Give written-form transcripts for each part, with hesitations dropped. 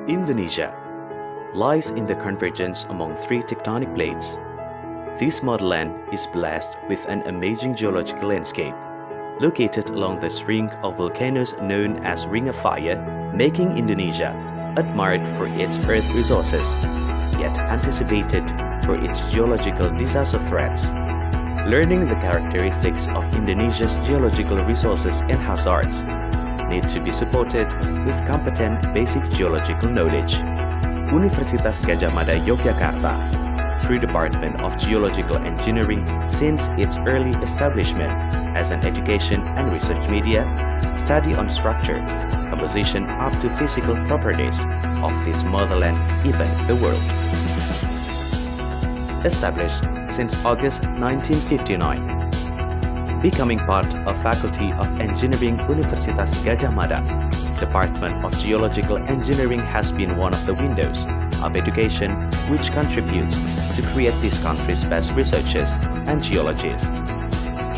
Indonesia lies in the convergence among three tectonic plates. This motherland is blessed with an amazing geological landscape, located along the string of volcanoes known as Ring of Fire, making Indonesia admired for its earth resources, yet anticipated for its geological disaster threats. Learning the characteristics of Indonesia's geological resources and hazards need to be supported with competent basic geological knowledge. Universitas Gadjah Mada Yogyakarta, through Department of Geological Engineering since its early establishment as an education and research media, study on structure, composition up to physical properties of this motherland, even the world. Established since August 1959. Becoming part of Faculty of Engineering Universitas Gadjah Mada, Department of Geological Engineering has been one of the windows of education which contributes to create this country's best researchers and geologists.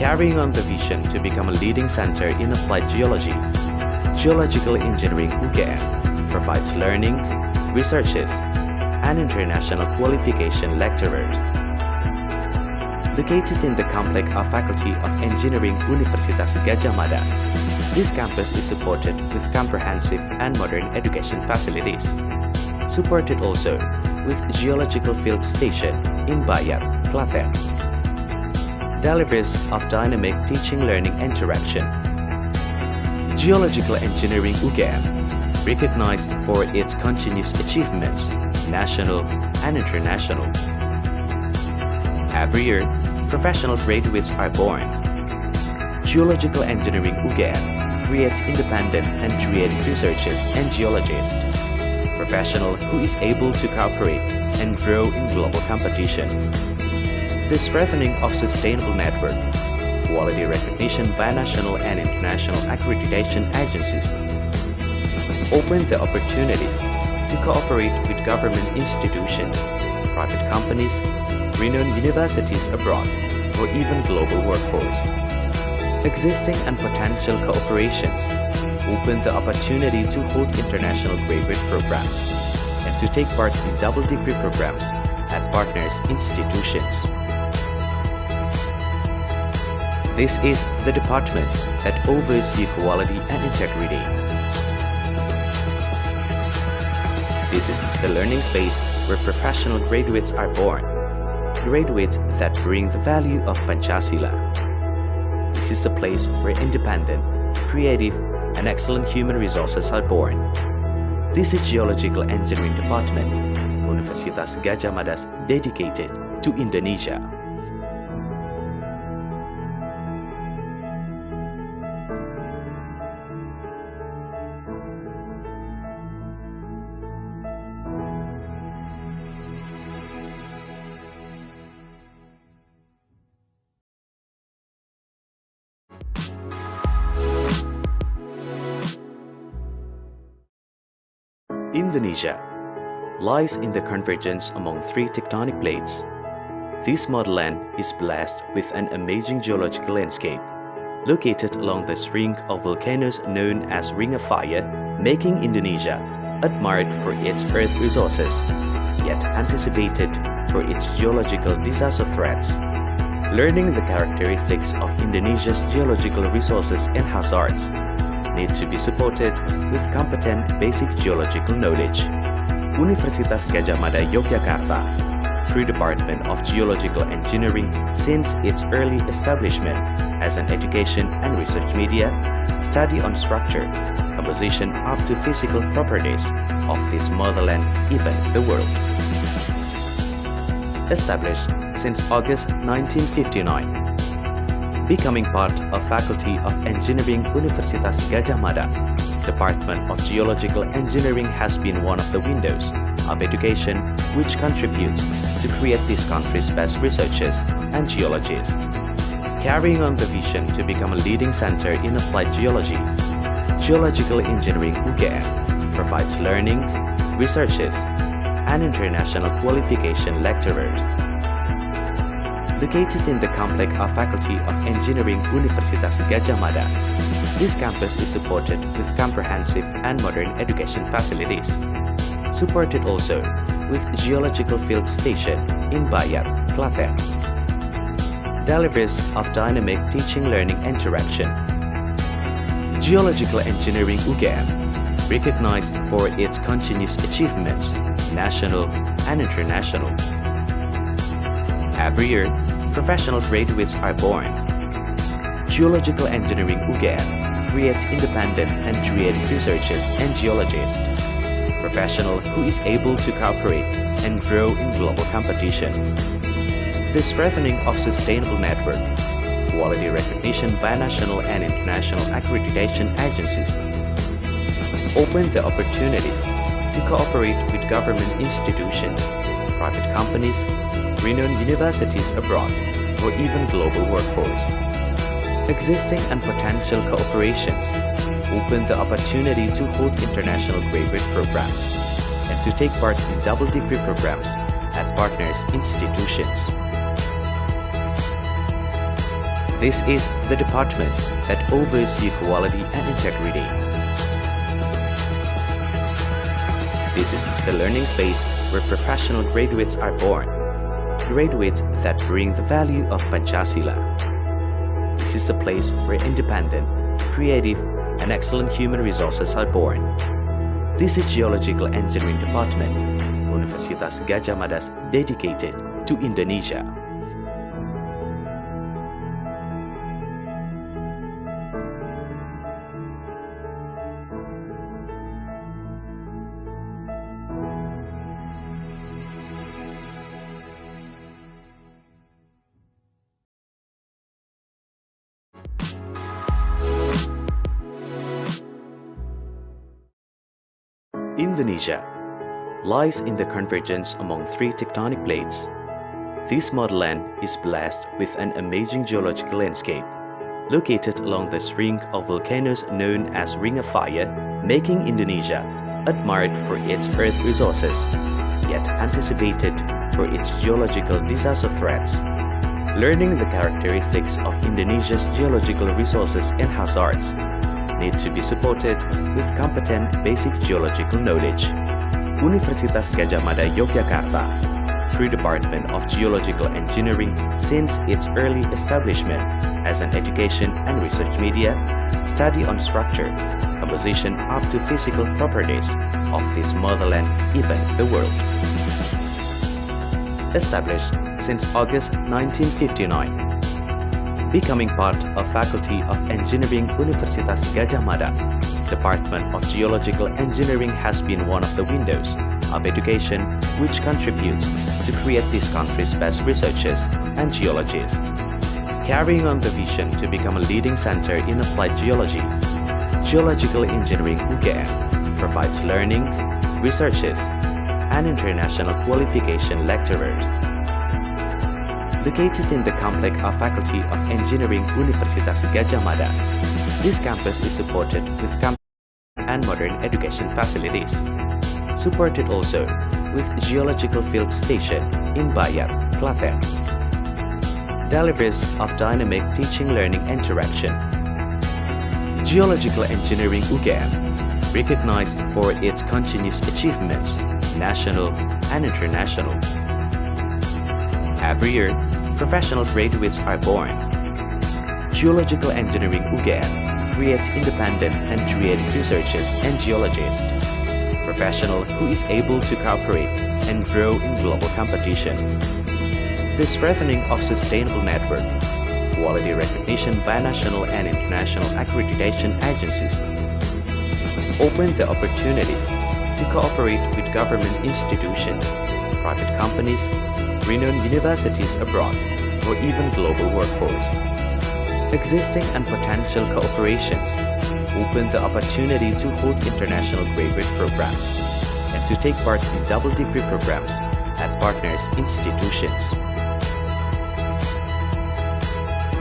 Carrying on the vision to become a leading center in applied geology, Geological Engineering UGM provides learnings, researches, and international qualification lecturers. Located in the complex of Faculty of Engineering Universitas Gadjah Mada, this campus is supported with comprehensive and modern education facilities. Supported also with Geological Field Station in Bayat, Klaten. Delivers of dynamic teaching-learning interaction. Geological Engineering UGM, recognized for its continuous achievements, national and international. Every year, professional graduates are born. Geological Engineering UGM creates independent and creative researchers and geologists, professional who is able to cooperate and grow in global competition. The strengthening of sustainable network, quality recognition by national and international accreditation agencies, open the opportunities to cooperate with government institutions, private companies, renowned universities abroad, or even global workforce. Existing and potential cooperations open the opportunity to hold international graduate programs and to take part in double degree programs at partners institutions. This is the department that oversees quality and integrity. This is the learning space where professional graduates are born, graduates that bring the value of Pancasila. This is a place where independent, creative, and excellent human resources are born. This is Geological Engineering Department, Universitas Gadjah Mada dedicated to Indonesia. Indonesia lies in the convergence among three tectonic plates. This motherland is blessed with an amazing geological landscape, located along the string of volcanoes known as Ring of Fire, making Indonesia admired for its earth resources, yet anticipated for its geological disaster threats. Learning the characteristics of Indonesia's geological resources and hazards need to be supported with competent basic geological knowledge. Universitas Gadjah Mada Yogyakarta, through Department of Geological Engineering since its early establishment as an education and research media, study on structure, composition up to physical properties of this motherland, even the world. Established since August 1959. Becoming part of Faculty of Engineering Universitas Gadjah Mada, Department of Geological Engineering has been one of the windows of education which contributes to create this country's best researchers and geologists. Carrying on the vision to become a leading center in applied geology, Geological Engineering UGM provides learnings, researches, and international qualification lecturers. Located in the complex of Faculty of Engineering Universitas Gadjah Mada, this campus is supported with comprehensive and modern education facilities. supported also with Geological Field Station in Bayat, Klaten. Delivers of dynamic teaching-learning interaction. Geological Engineering UGM, recognized for its continuous achievements, national and international. Every year, professional graduates are born. Geological Engineering UGM creates independent and creative researchers and geologists, professional who is able to cooperate and grow in global competition. The strengthening of sustainable network, quality recognition by national and international accreditation agencies, open the opportunities to cooperate with government institutions, private companies, renowned universities abroad, or even global workforce. Existing and potential cooperations open the opportunity to hold international graduate programs and to take part in double degree programs at partners institutions. This is the department that oversees quality and integrity. This is the learning space where professional graduates are born, graduates that bring the value of Pancasila. This is a place where independent, creative, and excellent human resources are born. This is Geological Engineering Department, Universitas Gadjah Mada dedicated to Indonesia. Indonesia lies in the convergence among three tectonic plates. This motherland is blessed with an amazing geological landscape, located along the string of volcanoes known as Ring of Fire, making Indonesia admired for its earth resources, yet anticipated for its geological disaster threats. Learning the characteristics of Indonesia's geological resources and hazards need to be supported with competent basic geological knowledge. Universitas Gadjah Mada Yogyakarta, through Department of Geological Engineering since its early establishment as an education and research media, study on structure, composition up to physical properties of this motherland, even the world. Established since August 1959. Becoming part of Faculty of Engineering Universitas Gadjah Mada, Department of Geological Engineering has been one of the windows of education which contributes to create this country's best researchers and geologists. Carrying on the vision to become a leading center in applied geology, Geological Engineering UGM provides learnings, researches, and international qualification lecturers. Located in the complex of Faculty of Engineering Universitas Gadjah Mada, this campus is supported with campus and modern education facilities. Supported also with Geological Field Station in Bayat, Klaten. Delivers of dynamic teaching-learning interaction. Geological Engineering UGM, recognized for its continuous achievements, national and international. Every year, professional graduates are born. Geological Engineering UGM creates independent and creative researchers and geologists, professional who is able to cooperate and grow in global competition. The strengthening of sustainable network, quality recognition by national and international accreditation agencies, open the opportunities to cooperate with government institutions, private companies, renowned universities abroad, or even global workforce. Existing and potential cooperations open the opportunity to hold international graduate programs and to take part in double degree programs at partners institutions.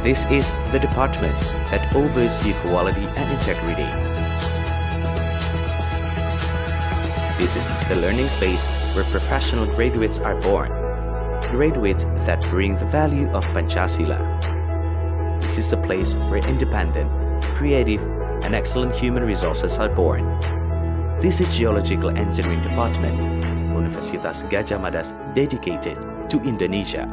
This is the department that oversees quality and integrity. This is the learning space where professional graduates are born, graduates that bring the value of Pancasila. This is a place where independent, creative, and excellent human resources are born. This is Geological Engineering Department, Universitas Gadjah Mada's dedicated to Indonesia.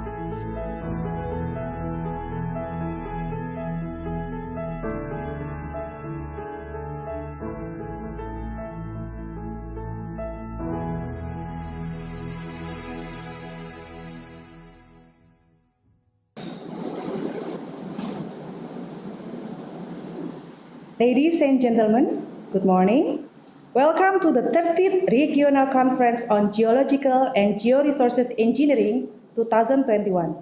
Ladies and gentlemen, good morning. Welcome to the 30th Regional Conference on Geological and Georesources Engineering 2021.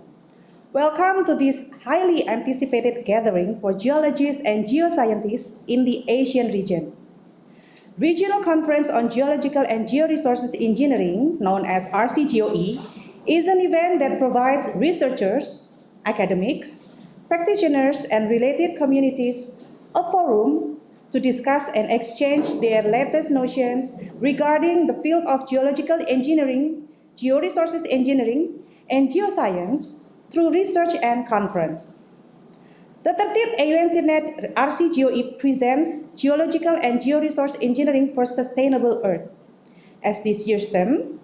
Welcome to this highly anticipated gathering for geologists and geoscientists in the Asian region. Regional Conference on Geological and Georesources Engineering, known as RC-GEOE, is an event that provides researchers, academics, practitioners, and related communities a forum to discuss and exchange their latest notions regarding the field of geological engineering, georesources engineering, and geoscience through research and conference. The 30th AUNCNet RC-GEOE presents Geological and Georesource Engineering for Sustainable Earth as this year's theme,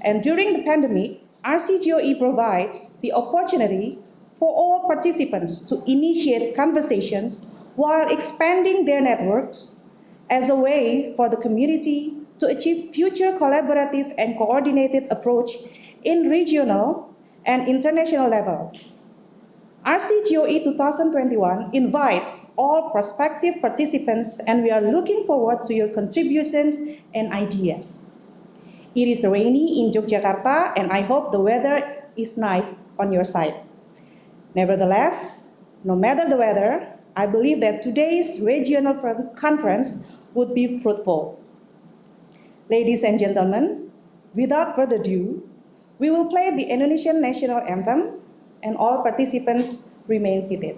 and during the pandemic, RC-GEOE provides the opportunity for all participants to initiate conversations while expanding their networks as a way for the community to achieve future collaborative and coordinated approach in regional and international level. RC-GEOE 2021 invites all prospective participants, and we are looking forward to your contributions and ideas. It is rainy in Yogyakarta, and I hope the weather is nice on your side. Nevertheless, no matter the weather, I believe that today's regional conference would be fruitful. Ladies and gentlemen, without further ado, we will play the Indonesian national anthem, and all participants remain seated.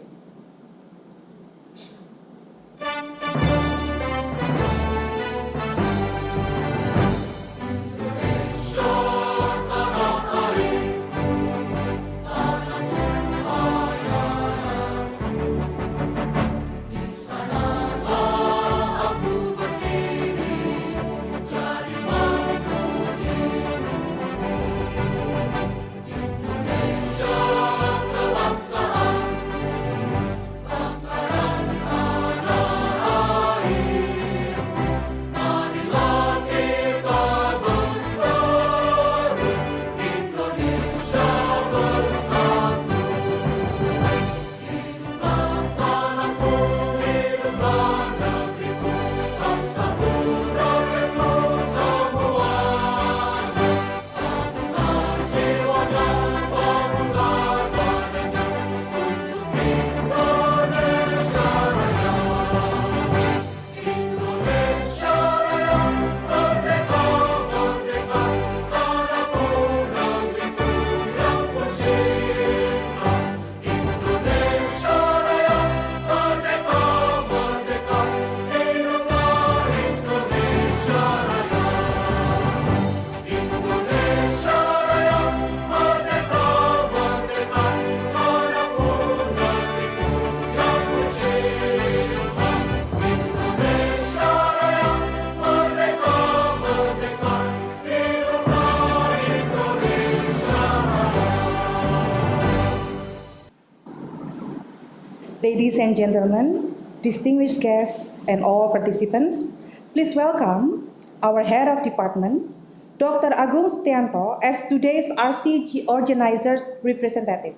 Ladies and gentlemen, distinguished guests, and all participants, please welcome our Head of Department, Dr. Agung Setianto, as today's RC organizers representative.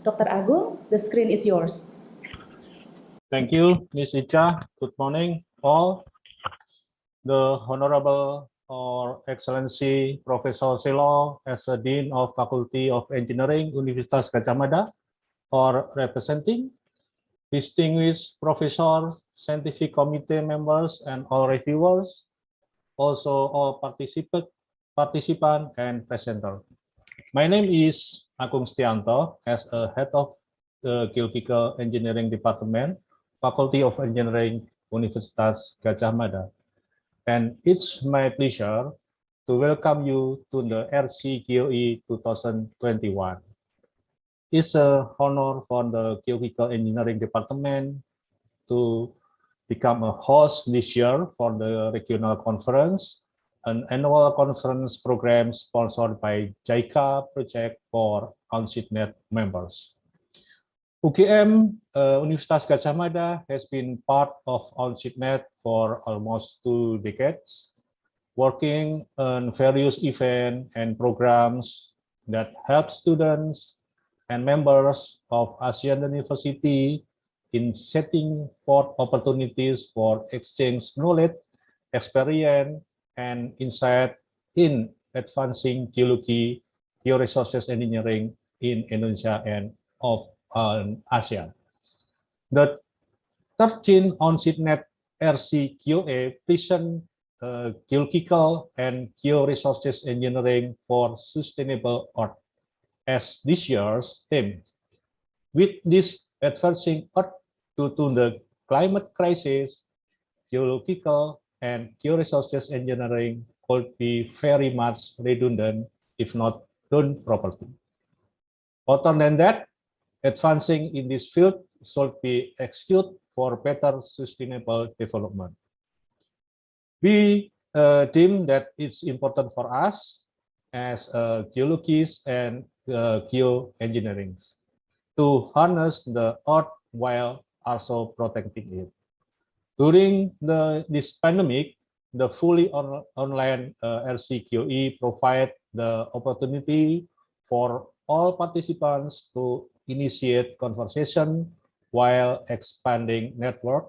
Dr. Agung, the screen is yours. Thank you, Ms. Icha. Good morning, all. The Honorable or Excellency Professor Selo, as a Dean of Faculty of Engineering, Universitas Gadjah Mada, or representing distinguished professors, scientific committee members, and all reviewers, also all participants and presenter. My name is Agung Setianto, as a head of the Geological Engineering Department, Faculty of Engineering, Universitas Gadjah Mada. And it's my pleasure to welcome you to the RC-GEOE 2021. It's an honor for the Geological Engineering Department to become a host this year for the regional conference, an annual conference program sponsored by JICA project for OnSITNet members. UGM, Universitas Gadjah Mada, has been part of OnSITNet for almost 2 decades, working on various events and programs that help students and members of ASEAN University in setting forth opportunities for exchange knowledge, experience, and insight in advancing geology, georesources engineering in Indonesia and of ASEAN. The 13 OnSITNet RC-GEOE present geological and georesources engineering for sustainable Earth as this year's theme. With this advancing Earth due to the climate crisis, geological and georesources engineering could be very much redundant if not done properly. Other than that, advancing in this field should be executed for better sustainable development. We deem that it's important for us as geologists and geoengineering to harness the earth while also protecting it. During this pandemic, the fully online RC-GEOE provide the opportunity for all participants to initiate conversation while expanding network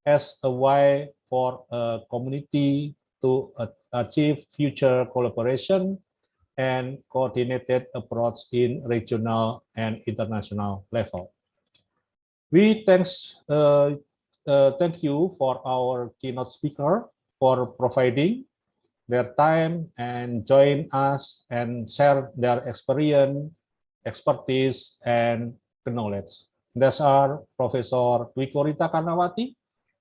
as a way for a community to achieve future collaboration and coordinated approach in regional and international level. We thank you for our keynote speaker for providing their time and join us and share their experience, expertise, and knowledge. These are Professor Dwiko Rita Karnawati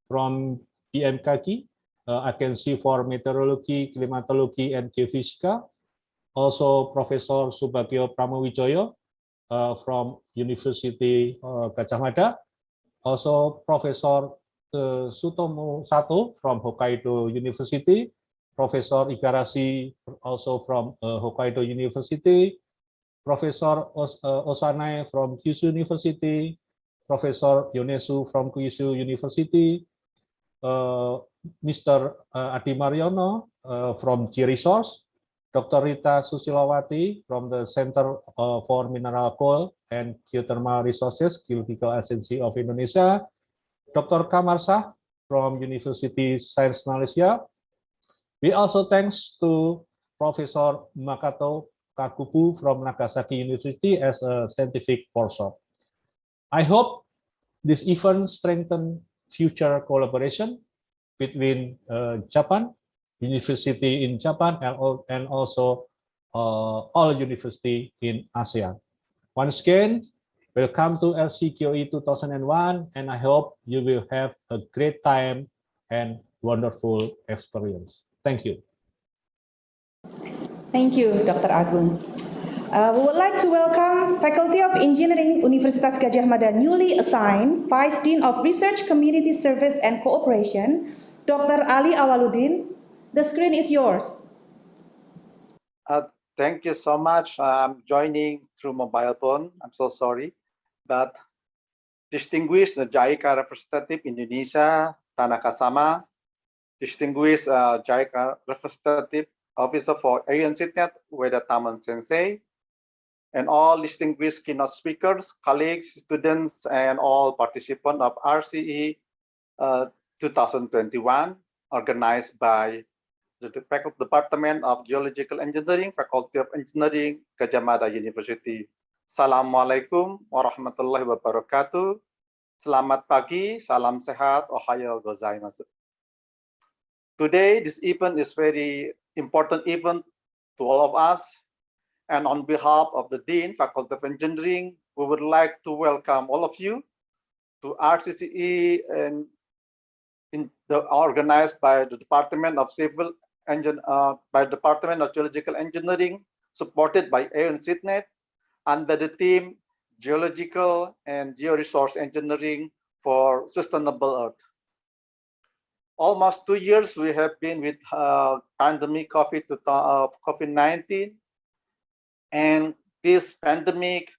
from BMKG, Agency for Meteorology, Climatology, and Geophysica. Also, Professor Subagio Pramowijoyo from University Gadjah Mada. Also, Professor Sutomo Sato from Hokkaido University. Professor Igarashi also from Hokkaido University. Professor Osanai from Kyushu University. Professor Yonesu from Kyushu University. Mr. Adi Mariono from Georesource. Dr. Rita Susilawati from the Center for Mineral Coal and Geothermal Resources, Geological Agency of Indonesia. Dr. Kamarsah from University Science Malaysia. We also thanks to Professor Makato Kakubu from Nagasaki University as a scientific workshop. I hope this event strengthen future collaboration between Japan, university in Japan, and also all university in ASEAN. Once again, welcome to RC-GEOE 2001, and I hope you will have a great time and wonderful experience. Thank you. Thank you, Dr. Agung. We would like to welcome Faculty of Engineering Universitas Gadjah Mada newly assigned Vice Dean of Research, Community Service and Cooperation, Dr. Ali Awaluddin. The screen is yours. Thank you so much. I'm joining through mobile phone. I'm so sorry. But distinguished JICA representative Indonesia, Tanaka-sama, distinguished JICA representative officer for OnSITNet, Ueda Taman Sensei, and all distinguished keynote speakers, colleagues, students, and all participants of RCE 2021, organized by the Department of Geological Engineering, Faculty of Engineering, Gadjah Mada University. Assalamualaikum warahmatullahi wabarakatuh. Selamat pagi, salam sehat, ohayo gozaimasu. Today, this event is very important event to all of us. And on behalf of the Dean, Faculty of Engineering, we would like to welcome all of you to RCCE and organized by the Department of Department of Geological Engineering, supported by OnSITNet, under the theme Geological and Georesource Engineering for Sustainable Earth. almost 2 years we have been with pandemic COVID-19, and this pandemic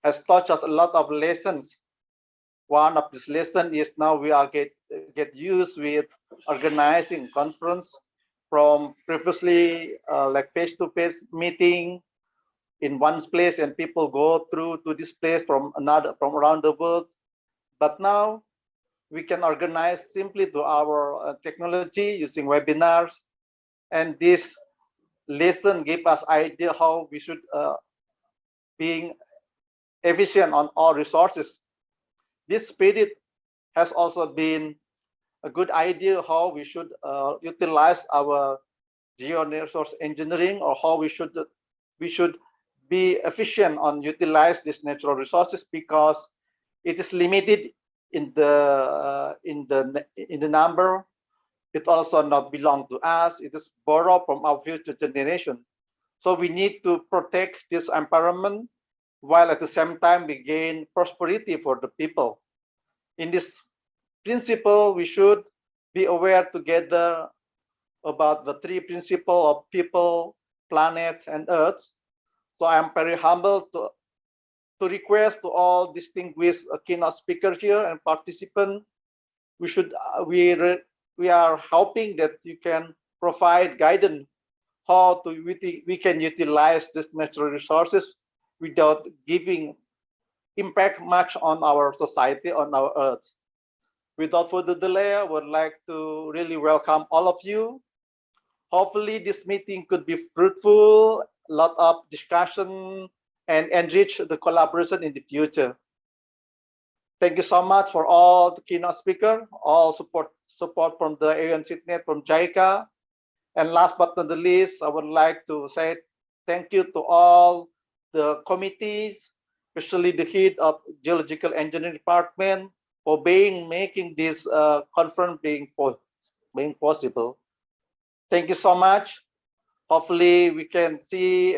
has taught us a lot of lessons. One of these lessons is now we are get used with organizing conference from previously like face-to-face meeting in one place, and people go through to this place from around the world. But now we can organize simply to our technology using webinars, and this lesson gave us idea how we should being efficient on all resources. This spirit has also been a good idea how we should utilize our geo-resource engineering, or how we should be efficient on utilize these natural resources, because it is limited in the number. It also not belong to us. It is borrowed from our future generation. So we need to protect this environment, while at the same time we gain prosperity for the people. In this principle, we should be aware together about the three principles of people, planet, and earth. So I am very humble to request to all distinguished keynote speakers here and participants. We are hoping that you can provide guidance how we can utilize these natural resources without giving impact much on our society, on our earth. Without further delay, I would like to really welcome all of you. Hopefully this meeting could be fruitful, a lot of discussion, and enrich the collaboration in the future. Thank you so much for all the keynote speakers, all support from the Area Net, from JICA. And last but not the least, I would like to say thank you to all the committees, especially the head of Geological Engineering Department, for making this conference being possible. Thank you so much. Hopefully we can see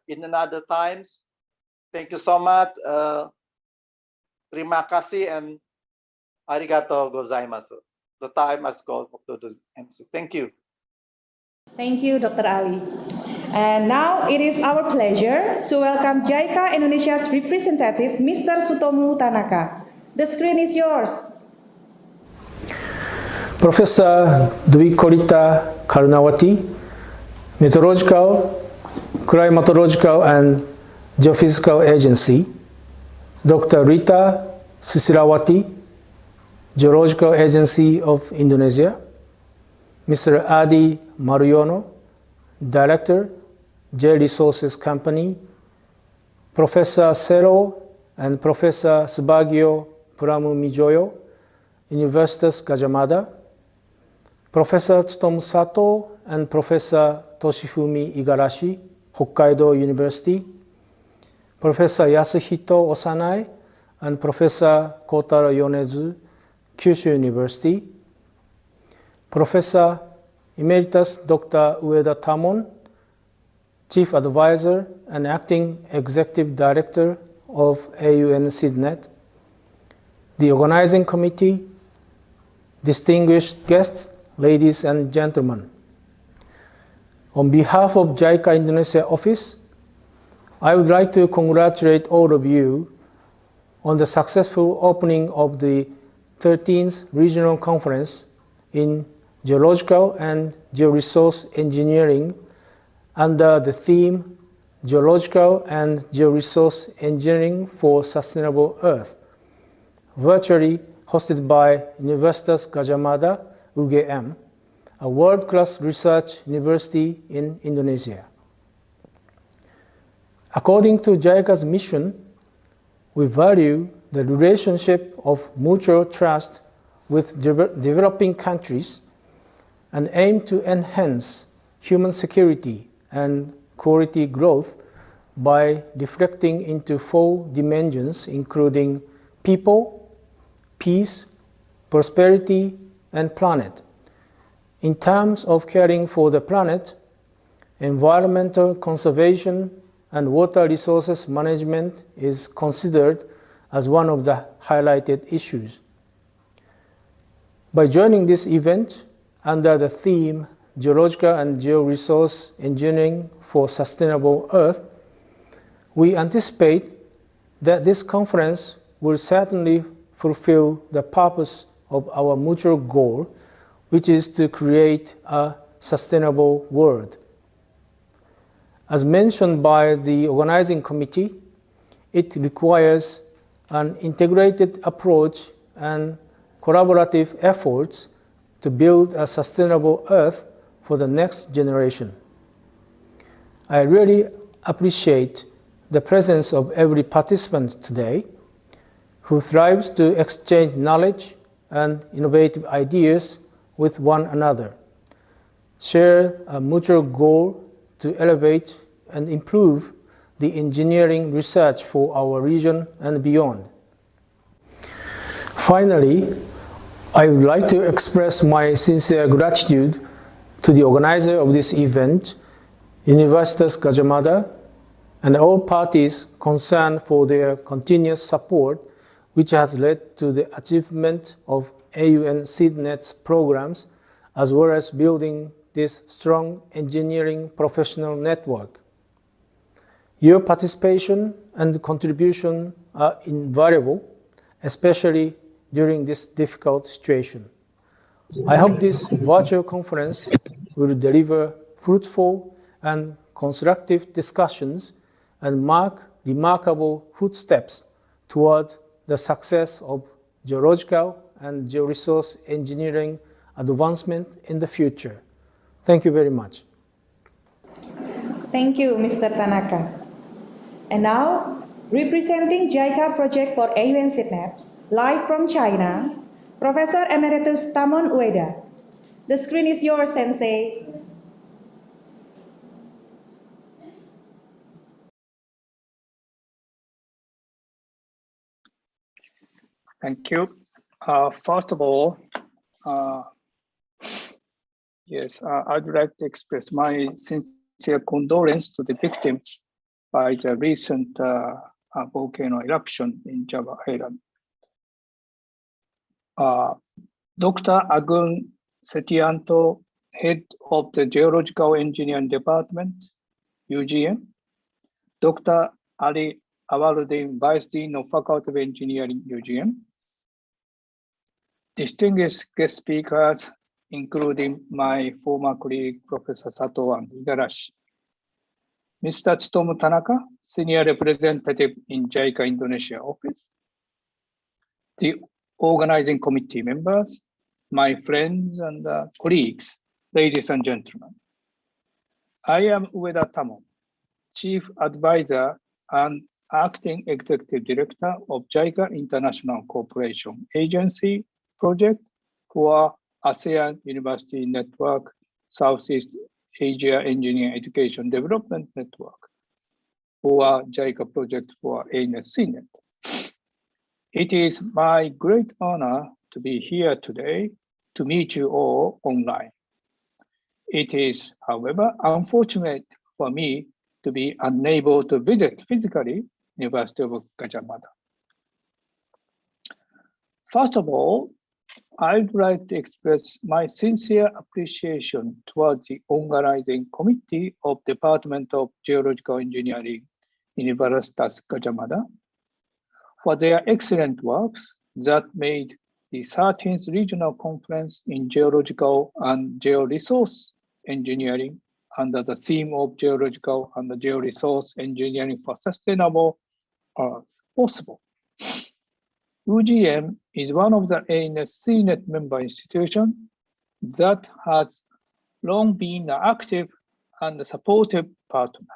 in another times. Thank you so much. Terima kasih and arigato gozaimasu. The time has gone to the MC. Thank you. Thank you, Dr. Ali. And now it is our pleasure to welcome JICA Indonesia's representative, Mr. Sutomo Tanaka. The screen is yours. Professor Dwi Korita Karunawati, Meteorological, Climatological and Geophysical Agency, Dr. Rita Susirawati, Geological Agency of Indonesia, Mr. Adi Mariono, Director, Georesources Company, Professor Sero and Professor Subagio Pramumijoyo, Universitas Gadjah Mada, Professor Tsutomu Sato and Professor Toshifumi Igarashi, Hokkaido University, Professor Yasuhito Osanai and Professor Kotaro Yonezu, Kyushu University, Professor Emeritus Dr. Ueda Tamon, Chief Advisor and Acting Executive Director of AUN SIDNET, the Organizing Committee, distinguished guests, ladies and gentlemen. On behalf of JICA Indonesia Office, I would like to congratulate all of you on the successful opening of the 13th Regional Conference in Geological and Georesource Engineering under the theme Geological and Georesource Engineering for Sustainable Earth, virtually hosted by Universitas Gadjah Mada, UGM, a world-class research university in Indonesia. According to JICA's mission, we value the relationship of mutual trust with developing countries and aim to enhance human security and quality growth by reflecting into 4 dimensions, including people, peace, prosperity, and planet. In terms of caring for the planet, environmental conservation and water resources management is considered as one of the highlighted issues. By joining this event, under the theme Geological and Georesource Engineering for Sustainable Earth, we anticipate that this conference will certainly fulfill the purpose of our mutual goal, which is to create a sustainable world. As mentioned by the organizing committee, it requires an integrated approach and collaborative efforts to build a sustainable Earth for the next generation. I really appreciate the presence of every participant today who thrives to exchange knowledge and innovative ideas with one another, share a mutual goal to elevate and improve the engineering research for our region and beyond. Finally, I would like to express my sincere gratitude to the organizer of this event, Universitas Gadjah Mada, and all parties concerned for their continuous support, which has led to the achievement of AUN SeedNet's programs, as well as building this strong engineering professional network. Your participation and contribution are invaluable, especially during this difficult situation. I hope this virtual conference will deliver fruitful and constructive discussions and mark remarkable footsteps toward the success of geological and georesource engineering advancement in the future. Thank you very much. Thank you, Mr. Tanaka. And now, representing JICA project for AUN SeedNet, live from China, Professor Emeritus Tamon Ueda. The screen is yours, Sensei. Thank you. First of all, I'd like to express my sincere condolence to the victims by the recent volcano eruption in Java Island. Dr. Agung Setianto, head of the Geological Engineering Department, UGM, Dr. Ali Awaluddin, Vice Dean of Faculty of Engineering, UGM, distinguished guest speakers, including my former colleague, Professor Sato and Igarashi, Mr. Tsutomu Tanaka, Senior Representative in JICA Indonesia office, the organizing committee members, my friends and colleagues, ladies and gentlemen. I am Ueda Tamon, Chief Advisor and Acting Executive Director of JICA International Cooperation Agency project for ASEAN University Network Southeast Asia Engineering Education Development Network, or JICA project for AUN SeedNet. It is my great honor to be here today to meet you all online. It is, however, unfortunate for me to be unable to visit physically University of Gadjah Mada. First of all, I'd like to express my sincere appreciation towards the organizing committee of Department of Geological Engineering, Universitas Gadjah Mada, for their excellent works that made the 13th Regional Conference in Geological and Georesource Engineering under the theme of Geological and Georesource Engineering for Sustainable Earth possible. UGM is one of the AUN SeedNet member institutions that has long been an active and supportive partner.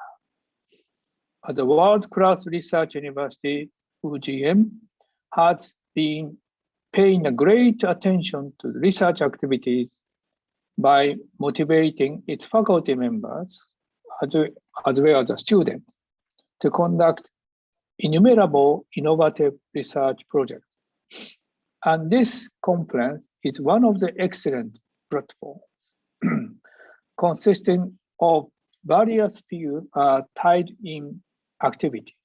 As a world-class research university, UGM has been paying a great attention to research activities by motivating its faculty members, as well as the students, to conduct innumerable innovative research projects. And this conference is one of the excellent platforms consisting of various fields tied-in activities.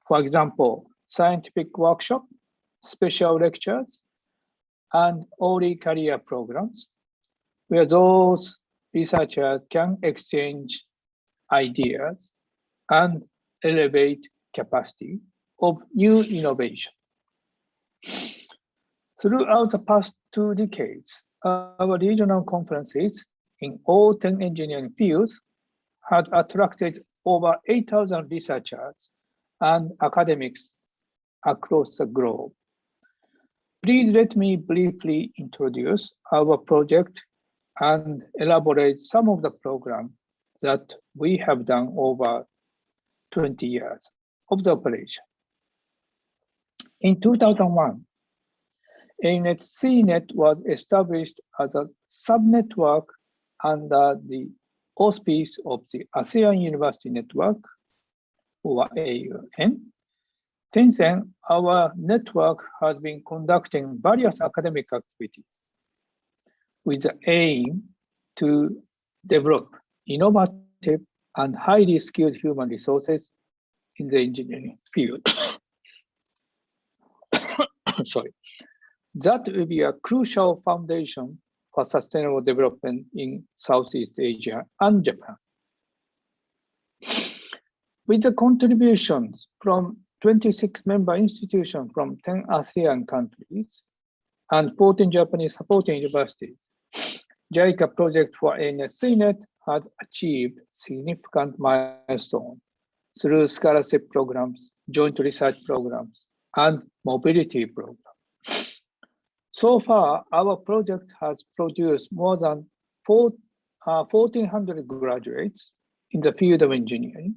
For example, scientific workshop, special lectures, and early career programs, where those researchers can exchange ideas and elevate capacity of new innovation. Throughout the past 2 decades, our regional conferences in all 10 engineering fields had attracted over 8,000 researchers and academics across the globe. Please let me briefly introduce our project and elaborate some of the programs that we have done over 20 years of the operation. In 2001, CNET was established as a subnetwork under the auspice of the ASEAN University Network, or AUN. Since then, our network has been conducting various academic activities with the aim to develop innovative and highly skilled human resources in the engineering field. Sorry. That will be a crucial foundation for sustainable development in Southeast Asia and Japan. With the contributions from 26 member institutions from 10 ASEAN countries and 14 Japanese supporting universities, JICA project for CNET has achieved significant milestones through scholarship programs, joint research programs, and mobility programs. So far, our project has produced more than 1,400 graduates in the field of engineering,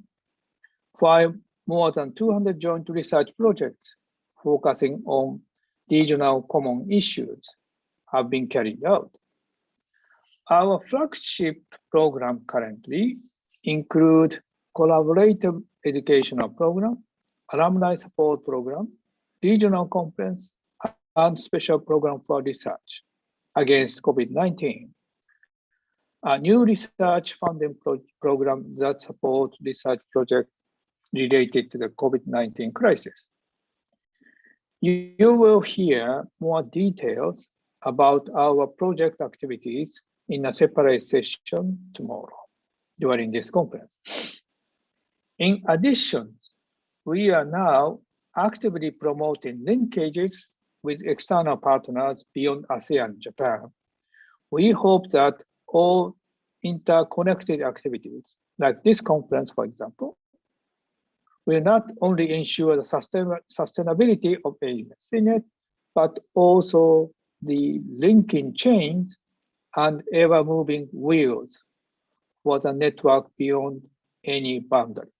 while more than 200 joint research projects focusing on regional common issues have been carried out. Our flagship program currently include collaborative educational program, alumni support program, regional conference, and special program for research against COVID-19. A new research funding program that supports research projects related to the COVID-19 crisis. You will hear more details about our project activities in a separate session tomorrow during this conference. In addition, we are now actively promoting linkages with external partners beyond ASEAN and Japan. We hope that all interconnected activities, like this conference, for example, will not only ensure the sustainability of CNET, but also the linking chains and ever-moving wheels for the network beyond any boundaries.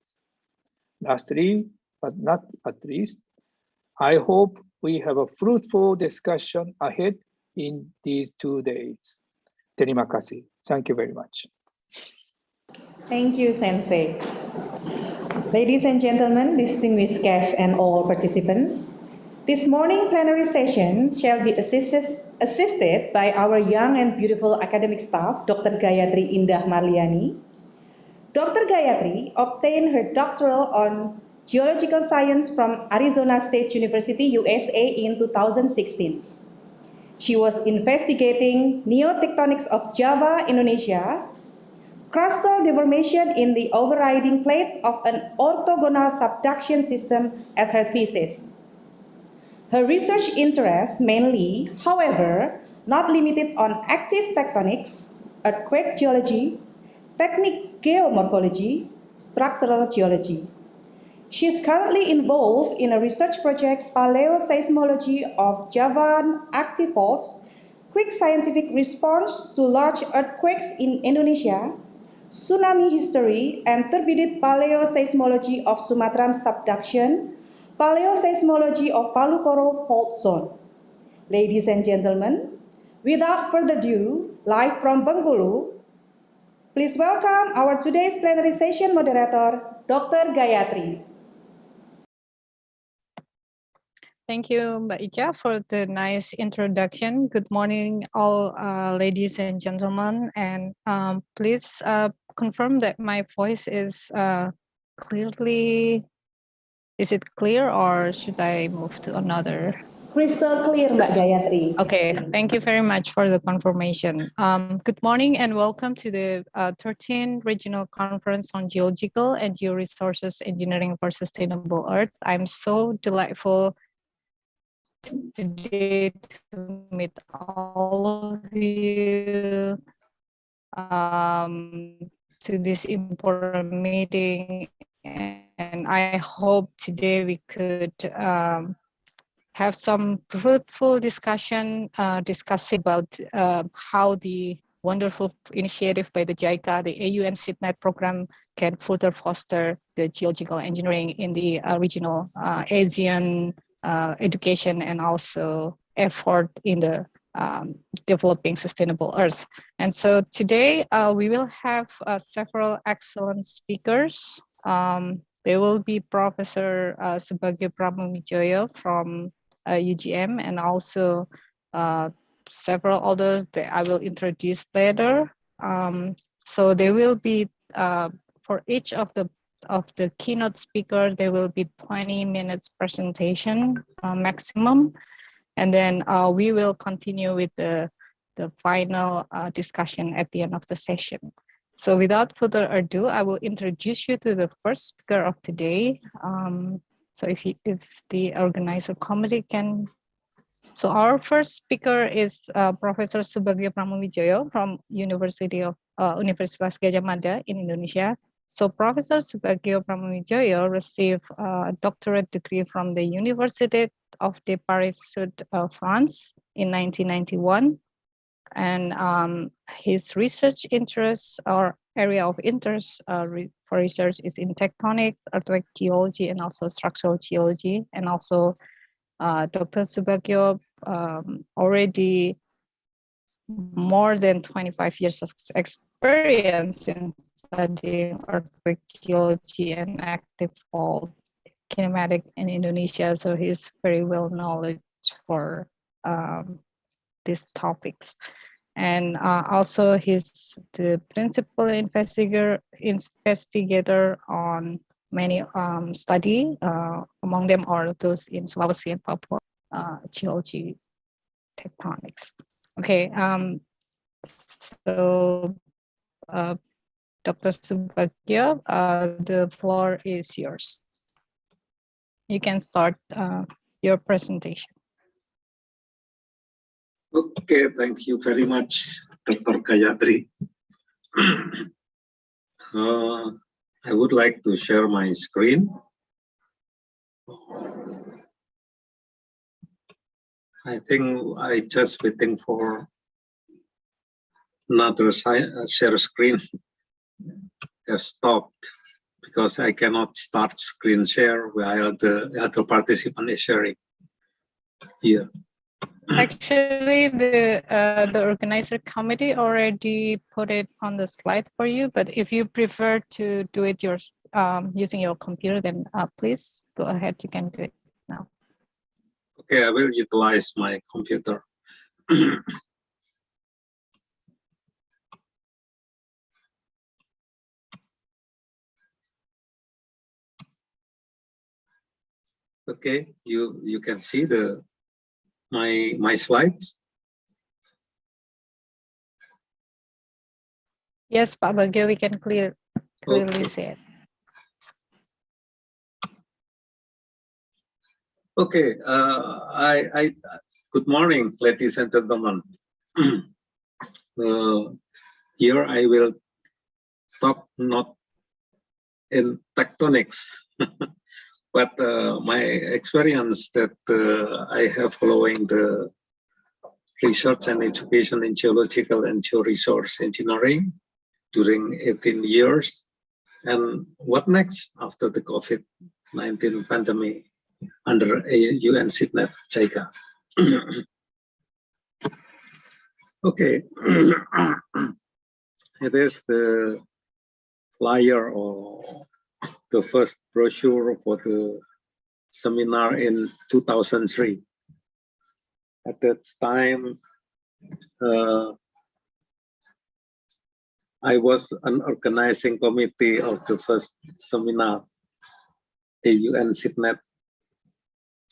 Lastly, but not at least, I hope we have a fruitful discussion ahead in these 2 days. Terima kasih. Thank you very much. Thank you, Sensei. Ladies and gentlemen, distinguished guests and all participants, this morning plenary session shall be assisted by our young and beautiful academic staff, Dr. Gayatri Indah Marliani. Dr. Gayatri obtained her doctoral on geological science from Arizona State University, USA in 2016. She was investigating neotectonics of Java, Indonesia, crustal deformation in the overriding plate of an orthogonal subduction system as her thesis. Her research interests mainly, however, not limited on active tectonics, earthquake geology, technical geomorphology, structural geology. She is currently involved in a research project, Paleoseismology of Javan active faults, quick scientific response to large earthquakes in Indonesia, tsunami history and turbidite paleoseismology of Sumatran subduction, paleoseismology of Palu Koro fault zone. Ladies and gentlemen, without further ado, live from Bengkulu, please welcome our today's plenary session moderator, Dr. Gayatri. Thank you, Mbak Ica, for the nice introduction. Good morning, all ladies and gentlemen, and please confirm that my voice is clearly. Is it clear, or should I move to another? Crystal clear, Mbak Gayatri. Okay, thank you very much for the confirmation. Good morning and welcome to the 13th Regional Conference on Geological and Georesources Engineering for Sustainable Earth. I'm so delightful today to meet all of you to this important meeting, and I hope today we could have some fruitful discussion discussing about how the wonderful initiative by the JICA, the AUN SIDNET program, can further foster the geological engineering in the regional Asian education and also effort in the developing sustainable earth. And so today we will have several excellent speakers. There will be Professor Subagio Pramuwijaya from UGM, and also several others that I will introduce later. So there will be for each of the keynote speaker, there will be 20 minutes presentation maximum, and then we will continue with the final discussion at the end of the session. So without further ado, I will introduce you to the first speaker of today. So if the organizer committee can. So our first speaker is Professor Subagio Pramuwijaya from Universitas Gadjah Mada in Indonesia. So Professor Subagio Pramuwijaya received a doctorate degree from the University of de Paris Sud, France in 1991. And his research interests or area of interest for research is in tectonics, earthquake geology, and also structural geology. And also Dr. Subagio already more than 25 years of experience in studying earthquake geology and active fault kinematic in Indonesia. So he's very well knowledge for these topics. And also he's the principal investigator on many study, among them are those in Sulawesi and Papua, geology tectonics. Okay, so Dr. Subagio, the floor is yours. You can start your presentation. Okay, thank you very much, Dr. Gayatri. I would like to share my screen. I think I just waiting for another share screen has stopped because I cannot start screen share while the other participant is sharing here. Actually, the organizer committee already put it on the slide for you, but if you prefer to do it using your computer, then please go ahead, you can do it now. Okay, I will utilize my computer. Okay, you can see my slides. Yes, Pak Bagio, we can clearly see it. Okay, good morning, ladies and gentlemen. Here I will talk not in tectonics, but my experience that I have following the research and education in geological and georesource engineering during 18 years. And what next after the COVID-19 pandemic under AUN SIDNET JICA. Okay, it is the flyer or the first brochure for the seminar in 2003. At that time, I was an organizing committee of the first seminar, AUN SIDNET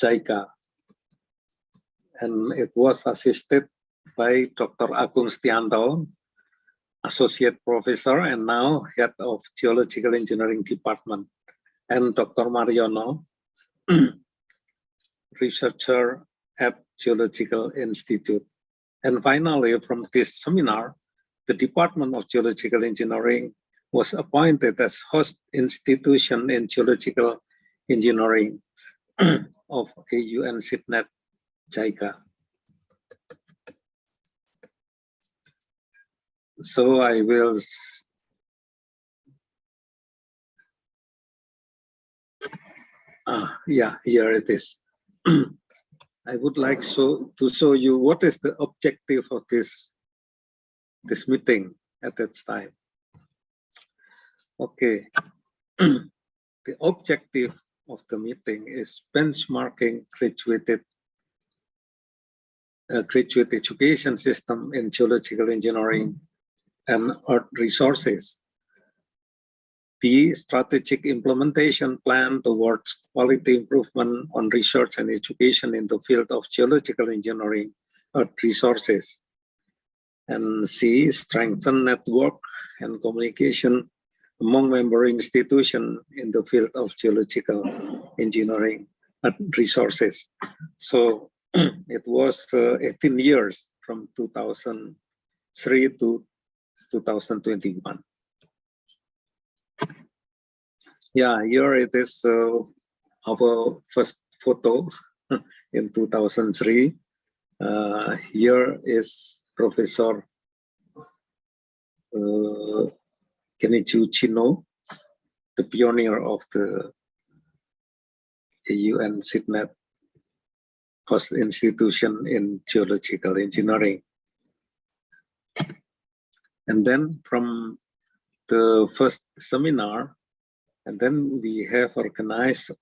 JICA. and it was assisted by Dr. Agung Stianto, Associate Professor and now Head of Geological Engineering Department, and Dr. Mariono, Researcher at Geological Institute. And finally, from this seminar, the Department of Geological Engineering was appointed as host institution in geological engineering of AUN SIDNET JICA. So I will yeah, here it is. I would like to show you what is the objective of this meeting at that time. Okay, the objective of the meeting is benchmarking graduate education system in geological engineering and earth resources. B, strategic implementation plan towards quality improvement on research and education in the field of geological engineering, earth resources. And C, strengthen network and communication among member institutions in the field of geological engineering, earth resources. So it was 18 years from 2003 to 2021. Yeah, here it is our first photo in 2003. Here is Professor Kenichi Chino, the pioneer of the AUN SIDNET host institution in geological engineering. And then from the first seminar, and then we have organized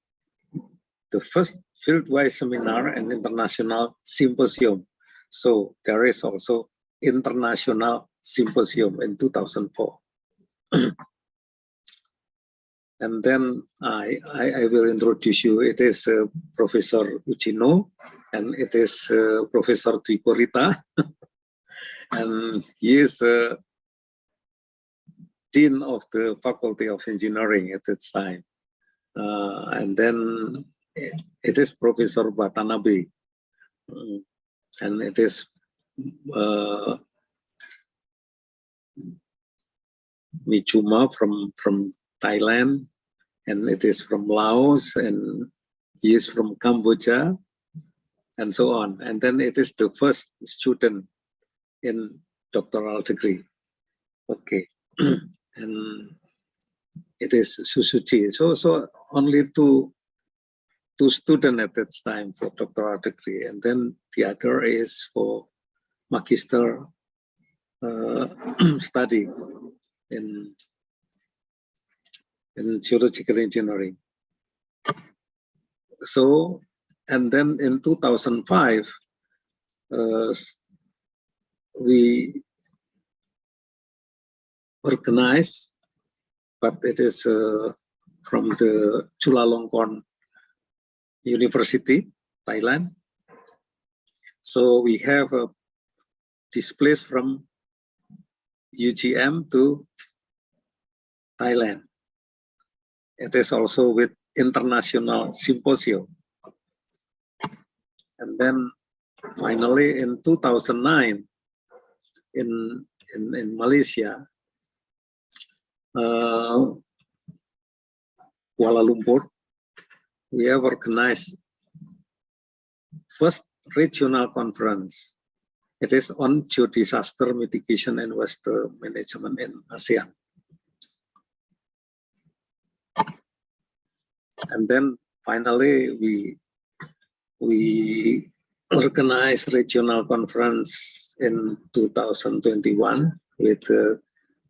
the first field-wide seminar and international symposium. So there is also international symposium in 2004. And then I will introduce you. It is Professor Uchino, and it is Professor Twikorita. And he is Dean of the Faculty of Engineering at that time. And then it is Professor Watanabe. And it is Michuma from Thailand, and it is from Laos, and he is from Cambodia, and so on. And then it is the first student in doctoral degree. Okay. And it is Susuchi. So only two students at that time for doctoral degree, and then the other is for magister study in geological engineering. So, and then in 2005, we organized, but it is from the Chulalongkorn University, Thailand. So we have displaced from UGM to Thailand. It is also with international symposium. And then finally in 2009 in Malaysia, Kuala Lumpur, we have organized first regional conference. It is on geodisaster mitigation and waste management in ASEAN. And then finally we organized regional conference in 2021 with the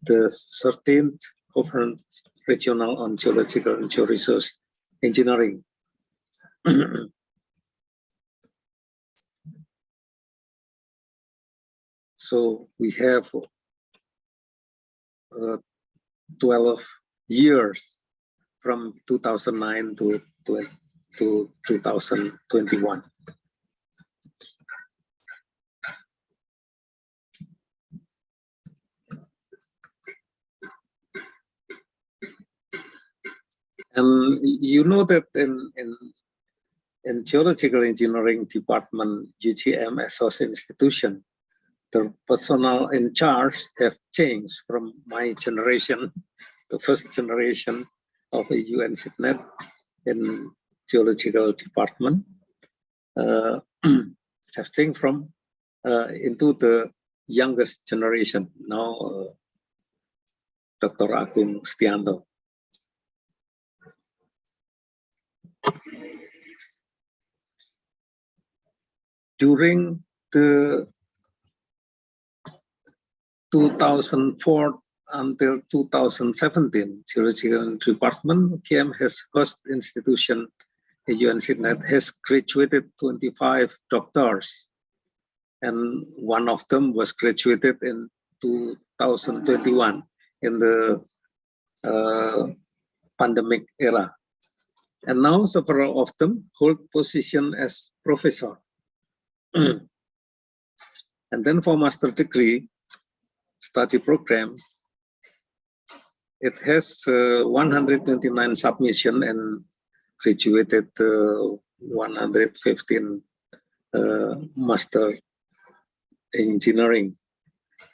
13th Conference Regional on Geological and Georesource Engineering. So we have 12 years from 2009 to 2021. And you know that in geological engineering department, UGM as host institution, the personnel in charge have changed from my generation, the first generation of a UN SIGNET in geological department, have changed from into the youngest generation, now Dr. Agung Stianto. During the 2004 until 2017 geological department, KM has host institution, the UN SIGNET has graduated 25 doctors, and one of them was graduated in 2021 in the pandemic era. And now several of them hold position as professor. And then for master degree study program, it has 129 submission and graduated 115 master engineering.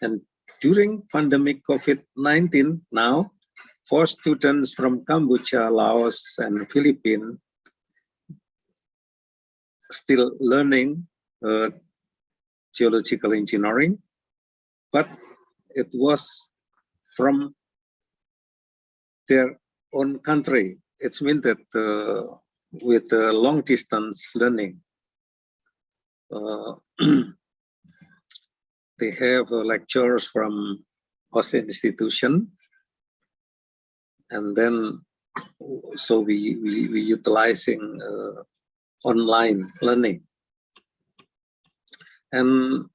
And during pandemic COVID-19, now 4 students from Cambodia, Laos, and Philippines still learning geological engineering, but it was from their own country. It means that with long distance learning, they have lectures from host institution, and then so we utilizing online learning. And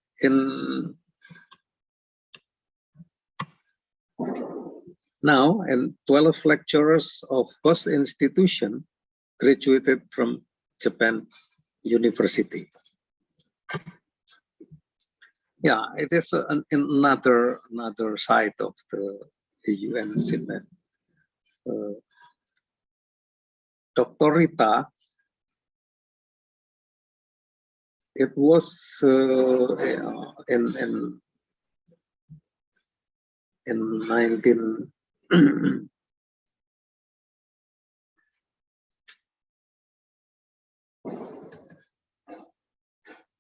now, 12 lecturers of host institution graduated from Japan University. Yeah, it is another side of the UN SIGNET. Dr. Rita, it was in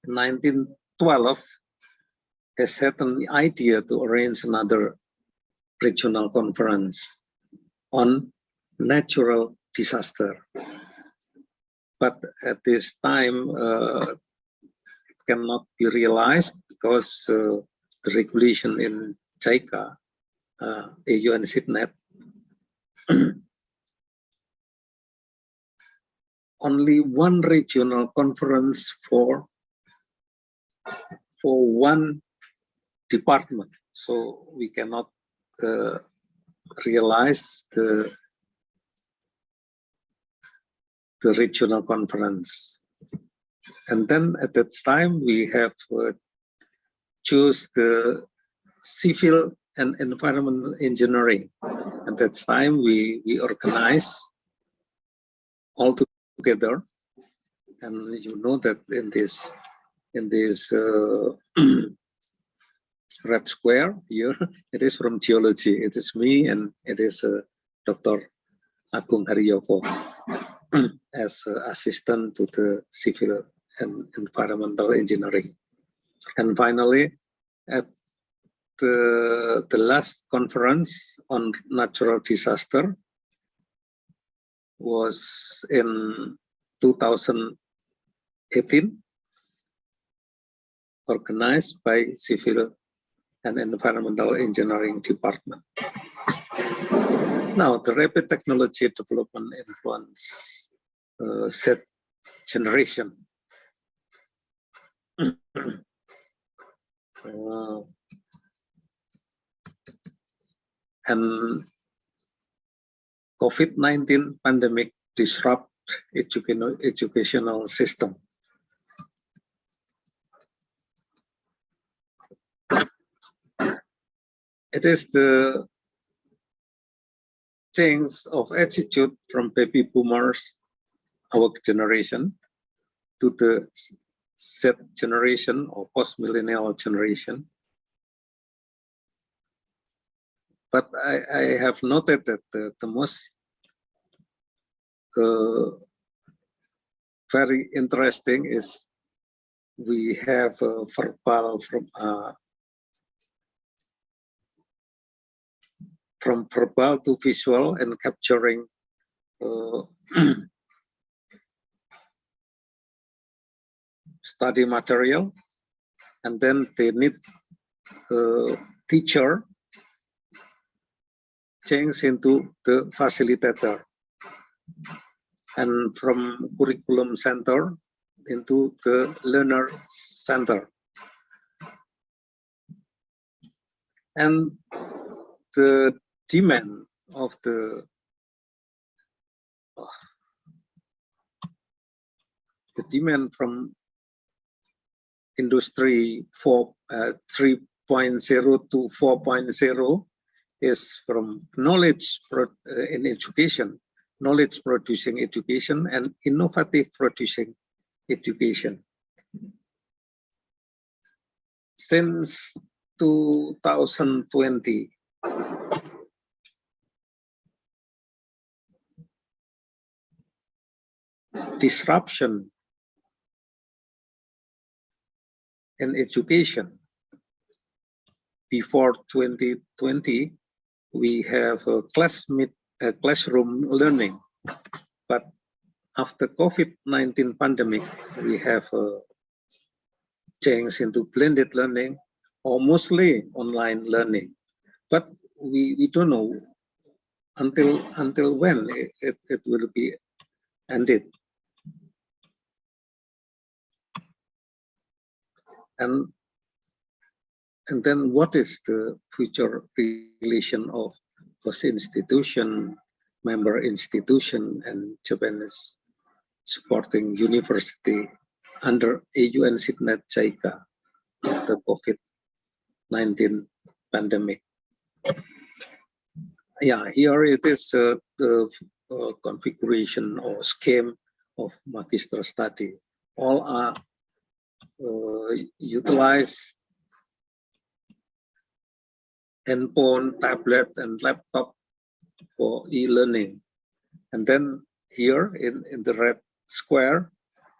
1912 has had an idea to arrange another regional conference on natural disaster. But at this time, it cannot be realized because the regulation in JICA, UN SIGNET, only one regional conference for one department. So we cannot realize the regional conference. And then at that time, we have choose the civil and environmental engineering. At that time, we organize all together. And you know that in this red square here, it is from geology. It is me, and it is Dr. Agung Haryoko as assistant to the civil and environmental engineering. And finally, at the last conference on natural disaster was in 2018, organized by Civil and Environmental Engineering Department. Now, the rapid technology development influence set generation. And COVID-19 pandemic disrupt educational system. It is the change of attitude from baby boomers, our generation, to the Z generation or post-millennial generation. But I have noted that the most very interesting is we have verbal from verbal to visual and capturing study material, and then they need teacher change into the facilitator, and from curriculum center into the learner center. And the demand of the demand from industry 3.0 to 4.0 is from knowledge in education, knowledge producing education, and innovative producing education. Since 2020, disruption in education. Before 2020, we have a classroom learning, but after COVID-19 pandemic, we have a change into blended learning or mostly online learning. But we don't know until when it will be ended. And then what is the future relation of host institution, member institution, and Japanese supporting university under AUN SIDNET JICA after COVID-19 pandemic? Yeah, here it is the configuration or scheme of magister study. All are utilize handphone, tablet, and laptop for e-learning. And then here in the red square,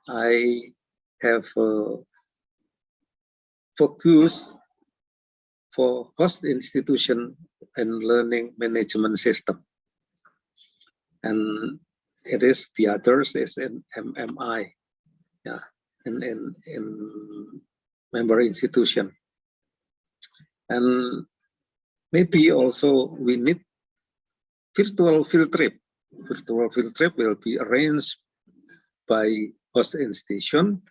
I have focus for host institution and learning management system. And it is the others is in MMI, yeah, in member institution. And maybe also we need virtual field trip. Virtual field trip will be arranged by host institution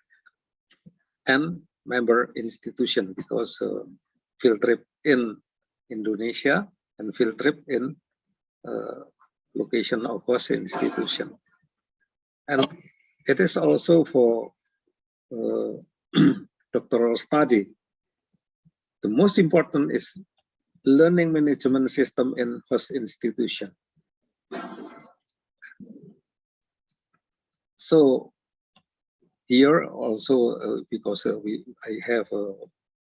and member institution, because field trip in Indonesia and field trip in location of host institution. And it is also for doctoral study. The most important is learning management system in host institution. So here also, because I have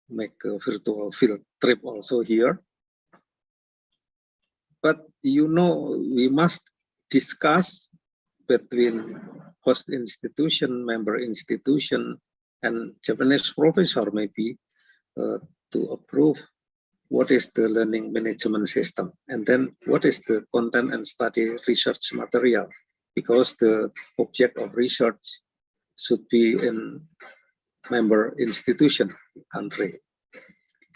make a virtual field trip also here. But you know, we must discuss between host institution, member institution, and Japanese professor maybe to approve what is the learning management system, and then what is the content and study research material, because the object of research should be in member institution country.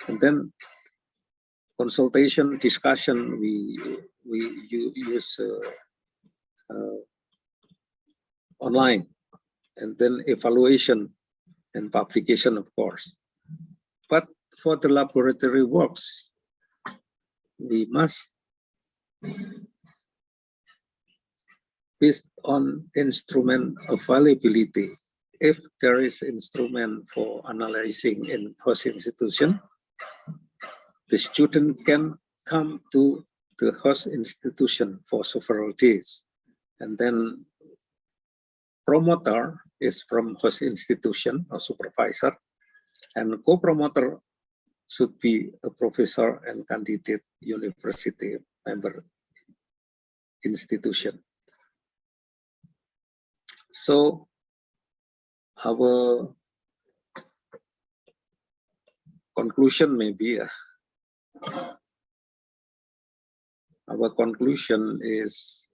And then consultation, discussion, we use online, and then evaluation and publication, of course. But for the laboratory works, we must, based on instrument availability, if there is instrument for analyzing in host institution, the student can come to the host institution for several days. And then promoter is from host institution or supervisor, and co-promoter should be a professor and candidate university member institution. So our conclusion may be, our conclusion is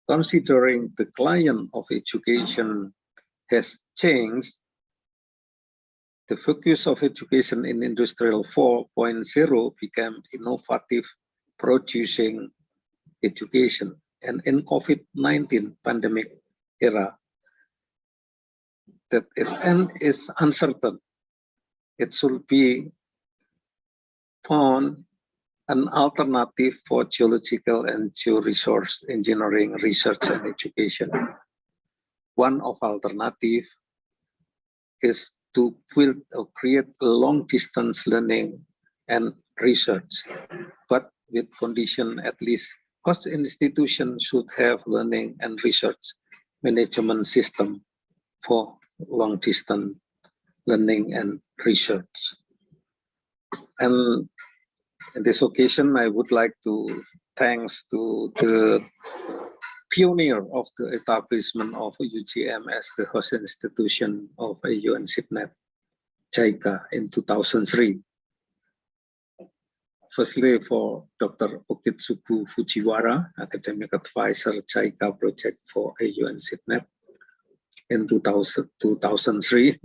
considering the client of education has changed, the focus of education in Industrial 4.0 became innovative producing education. And in COVID-19 pandemic era, that its end is uncertain. It should be found an alternative for geological and georesource engineering research and education. One of alternative is to build or create a long-distance learning and research, but with condition at least host institution should have learning and research management system for long-distance learning and research. And in this occasion, I would like to thanks to the pioneer of the establishment of UGM as the host institution of AU and SIDNet, JICA, in 2003. Firstly, for Dr. Okitsugu Fujiwara, academic advisor JICA project for AU and SIDNet in 2003.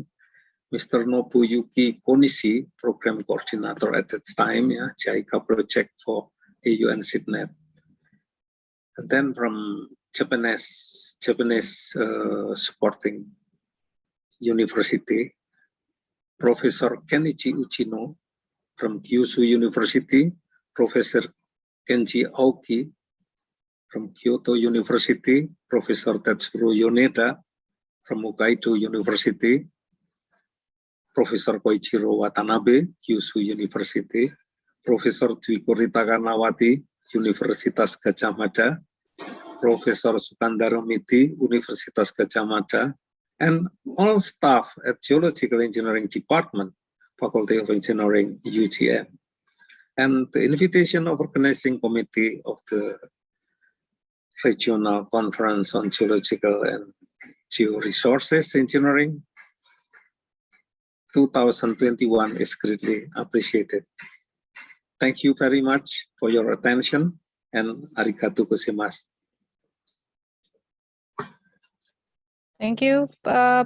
Mr. Nobuyuki Konishi, program coordinator at that time, JICA project for AU and SIDNet. And then from Japanese supporting university, Professor Kenichi Uchino from Kyushu University, Professor Kenji Aoki from Kyoto University, Professor Tetsuro Yoneda from Hokkaido University, Professor Koichiro Watanabe, Kyushu University, Professor Dwi Korita Karnawati, Universitas Gadjah Mada, Professor Sukandaro Miti, Universitas Gadjah Mada, and all staff at Geological Engineering Department, Faculty of Engineering, UGM. And the invitation of organizing committee of the Regional Conference on Geological and Georesources Engineering 2021 is greatly appreciated. Thank you very much for your attention, and arigatou gozaimasu. Thank you,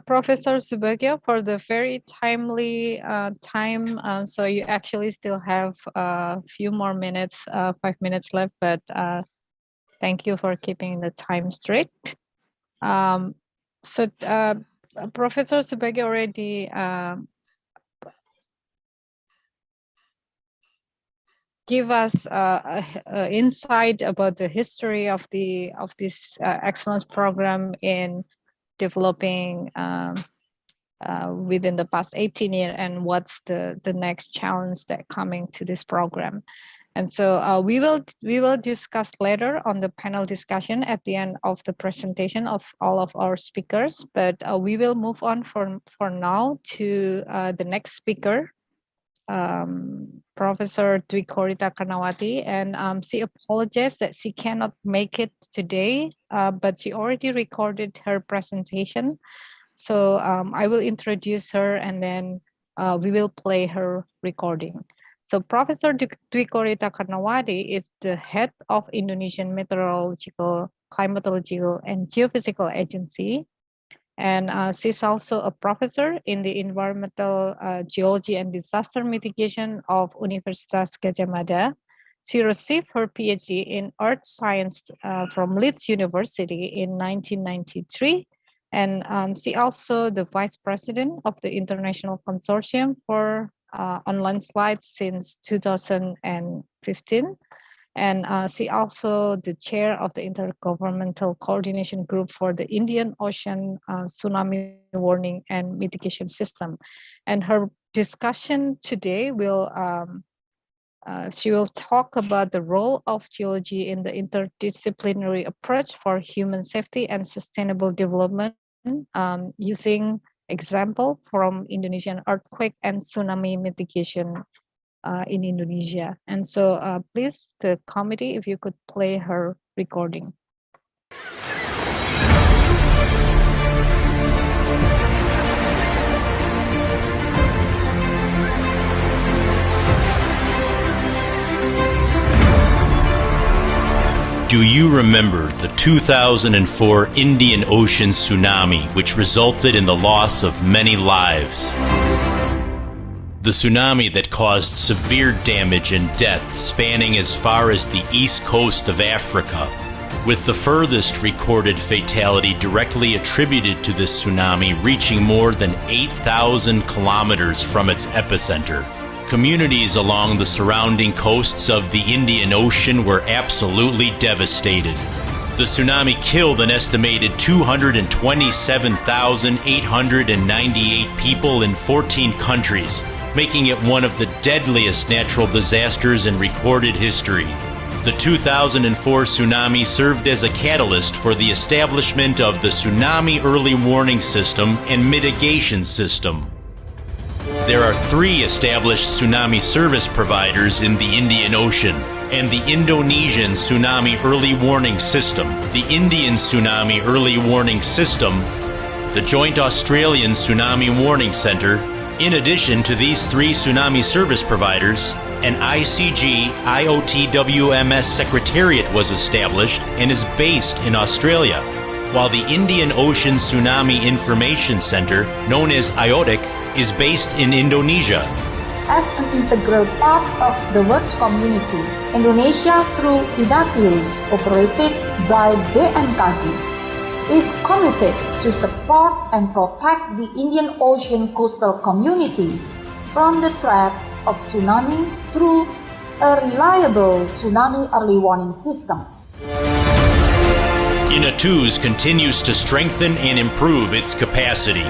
Professor Subagio, for the very timely time. So you actually still have a few more minutes, 5 minutes left, but thank you for keeping the time straight. Professor Subagio already give us insight about the history of this excellence program in developing within the past 18 years, and what's the next challenge that coming to this program. And so we will discuss later on the panel discussion at the end of the presentation of all of our speakers, but we will move on for now to the next speaker, Professor Dwi Korita Karnawati, and she apologized that she cannot make it today, but she already recorded her presentation. So I will introduce her, and then we will play her recording. So Professor Dwi Korita Karnawati is the head of Indonesian Meteorological, Climatological, and Geophysical Agency. And she's also a professor in the Environmental Geology and Disaster Mitigation of Universitas Gadjah Mada. She received her PhD in Earth Science from Leeds University in 1993. And she also the vice president of the International Consortium for on landslides since 2015. And she also the chair of the Intergovernmental Coordination Group for the Indian Ocean Tsunami Warning and Mitigation System. And her discussion today will she will talk about the role of geology in the interdisciplinary approach for human safety and sustainable development, using example from Indonesian earthquake and tsunami mitigation in Indonesia. And so please, the committee, if you could play her recording. Do you remember the 2004 Indian Ocean tsunami, which resulted in the loss of many lives? The tsunami that caused severe damage and death spanning as far as the east coast of Africa, with the furthest recorded fatality directly attributed to this tsunami reaching more than 8,000 kilometers from its epicenter. Communities along the surrounding coasts of the Indian Ocean were absolutely devastated. The tsunami killed an estimated 227,898 people in 14 countries, making it one of the deadliest natural disasters in recorded history. The 2004 tsunami served as a catalyst for the establishment of the Tsunami Early Warning System and Mitigation System. There are 3 established tsunami service providers in the Indian Ocean, and the Indonesian Tsunami Early Warning System, the Indian Tsunami Early Warning System, the Joint Australian Tsunami Warning Center. In addition to these 3 tsunami service providers, an RC-GEOE Secretariat was established and is based in Australia, while the Indian Ocean Tsunami Information Center, known as IOTIC, is based in Indonesia. As an integral part of the world's community, Indonesia through IDATIUS, operated by BMKG, is committed to support and protect the Indian Ocean coastal community from the threats of tsunami through a reliable tsunami early warning system. IDATIUS continues to strengthen and improve its capacity.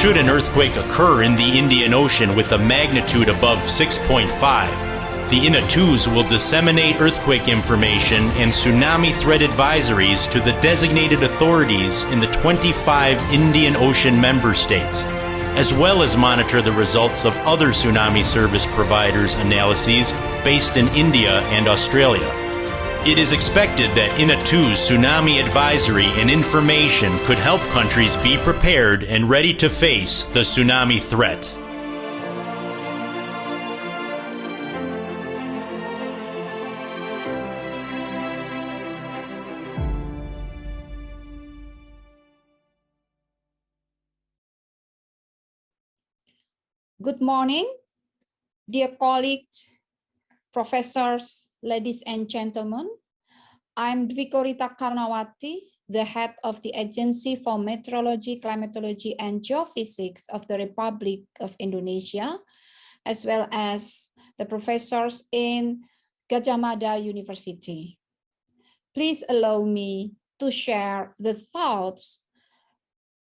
Should an earthquake occur in the Indian Ocean with a magnitude above 6.5, the IDATIUS will disseminate earthquake information and tsunami threat advisories to the designated authorities in the 25 Indian Ocean member states, as well as monitor the results of other tsunami service providers' analyses based in India and Australia. It is expected that IDATIUS tsunami advisory and information could help countries be prepared and ready to face the tsunami threat. Good morning, dear colleagues, professors, ladies and gentlemen. I'm Dwikorita Karnawati, the head of the Agency for Meteorology, Climatology, and Geophysics of the Republic of Indonesia, as well as the professors in Gadjah Mada University. Please allow me to share the thoughts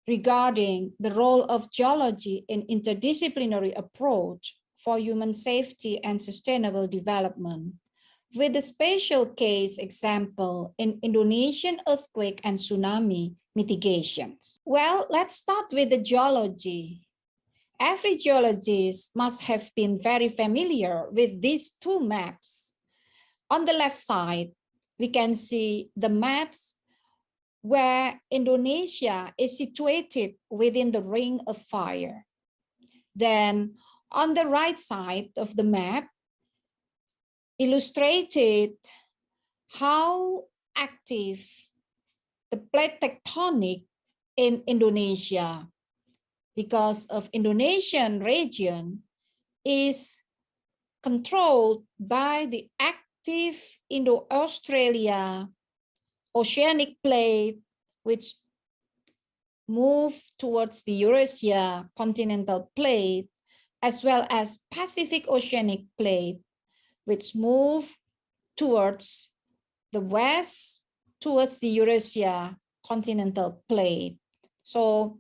regarding the role of geology in interdisciplinary approach for human safety and sustainable development, with a special case example in Indonesian earthquake and tsunami mitigations. Well, let's start with the geology. Every geologist must have been very familiar with these 2 maps. On the left side, we can see the maps where Indonesia is situated within the Ring of Fire. Then on the right side of the map, illustrated how active the plate tectonic in Indonesia, because of Indonesian region is controlled by the active Indo-Australia oceanic plate, which move towards the Eurasia continental plate, as well as Pacific Oceanic plate, which move towards the west, towards the Eurasia continental plate. So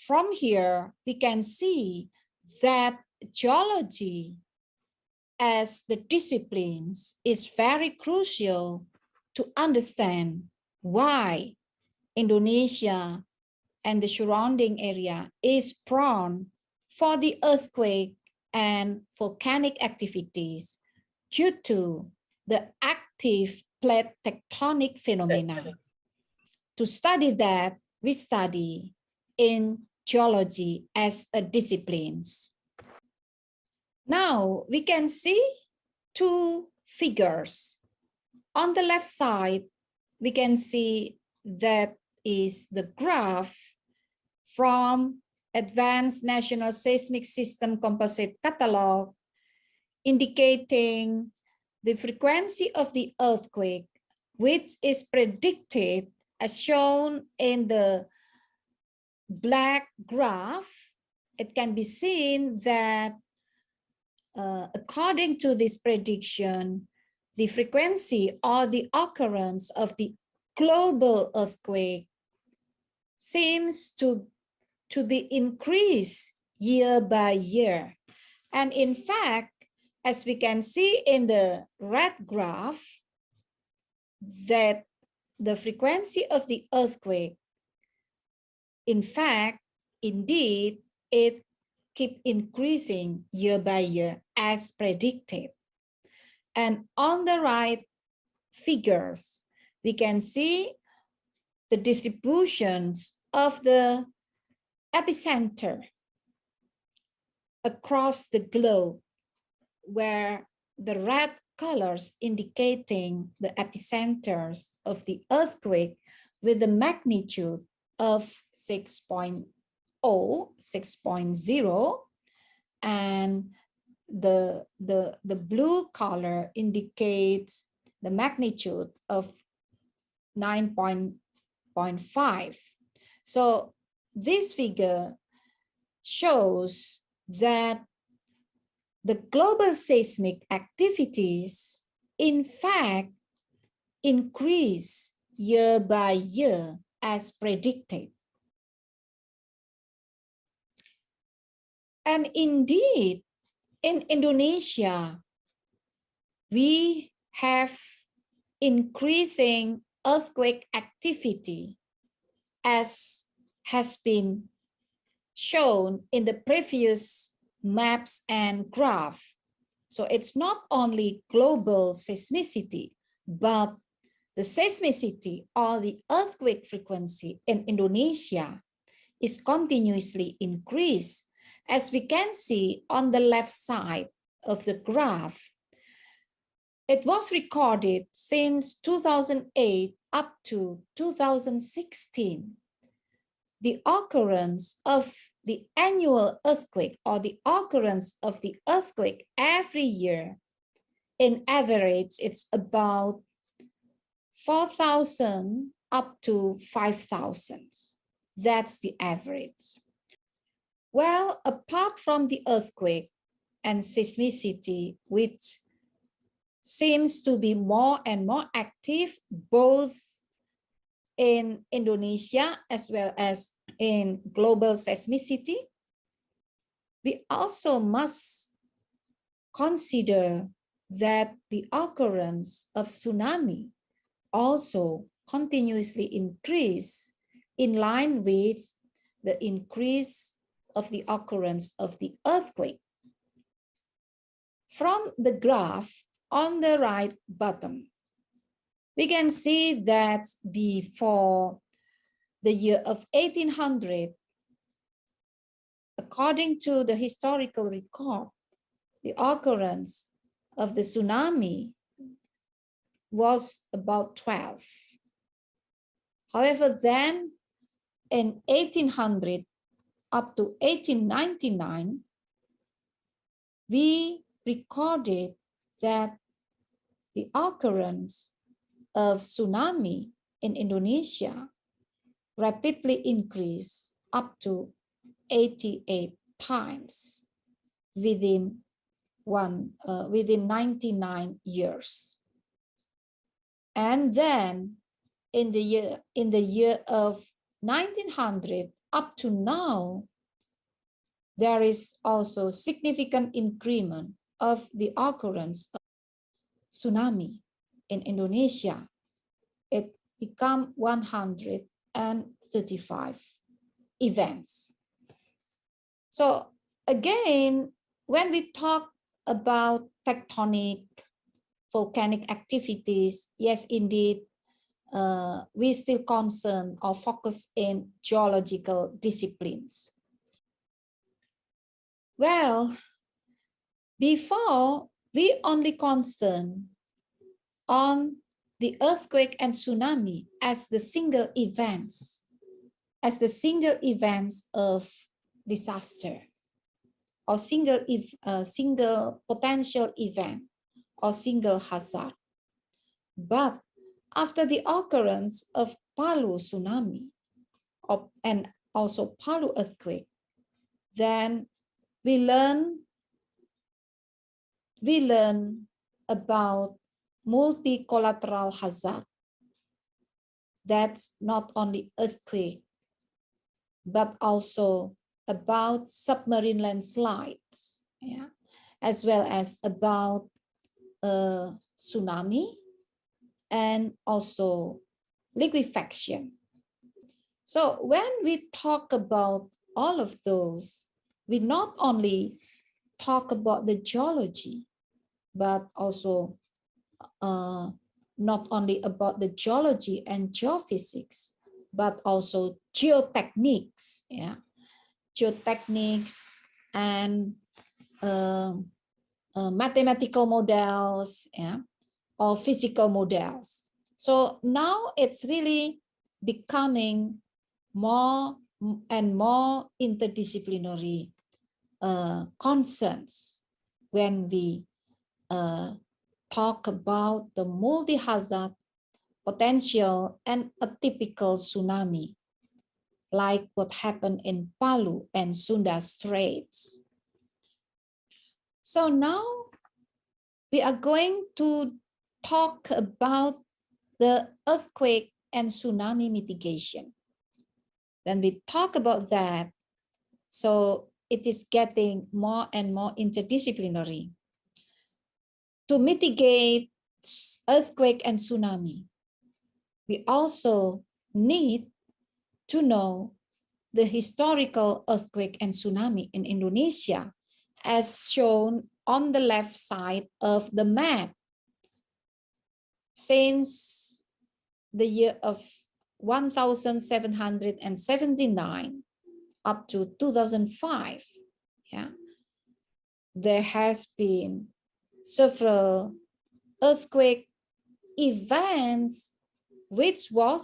from here, we can see that geology as the disciplines is very crucial to understand why Indonesia and the surrounding area is prone for the earthquake and volcanic activities due to the active plate tectonic phenomena. To study that, we study in geology as a disciplines. Now we can see two figures. On the left side, we can see that is the graph from Advanced National Seismic System Composite Catalog, indicating the frequency of the earthquake, which is predicted as shown in the black graph. It can be seen that according to this prediction, the frequency or the occurrence of the global earthquake seems to be increased year by year. And in fact, as we can see in the red graph, that the frequency of the earthquake, in fact, indeed, it keep increasing year by year as predicted. And on the right figures, we can see the distributions of the epicenter across the globe, where the red colors indicating the epicenters of the earthquake with the magnitude of 6.0, 6.0, and the blue color indicates the magnitude of 9.5. So this figure shows that the global seismic activities, in fact, increase year by year as predicted. And indeed, in Indonesia, we have increasing earthquake activity, as has been shown in the previous maps and graph. So it's not only global seismicity, but the seismicity or the earthquake frequency in Indonesia is continuously increased. As we can see on the left side of the graph, it was recorded since 2008 up to 2016. The occurrence of the annual earthquake or the occurrence of the earthquake every year, in average, it's about 4,000 up to 5,000. That's the average. Well, apart from the earthquake and seismicity, which seems to be more and more active both in Indonesia as well as in global seismicity, we also must consider that the occurrence of tsunami also continuously increase in line with the increase of the occurrence of the earthquake. From the graph on the right bottom, we can see that before the year of 1800, according to the historical record, the occurrence of the tsunami was about 12. However, then in 1800 up to 1899, we recorded that the occurrence of tsunami in Indonesia rapidly increased up to 88 times within 99 years. And then in the year of 1900 up to now, there is also significant increment of the occurrence of tsunami in Indonesia. It became 135 events. So again, when we talk about tectonic volcanic activities, yes, indeed, we still concern or focus in geological disciplines. Well, before we only concern on the earthquake and tsunami as the single events, of disaster, or single potential event, or single hazard. But after the occurrence of Palu tsunami and also Palu earthquake, then we learn about multi-collateral hazard. That's not only earthquake, but also about submarine landslides, yeah, as well as about tsunami and also liquefaction. So when we talk about all of those, we not only talk about the geology, but also not only about the geology and geophysics, but also geotechniques, yeah, geotechniques and mathematical models, yeah, or physical models. So now it's really becoming more and more interdisciplinary concerns when we talk about the multi-hazard potential and a typical tsunami, like what happened in Palu and Sunda Straits. So now we are going to talk about the earthquake and tsunami mitigation. When we talk about that, so it is getting more and more interdisciplinary. To mitigate earthquake and tsunami, we also need to know the historical earthquake and tsunami in Indonesia, as shown on the left side of the map. Since the year of 1779 up to 2005, yeah, there has been several earthquake events which were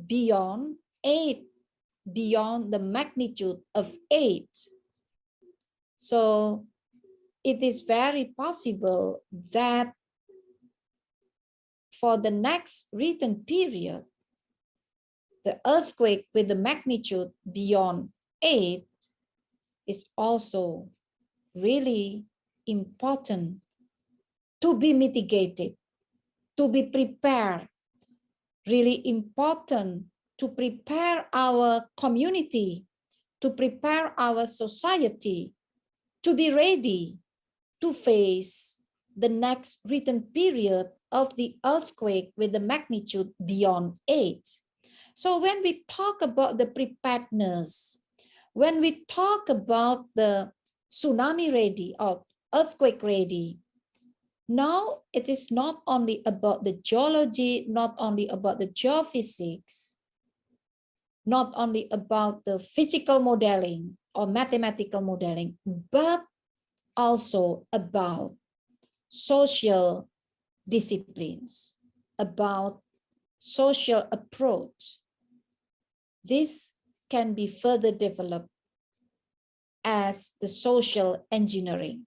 beyond the magnitude of 8. So it is very possible that for the next written period, the earthquake with the magnitude beyond 8 is also really important to be mitigated, to be prepared, really important to prepare our community, to prepare our society, to be ready to face the next written period of the earthquake with the magnitude beyond 8. So when we talk about the preparedness, when we talk about the tsunami ready or earthquake ready, now it is not only about the geology, not only about the geophysics, not only about the physical modeling or mathematical modeling, but also about social disciplines, about social approach. This can be further developed as the social engineering.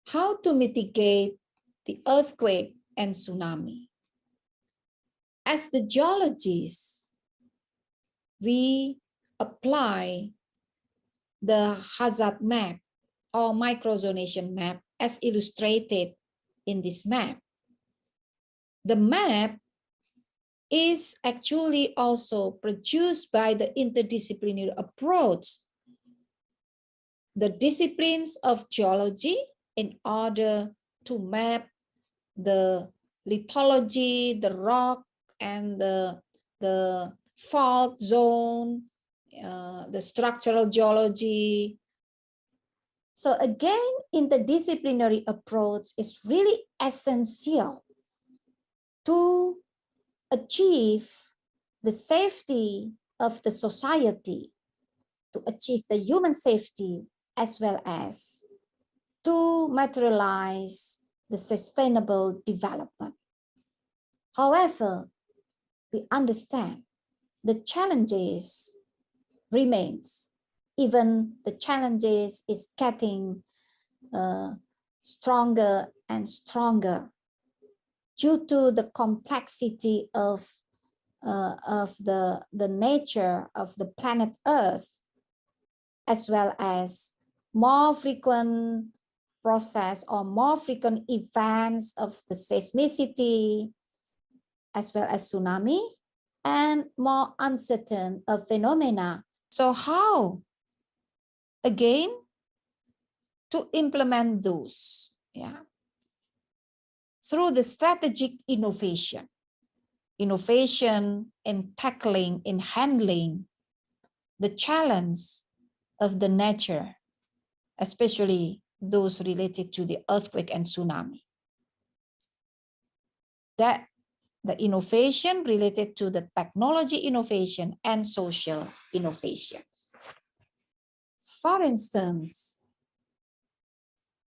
How to mitigate the earthquake and tsunami? as the geologists, we apply the hazard map or microzonation map as illustrated in this map. The map is actually also produced by the interdisciplinary approach, the disciplines of geology, in order to map the lithology, the rock, and the fault zone, the structural geology. So again, interdisciplinary approach is really essential to achieve the safety of the society, to achieve the human safety, as well as to materialize the sustainable development. However, we understand the challenges remains. Even the challenges is getting stronger and stronger due to the complexity of the nature of the planet Earth, as well as more frequent process or more frequent events of the seismicity, as well as tsunami, and more uncertain phenomena. So how, again, to implement those? Yeah, through the strategic innovation in tackling, in handling the challenge of the nature, especially those related to the earthquake and tsunami. That the innovation related to the technology innovation and social innovations. For instance,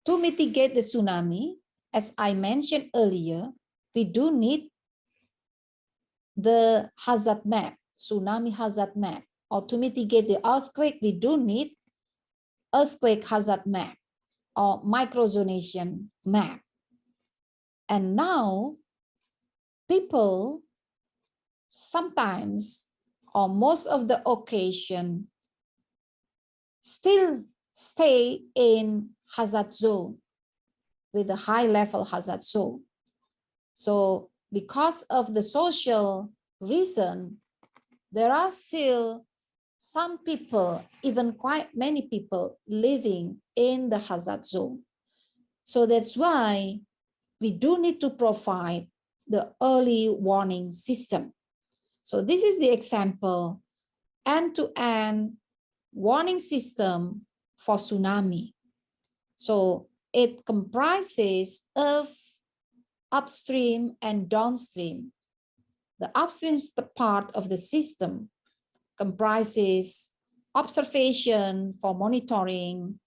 to mitigate the tsunami, as I mentioned earlier, we do need the hazard map, tsunami hazard map, or to mitigate the earthquake, we do need earthquake hazard map or microzonation map. And now people sometimes or most of the occasion still stay in hazard zone with a high level hazard zone. So because of the social reason, there are still some people, even quite many people, living in the hazard zone. So that's why we do need to provide the early warning system. So this is the example, end-to-end warning system for tsunami. So it comprises of upstream and downstream. The upstream part of the system comprises observation for monitoring,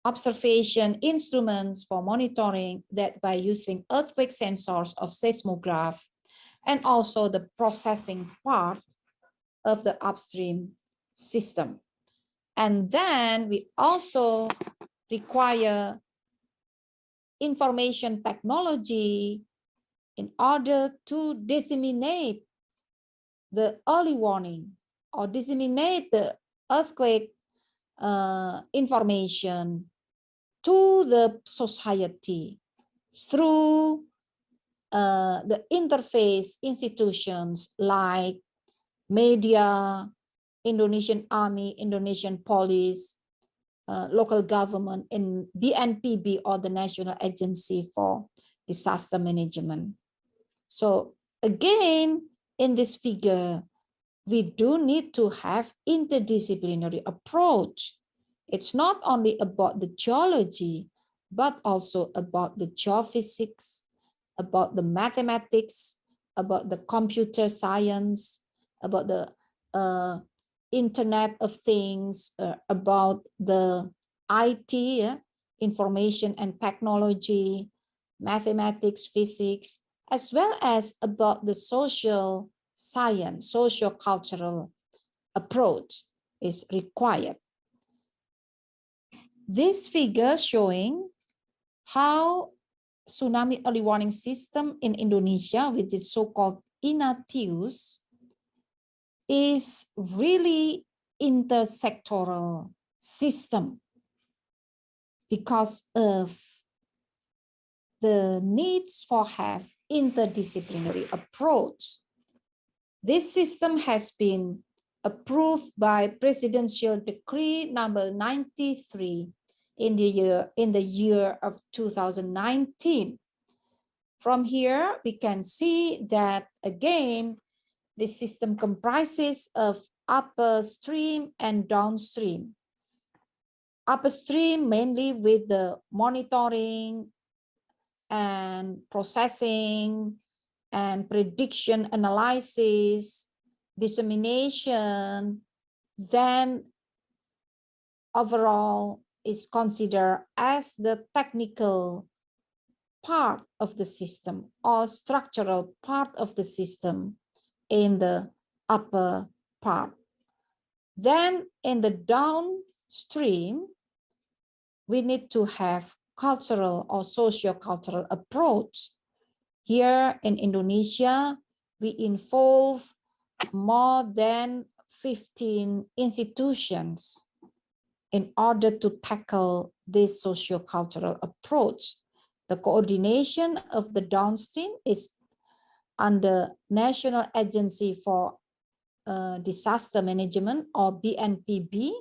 observation instruments for monitoring that by using earthquake sensors of seismograph, and also the processing part of the upstream system. And then we also require information technology in order to disseminate the early warning or disseminate the earthquake information to the society through the interface institutions like media, Indonesian Army, Indonesian Police, local government, and BNPB, or the National Agency for Disaster Management. So again, in this figure, we do need to have interdisciplinary approach. It's not only about the geology, but also about the geophysics, about the mathematics, about the computer science, about the Internet of Things, about the IT, information and technology, mathematics, physics, as well as about the social science, socio-cultural approach is required. This figure showing how tsunami early warning system in Indonesia, which is so-called Ignatius is really intersectoral system because of the needs for have interdisciplinary approach. This system has been approved by Presidential Decree number 93 in the year of 2019. From here, we can see that again, this system comprises of upstream and downstream. Upstream mainly with the monitoring and processing and prediction analysis, dissemination, then overall is considered as the technical part of the system or structural part of the system in the upper part. Then in the downstream, we need to have cultural or socio-cultural approach. Here in Indonesia, we involve more than 15 institutions in order to tackle this socio-cultural approach. The coordination of the downstream is under National Agency for Disaster Management or BNPB,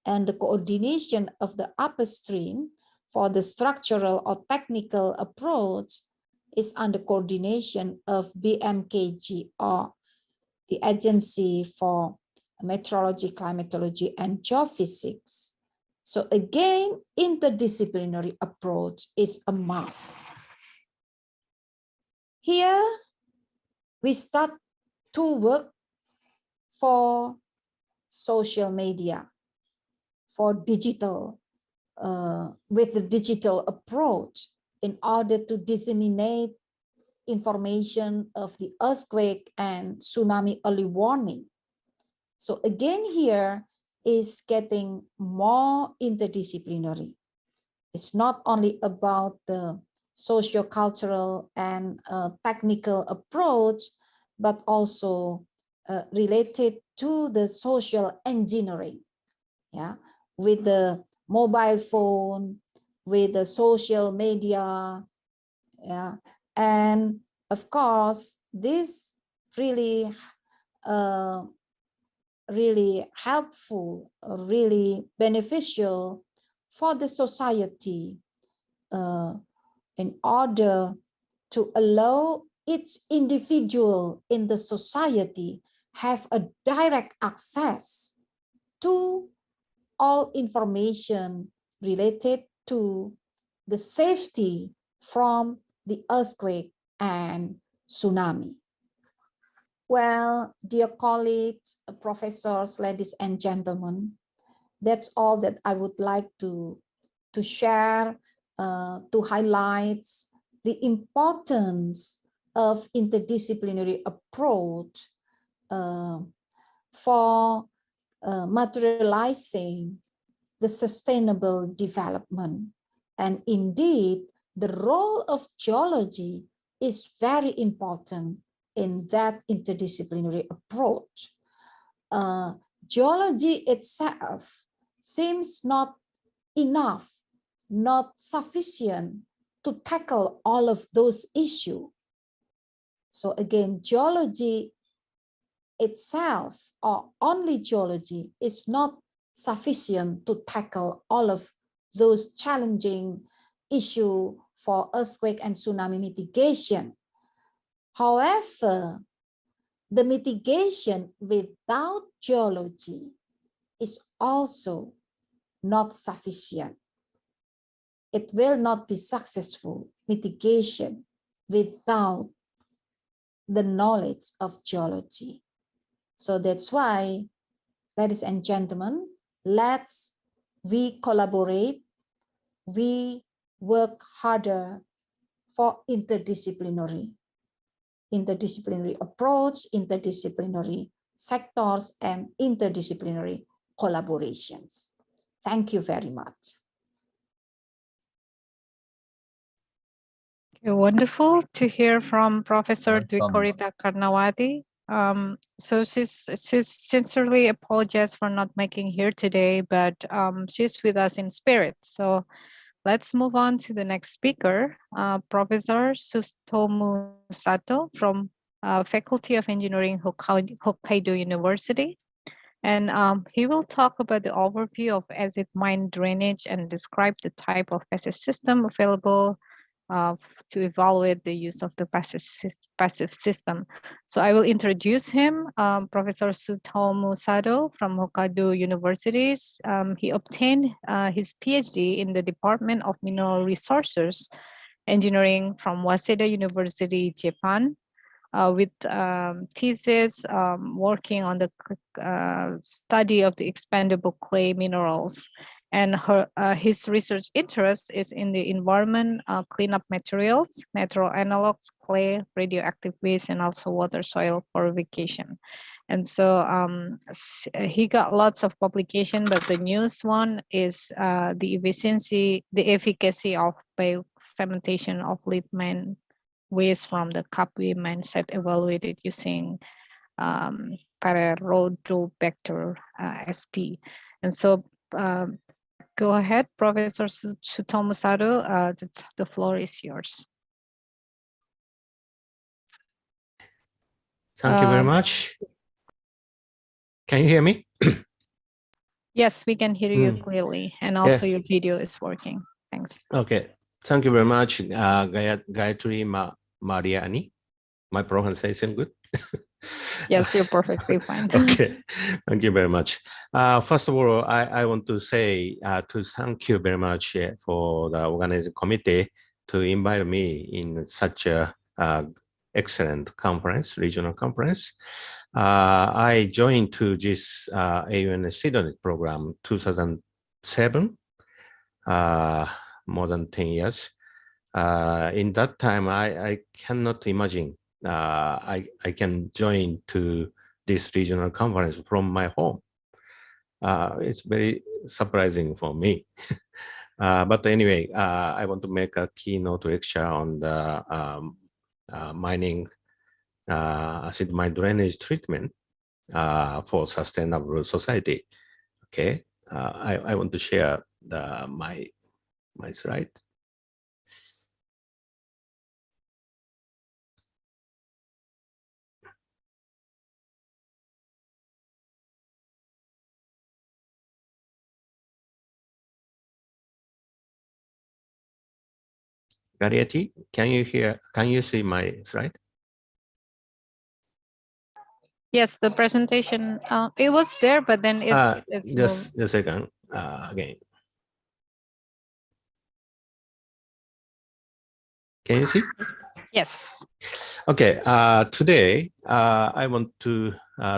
and the coordination of the upstream for the structural or technical approach is under coordination of BMKG or the Agency for Meteorology, Climatology, and Geophysics. So again, interdisciplinary approach is a must. Here, we start to work for social media, for digital, with the digital approach in order to disseminate information of the earthquake and tsunami early warning. So again, here is getting more interdisciplinary. It's not only about the socio-cultural and technical approach, but also related to the social engineering, yeah, with the mobile phone, with the social media, yeah, and of course, this really really helpful, really beneficial for the society in order to allow each individual in the society have a direct access to all information related to the safety from the earthquake and tsunami. Well, dear colleagues, professors, ladies and gentlemen, that's all that I would like to share, to highlight the importance of interdisciplinary approach for materializing the sustainable development. And indeed, the role of geology is very important in that interdisciplinary approach. Geology itself seems not enough, not sufficient to tackle all of those issues. So again, geology itself or only geology is not sufficient to tackle all of those challenging issues for earthquake and tsunami mitigation. However, the mitigation without geology is also not sufficient. It will not be successful mitigation without the knowledge of geology. So that's why, ladies and gentlemen, we collaborate, we work harder for interdisciplinary approach, interdisciplinary sectors, and interdisciplinary collaborations. Thank you very much. Wonderful to hear from Professor Welcome. Dwikorita Karnawati. So she's sincerely apologizes for not making here today, but she's with us in spirit. So let's move on to the next speaker, Professor Sutomu Sato from Faculty of Engineering, Hokkaido University. And he will talk about the overview of acid mine drainage and describe the type of acid system available to evaluate the use of the passive system. So I will introduce him, Professor Sutomu Sato from Hokkaido University. He obtained his PhD in the Department of Mineral Resources Engineering from Waseda University, Japan, with thesis working on the study of the expandable clay minerals. And his research interest is in the environment, cleanup materials, natural analogs, clay, radioactive waste, and also water soil purification. And so he got lots of publication, but the newest one is the efficacy of biocementation of lead mine waste from the Kapwe mine site evaluated using Pyrrhodobacter sp. And so go ahead, Professor Sutomu Sato, the floor is yours. Thank you very much. Can you hear me? Yes, we can hear you clearly. And also your video is working. Thanks. Okay. Thank you very much, Gayatri Mariani. My pronunciation good? Yes, you're perfectly fine. Okay. Thank you very much. First of all, I want to say to thank you very much for the organizing committee to invite me in such a excellent conference, regional conference. I joined to this AUN student program 2007, more than 10 years. In that time, I cannot imagine I can join to this regional conference from my home. It's very surprising for me. But anyway, I want to make a keynote lecture on the mining acid mine drainage treatment for sustainable society. Okay, I want to share my slide. Gariati, can you see my slide? Yes, the presentation, it was there, but then it's just a second, again. Can you see? Yes. Okay, today I want to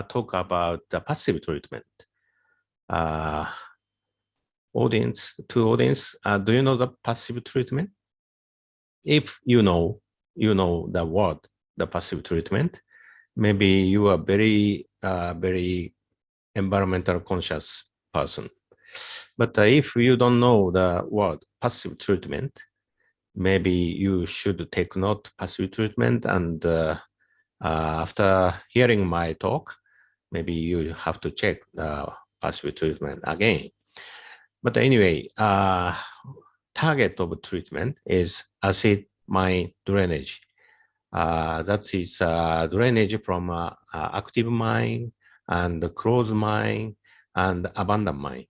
talk about the passive treatment. Audience, do you know the passive treatment? If you know the word, the passive treatment, maybe you are very environmental conscious person. But if you don't know the word passive treatment, maybe you should take note passive treatment, and after hearing my talk, maybe you have to check the passive treatment again. But anyway, target of treatment is acid mine drainage. That is drainage from active mine and closed mine and abandoned mine.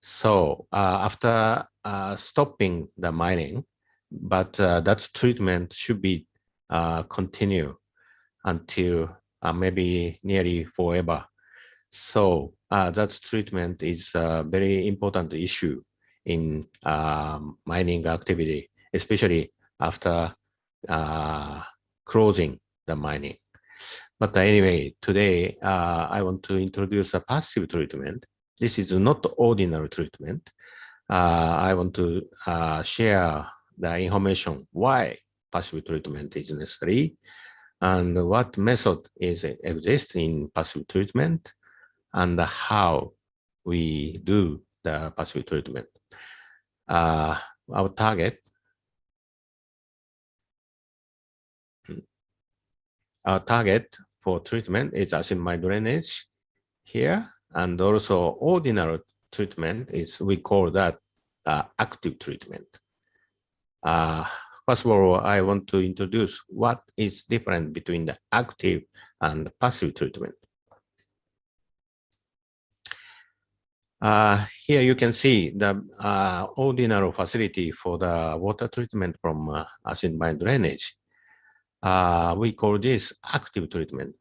So after stopping the mining, but that treatment should be continue until maybe nearly forever. So that treatment is a very important issue in mining activity, especially after closing the mining. But anyway, today I want to introduce a passive treatment. This is not ordinary treatment. I want to share the information why passive treatment is necessary and what method exists in passive treatment and how we do the passive treatment. Our target our target for treatment is acid mine drainage here, and also ordinary treatment is, we call that active treatment. First of all, I want to introduce what is different between the active and passive treatment. Here you can see the ordinary facility for the water treatment from acid mine drainage. We call this active treatment.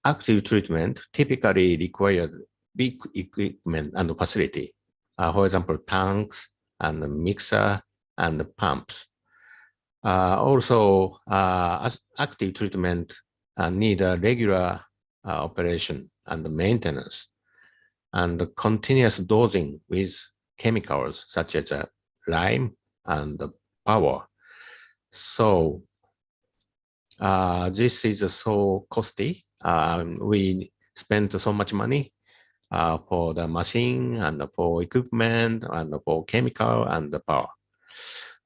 Active treatment typically requires big equipment and facility. For example, tanks and mixer and pumps. Also, as active treatment need a regular operation and maintenance, and continuous dosing with chemicals such as lime and power. So this is so costly. We spend so much money for the machine and for equipment and for chemical and the power.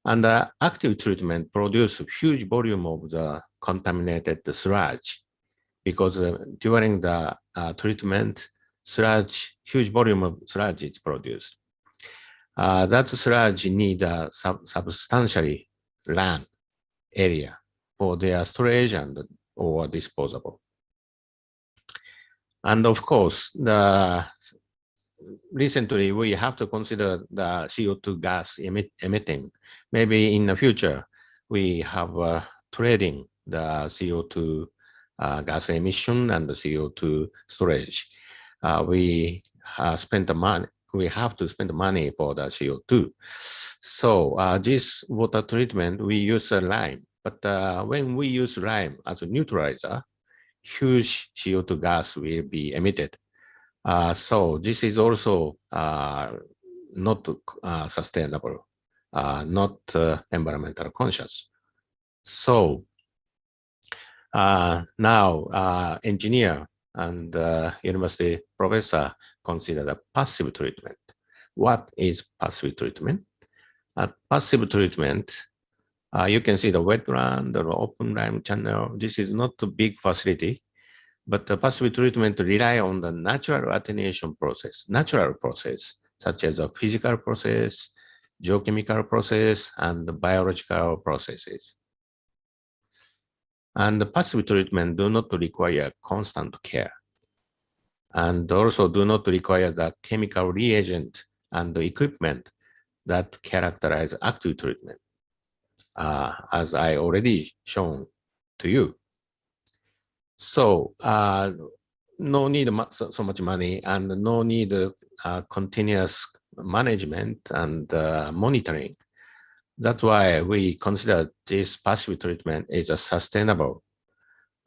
And the active treatment produces huge volume of the contaminated sludge, because during the treatment, sludge, huge volume of sludge is produced. That sludge need a substantially land area for their storage and or disposable. And of course, recently we have to consider the CO2 gas emitting. Maybe in the future, we have trading the CO2 gas emission and the CO2 storage. We spend the money. We have to spend money for the CO2. So this water treatment, we use lime. But when we use lime as a neutralizer, huge CO2 gas will be emitted. So this is also not sustainable, not environmental conscious. So now engineer and university professor consider the passive treatment. What is passive treatment? Passive treatment, you can see the wetland or open lime channel. This is not a big facility, but the passive treatment rely on the natural attenuation process, natural process, such as a physical process, geochemical process, and biological processes. And the passive treatment do not require constant care, and also do not require the chemical reagent and the equipment that characterize active treatment, as I already shown to you. So no need so much money and no need continuous management and monitoring. That's why we consider this passive treatment is a sustainable.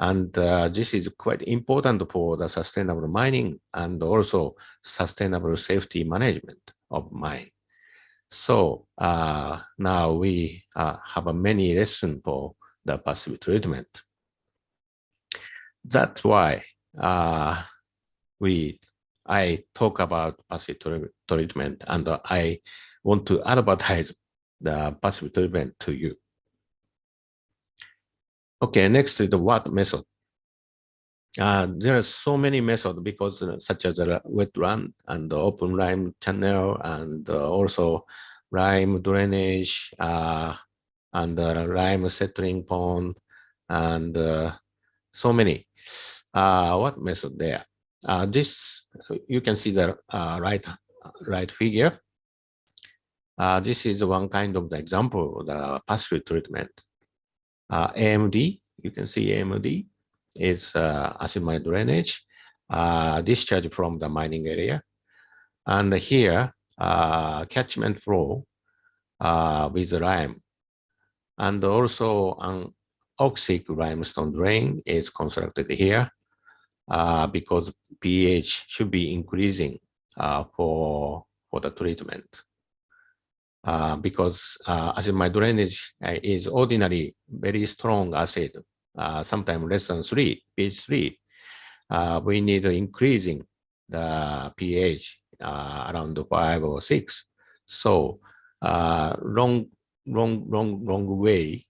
And this is quite important for the sustainable mining and also sustainable safety management of mine. So now we have many lessons for the passive treatment. That's why I talk about passive treatment, and I want to advertise the passive treatment to you. Okay, next is the what method. There are so many methods, because such as the wetland and the open lime channel, and also lime drainage and lime settling pond, and so many. What method there? This you can see the right figure. This is one kind of the example of the passive treatment. AMD, you can see AMD is acid mine drainage, discharge from the mining area. And here, catchment flow with lime. And also an oxic limestone drain is constructed here because pH should be increasing for the treatment. Because acid mine drainage is ordinarily very strong acid, sometimes less than 3, pH 3. We need increasing the pH around 5 or 6. So long way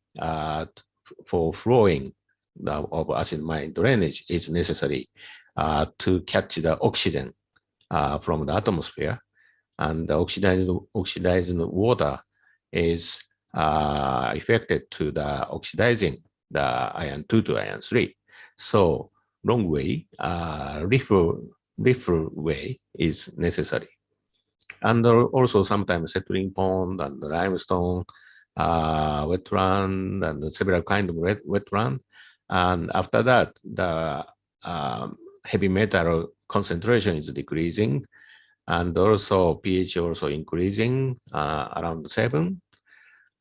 for flowing of acid mine drainage is necessary to catch the oxygen from the atmosphere, and the oxidized water is affected to the oxidizing the iron 2 to iron 3. So long way, refill way is necessary. And also sometimes settling pond and limestone, wetland, and several kinds of wetland. And after that, the heavy metal concentration is decreasing, and also pH also increasing around 7.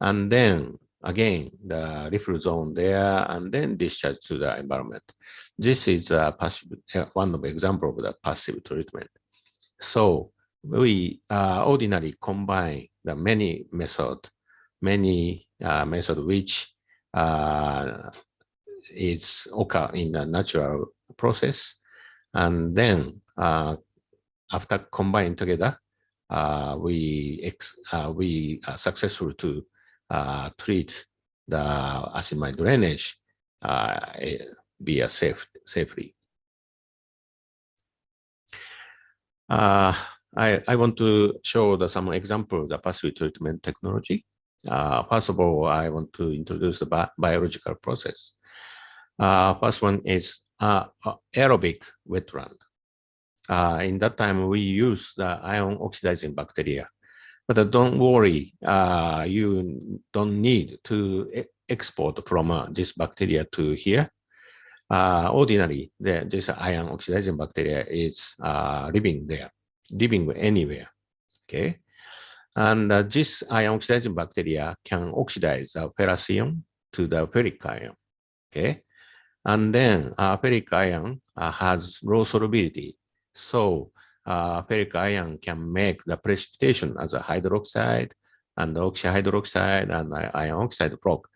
And then again, the refill zone there, and then discharge to the environment. This is one of the example of the passive treatment. So we ordinarily combine the many method which is occur in the natural process, and then after combining together, we are successful to treat the acid mine drainage via safely. I want to show some example of the passive treatment technology. First of all, I want to introduce the biological process. First one is aerobic wetland. In that time, we use the ion oxidizing bacteria. But don't worry, you don't need to export from this bacteria to here. Ordinarily, this ion oxidizing bacteria is living there, living anywhere. Okay, and this ion oxidizing bacteria can oxidize ferrous ion to the ferric ion. Okay, and then ferric ion has low solubility, so ferric ion can make the precipitation as a hydroxide and oxyhydroxide and iron oxide rock.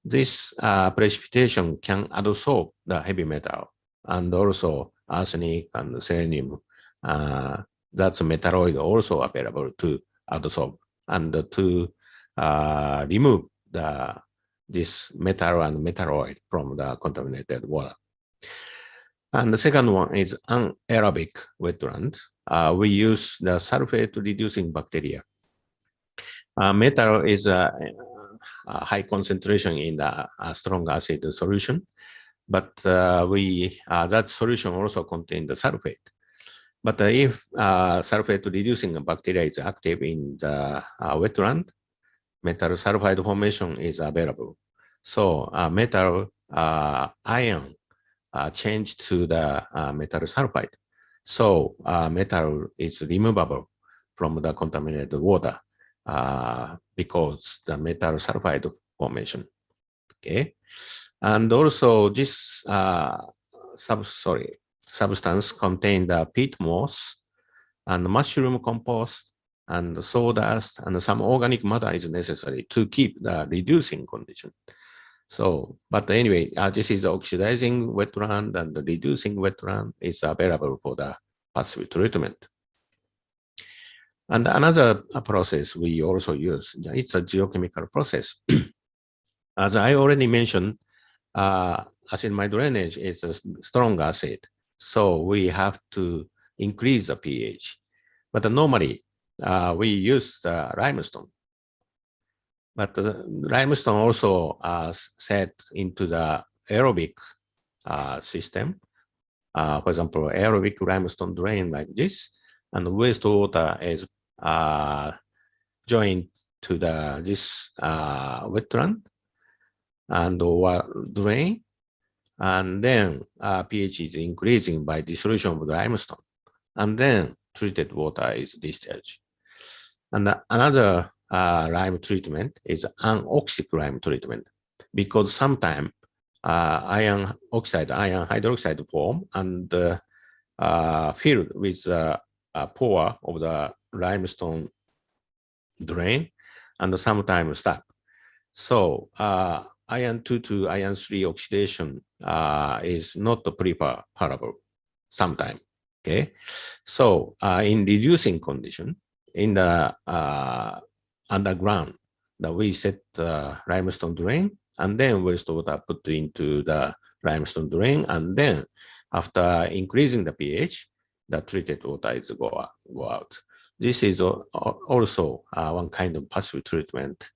This precipitation can absorb the heavy metal and also arsenic and selenium. That's metalloid also available to absorb and to remove this metal and metalloid from the contaminated water. And the second one is anaerobic wetland. We use the sulfate-reducing bacteria. Metal is a high concentration in the strong acid solution, but that solution also contains the sulfate. But if sulfate-reducing bacteria is active in the wetland, metal sulfide formation is available. So metal ion change to the metal sulfide. So metal is removable from the contaminated water because the metal sulfide formation. Okay, and also this substance contain the peat moss and mushroom compost and sawdust and some organic matter is necessary to keep the reducing condition. So, but anyway, this is oxidizing wetland and the reducing wetland is available for the passive treatment. And another process we also use, it's a geochemical process. As I already mentioned, acid mine drainage is a strong acid, so we have to increase the pH. But normally, we use limestone. But the limestone also set into the aerobic system. For example, aerobic limestone drain like this, and wastewater is joined to this wetland and drain, and then pH is increasing by dissolution of the limestone, and then treated water is discharged. And another lime treatment is anoxic lime treatment, because sometimes iron oxide, iron hydroxide form and filled with pore of the limestone drain, and sometimes stuck. So iron 2 to iron 3 oxidation is not preferable sometimes. Okay, so in reducing condition in the underground, that we set limestone drain and then wastewater put into the limestone drain, and then after increasing the pH, the treated water is go out. This is also one kind of passive treatment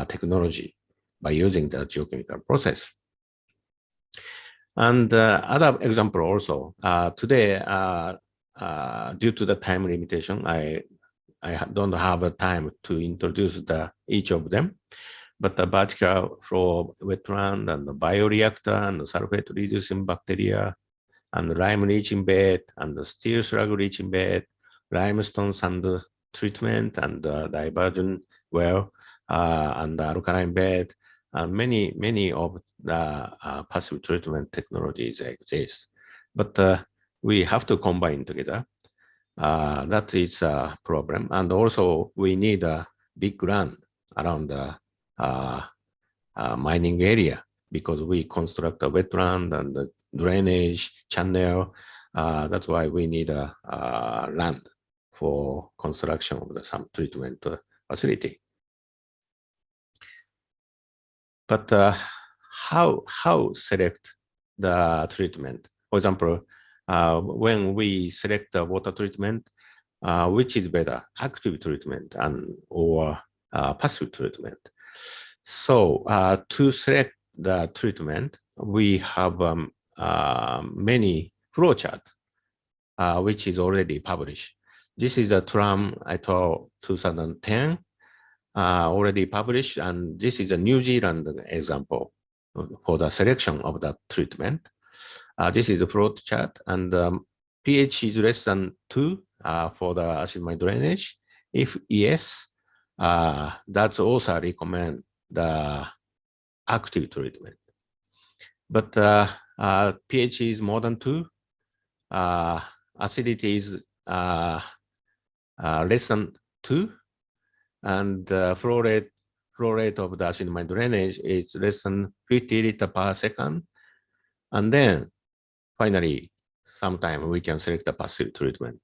technology by using the geochemical process. And other example also, today, due to the time limitation, I don't have a time to introduce each of them, but the vertical flow wetland and the bioreactor and the sulfate reducing bacteria and the lime leaching bed and the steel slug leaching bed, limestone sand treatment and diversion well and the alkaline bed, many of the passive treatment technologies exist, but we have to combine together. That is a problem, and also we need a big land around the mining area because we construct a wetland and the drainage channel. That's why we need a land for construction of some treatment facility. But how select the treatment? For example, when we select the water treatment, which is better, active treatment or passive treatment? So to select the treatment, we have many flowchart, which is already published. This is a Tram et al. 2010. Already published, and this is a New Zealand example for the selection of the treatment. This is a float chart, and pH is less than 2 for the acid mine drainage. If yes, that's also recommend the active treatment. But pH is more than 2, acidity is less than 2, and flow rate of the acid mine drainage is less than 50 liters per second. And then finally, sometime we can select the passive treatment.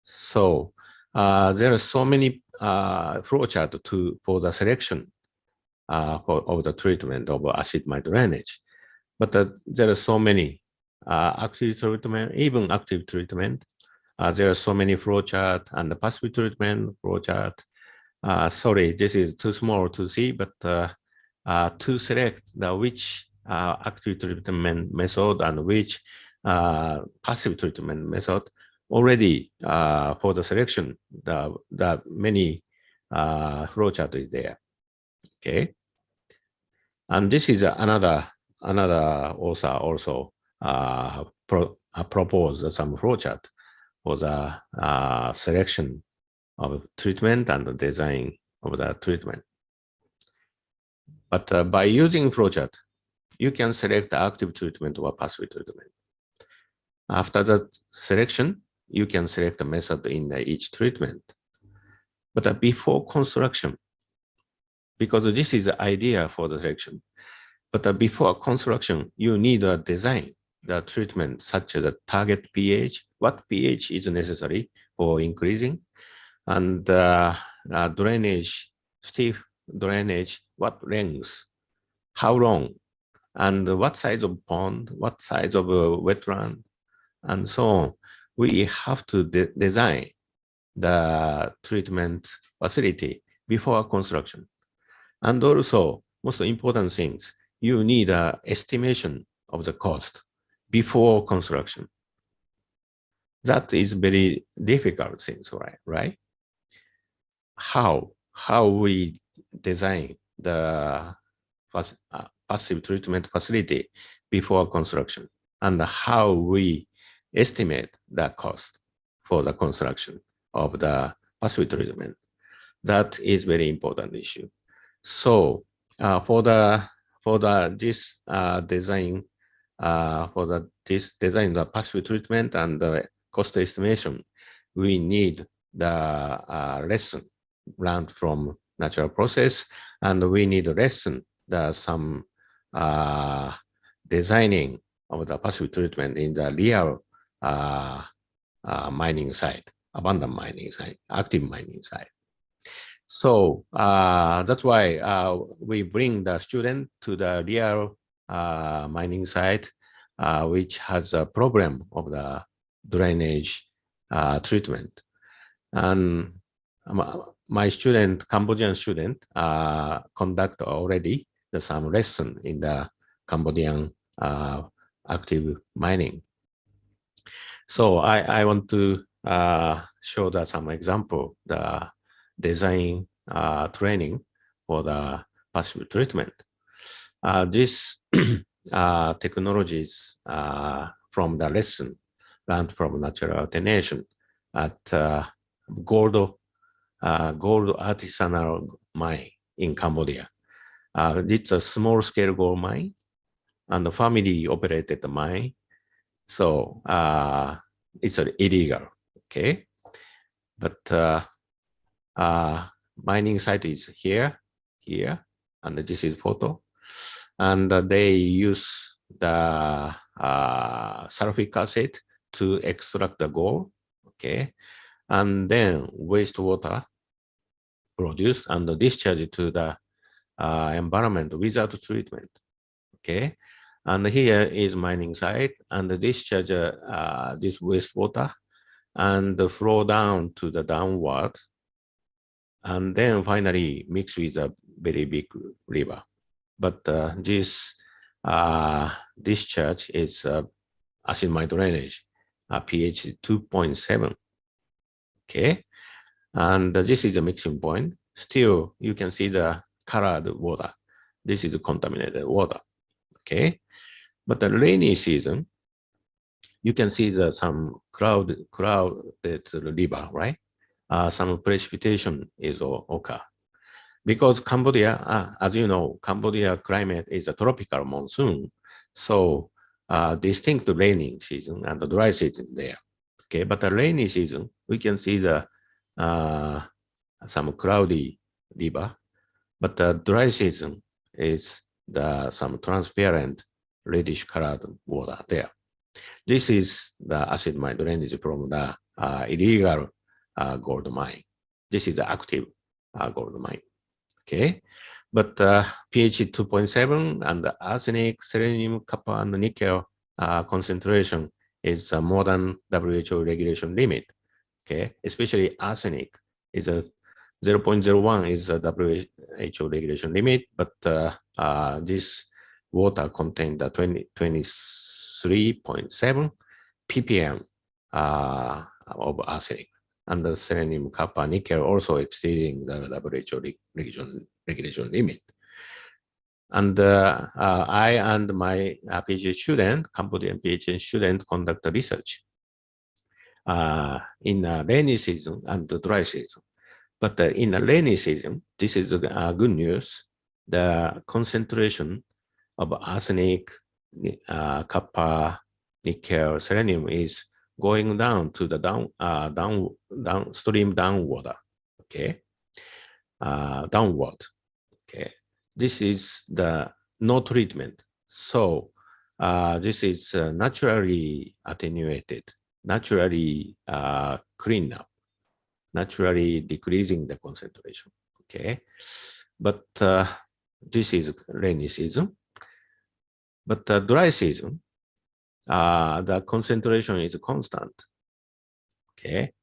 So there are so many flowchart for the selection of the treatment of acid mine drainage. But there are so many active treatment, even active treatment. There are so many flowchart and the passive treatment flowchart. Sorry, this is too small to see, but to select which active treatment method and which passive treatment method, already for the selection, the many flowchart is there. Okay, and this is another author also propose some flowchart for the selection of treatment and the design of the treatment. But by using flowchart, you can select the active treatment or passive treatment. After the selection, you can select the method in each treatment. But before construction, because this is the idea for the selection, but before construction, you need a design the treatment such as a target pH, what pH is necessary for increasing, and drainage, stiff drainage, what length, how long, and what size of pond, what size of wetland, and so on. We have to design the treatment facility before construction. And also, most important things, you need an estimation of the cost before construction. That is very difficult things, right? How we design the passive treatment facility before construction, and how we estimate the cost for the construction of the passive treatment. That is very important issue. So for this design the passive treatment and the cost estimation, we need the lesson learned from natural process, and we need a lesson some designing of the passive treatment in the real mining site, abandoned mining site, active mining site. So that's why we bring the student to the real mining site, which has a problem of the drainage treatment. And my student, Cambodian student, conduct already some lesson in the Cambodian active mining. So I want to show that some example, the design training for the passive treatment. These technologies from the lesson learned from natural alternation at gold artisanal mine in Cambodia. It's a small scale gold mine and a family operated mine. So it's illegal, okay? But mining site is here, and this is photo. And they use the sulfuric acid to extract the gold, okay? And then wastewater produced and discharged to the environment without treatment, okay? And here is mining site, and discharge this wastewater and flow down to the downward, and then finally mix with a very big river. But this discharge is acid mine drainage, pH 2.7. Okay, and this is a mixing point. Still, you can see the colored water. This is contaminated water. Okay, but the rainy season, you can see some crowded river, right? Some precipitation is occur. Because Cambodia, as you know, Cambodia climate is a tropical monsoon, so distinct rainy season and the dry season there. Okay, but the rainy season, we can see the some cloudy river, but the dry season is some transparent reddish colored water there. This is the acid mine drainage from the illegal gold mine. This is the active gold mine. Okay, but pH 2.7 and the arsenic, selenium, copper, and nickel concentration is more than WHO regulation limit. Okay, especially arsenic is a 0.01 is a WHO regulation limit, but this water contained 23.7 ppm of arsenic. And the selenium, copper, nickel also exceeding the WHO regulation limit. And I and my PhD student, Cambodian PhD student, conduct research in the rainy season and the dry season. But in the rainy season, this is good news. The concentration of arsenic, copper, nickel, selenium is going down to the downstream downwater, okay, downward, okay. This is the no treatment, so this is naturally attenuated, naturally cleaned up, naturally decreasing the concentration, okay. But this is rainy season, but dry season, the concentration is constant. Okay.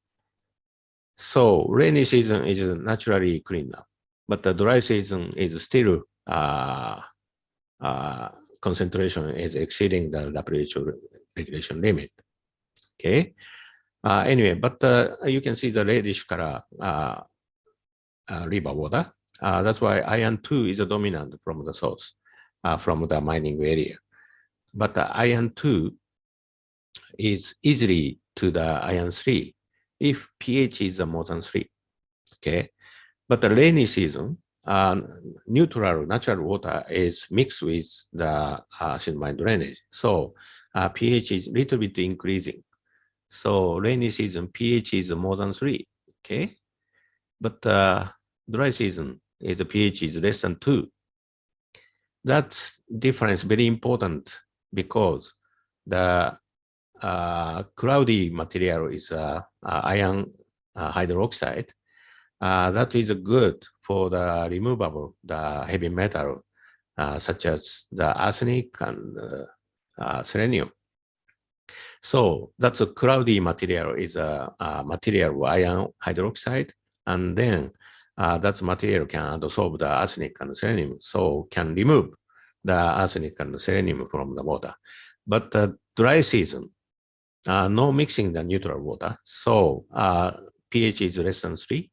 So rainy season is naturally cleaned up, but the dry season is still concentration is exceeding the WHO regulation limit. Okay. Anyway, but you can see the reddish color river water. That's why iron 2 is a dominant from the source, from the mining area. But the iron 2 is easily to the iron 3 if pH is more than 3. Okay, but the rainy season, neutral natural water is mixed with the acid mine drainage, so pH is little bit increasing. So rainy season pH is more than 3. Okay, but dry season is the pH is less than 2. That's difference very important, because the cloudy material is iron hydroxide. That is good for the removable the heavy metal such as the arsenic and selenium. So that's a cloudy material is a material iron hydroxide, and then that material can dissolve the arsenic and selenium, so can remove the arsenic and selenium from the water. But dry season, no mixing the neutral water, so pH is less than 3.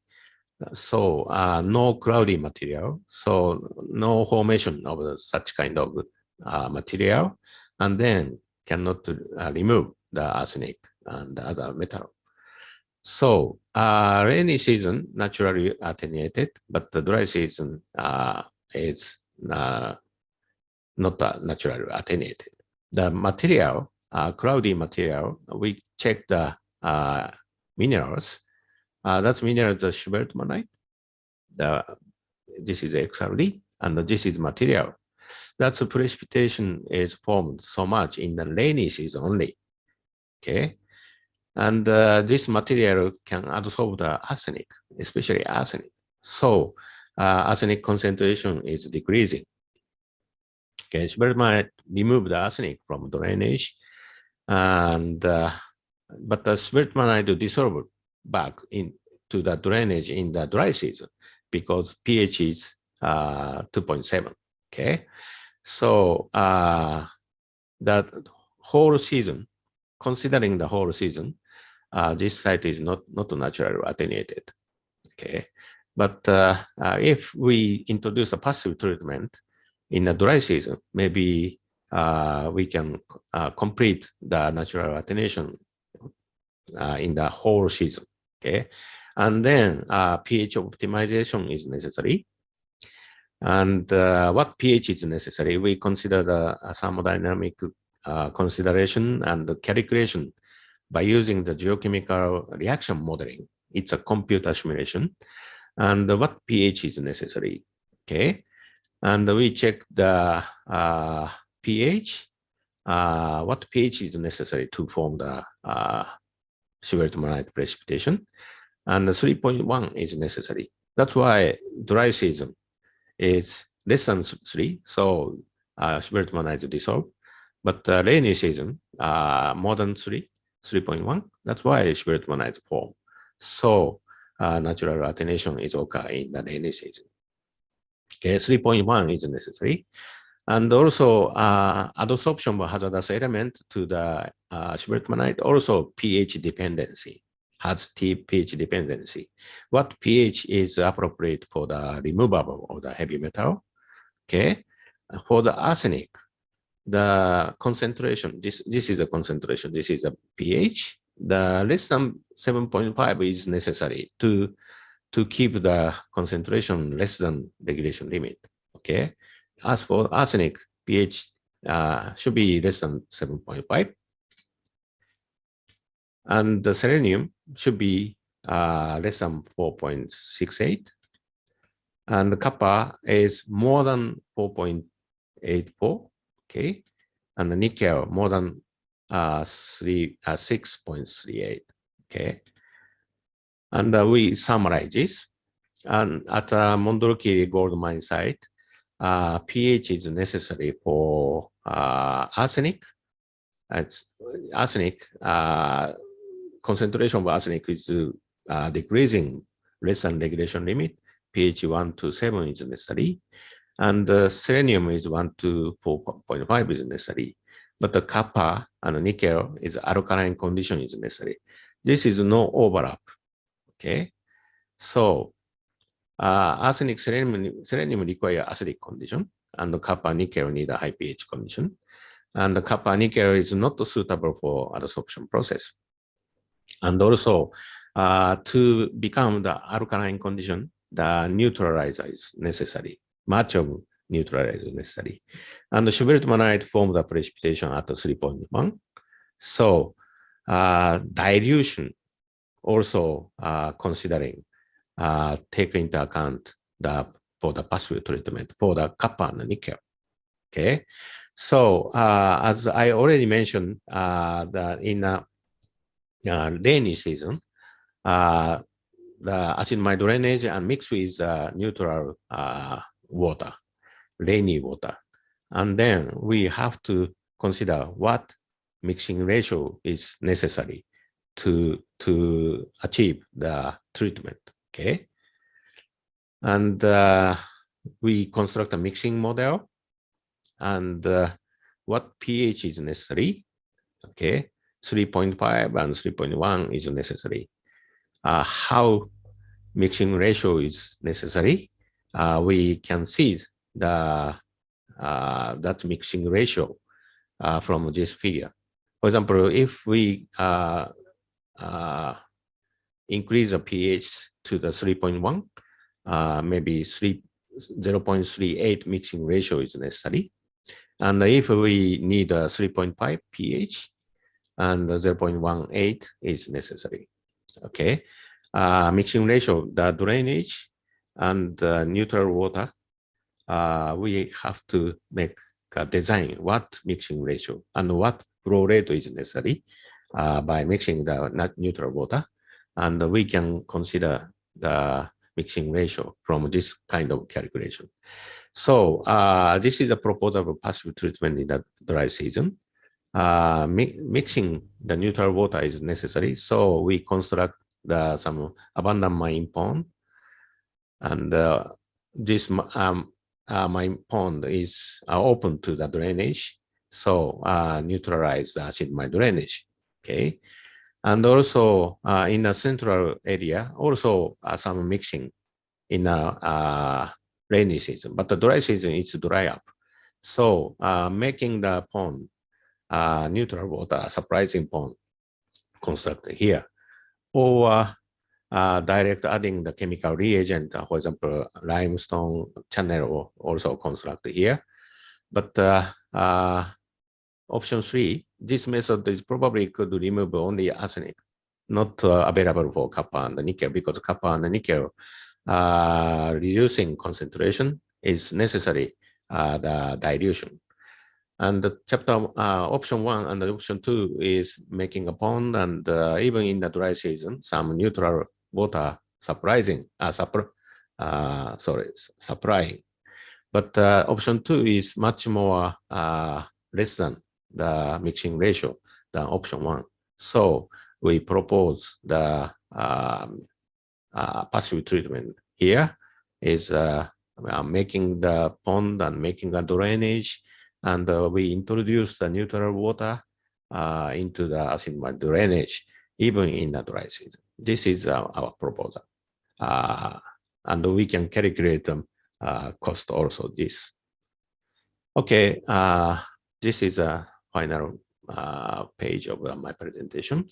So no cloudy material, so no formation of such kind of material, and then cannot remove the arsenic and the other metal. So rainy season naturally attenuated, but the dry season is not naturally attenuated. The material, cloudy material, we check the minerals. That's mineral, the schwertmanite. This is XRD, and this is material. That's precipitation is formed so much in the rainy season only. Okay, and this material can absorb the arsenic, especially arsenic. So arsenic concentration is decreasing. Okay, schwertmanite remove the arsenic from drainage, and but the schwertmanite dissolve back into the drainage in the dry season because pH is 2.7. Okay, so that whole season, considering the whole season, this site is not naturally attenuated. Okay, but if we introduce a passive treatment in the dry season, maybe we can complete the natural attenuation in the whole season. Okay, and then pH optimization is necessary. And what pH is necessary? We consider the thermodynamic consideration and the calculation by using the geochemical reaction modeling. It's a computer simulation. And what pH is necessary? Okay, and we check the pH. What pH is necessary to form the schwertmanite precipitation, and the 3.1 is necessary. That's why dry season is less than 3, so schwertmanite dissolve. But rainy season, more than 3.1. That's why schwertmanite form. So natural attenuation is occur in the rainy season. Okay, 3.1 is necessary. And also adsorption of hazardous element to the schwertmanite, also pH dependency, has pH dependency. What pH is appropriate for the removal of the heavy metal? Okay, for the arsenic, the concentration, this is a concentration, this is a pH. The less than 7.5 is necessary to keep the concentration less than regulation limit. Okay. As for arsenic, pH should be less than 7.5. And the selenium should be less than 4.68. And the copper is more than 4.84. Okay. And the nickel more than 6.38. Okay. And we summarize this. And at Mondolkiri gold mine site, pH is necessary for arsenic. Arsenic concentration of arsenic is decreasing less than regulation limit. pH 1 to 7 is necessary, and the selenium is 1 to 4.5 is necessary. But the copper and nickel is alkaline condition is necessary. This is no overlap. Okay, so arsenic selenium require acidic condition, and the copper nickel need a high pH condition, and the copper nickel is not suitable for adsorption process. And also to become the alkaline condition, the neutralizer is necessary. Much of neutralizer is necessary, and the schwertmanite form the precipitation at 3.1. So dilution also considering take into account for the passive treatment for the copper and nickel. Okay, so as I already mentioned, that in rainy season, the acid mine drainage and mix with neutral water rainy water. And then we have to consider what mixing ratio is necessary to achieve the treatment, okay? And we construct a mixing model, and what pH is necessary, okay? 3.5 and 3.1 is necessary. How mixing ratio is necessary, we can see the that mixing ratio from this figure. For example, if we increase the pH to the 3.1, maybe 0.38 mixing ratio is necessary. And if we need a 3.5 pH, and 0.18 is necessary. Okay, mixing ratio, the drainage and neutral water, we have to make a design what mixing ratio and what flow rate is necessary by mixing the neutral water, and we can consider the mixing ratio from this kind of calculation. So this is a proposal of passive treatment in the dry season. Mixing the neutral water is necessary, so we construct some abandoned mine pond, and this mine pond is open to the drainage, so neutralize the acid mine drainage. Okay, and also in the central area, also some mixing in a rainy season, but the dry season it's dry up, so making the pond neutral water surprising pond constructed here, or direct adding the chemical reagent, for example, limestone channel also constructed here. But option 3, this method is probably could remove only arsenic, not available for copper and nickel, because copper and nickel reducing concentration is necessary, the dilution. And the option 1 and option 2 is making a pond, and even in the dry season, some neutral water supplying. But option 2 is much more less than the mixing ratio than option 1. So we propose the passive treatment here is making the pond and making a drainage, and we introduce the neutral water into the acid mine drainage, even in the dry season. This is our proposal. And we can calculate cost also this. Okay, this is a final page of my presentation.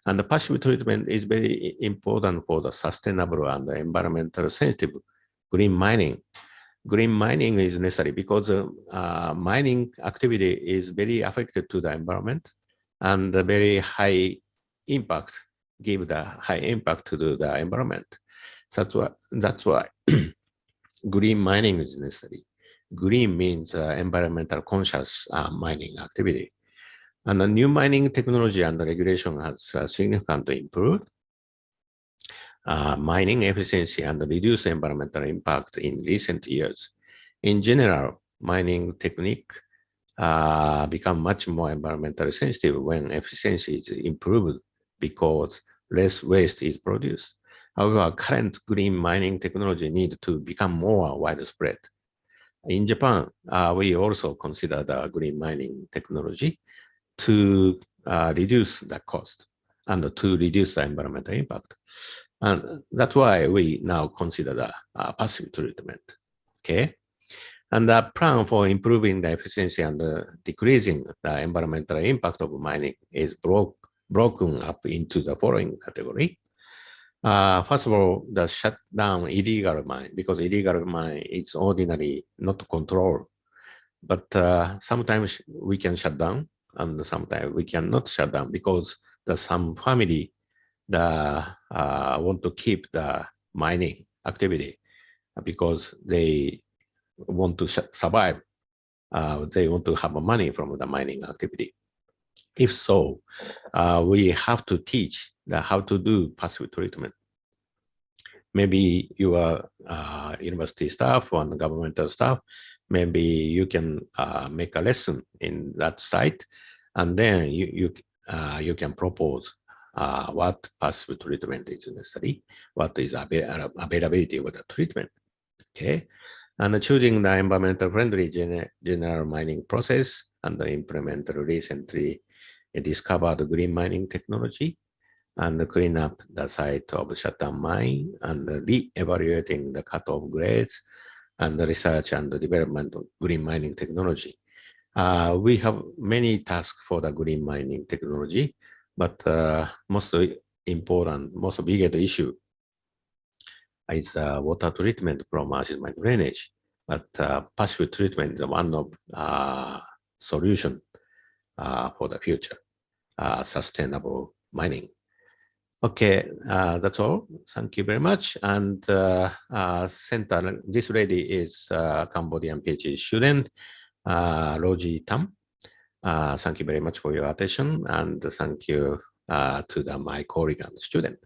And the passive treatment is very important for the sustainable and environmental sensitive green mining. Green mining is necessary because mining activity is very affected to the environment, and the very high impact, give the high impact to the environment. That's why green mining is necessary. Green means environmental conscious mining activity. And the new mining technology and the regulation has significantly improved mining efficiency and reduce environmental impact in recent years. In general, mining technique become much more environmentally sensitive when efficiency is improved because less waste is produced. However, current green mining technology need to become more widespread. In Japan, we also consider the green mining technology to reduce the cost and to reduce the environmental impact. And that's why we now consider the passive treatment, okay? And the plan for improving the efficiency and decreasing the environmental impact of mining is broken up into the following category. First of all, the shut down illegal mine, because illegal mine is ordinarily not controlled. But sometimes we can shut down, and sometimes we cannot shut down because there's some family that want to keep the mining activity because they want to survive. They want to have money from the mining activity. If so, we have to teach how to do passive treatment. Maybe your university staff and governmental staff maybe you can make a lesson in that site, and then you can propose what passive treatment is necessary, what is availability of the treatment. Okay, and choosing the environmental friendly general mining process and implement the recently discovered green mining technology, and clean up the site of shutdown mine, and re-evaluating the cutoff grades, and the research and the development of green mining technology. We have many tasks for the green mining technology, but most important, most biggest issue is water treatment from acid mine drainage. But passive treatment is one of solution for the future sustainable mining. Okay, that's all. Thank you very much. And center, this lady is Cambodian PhD student, Roji Tam. Thank you very much for your attention, and thank you to my colleague and student.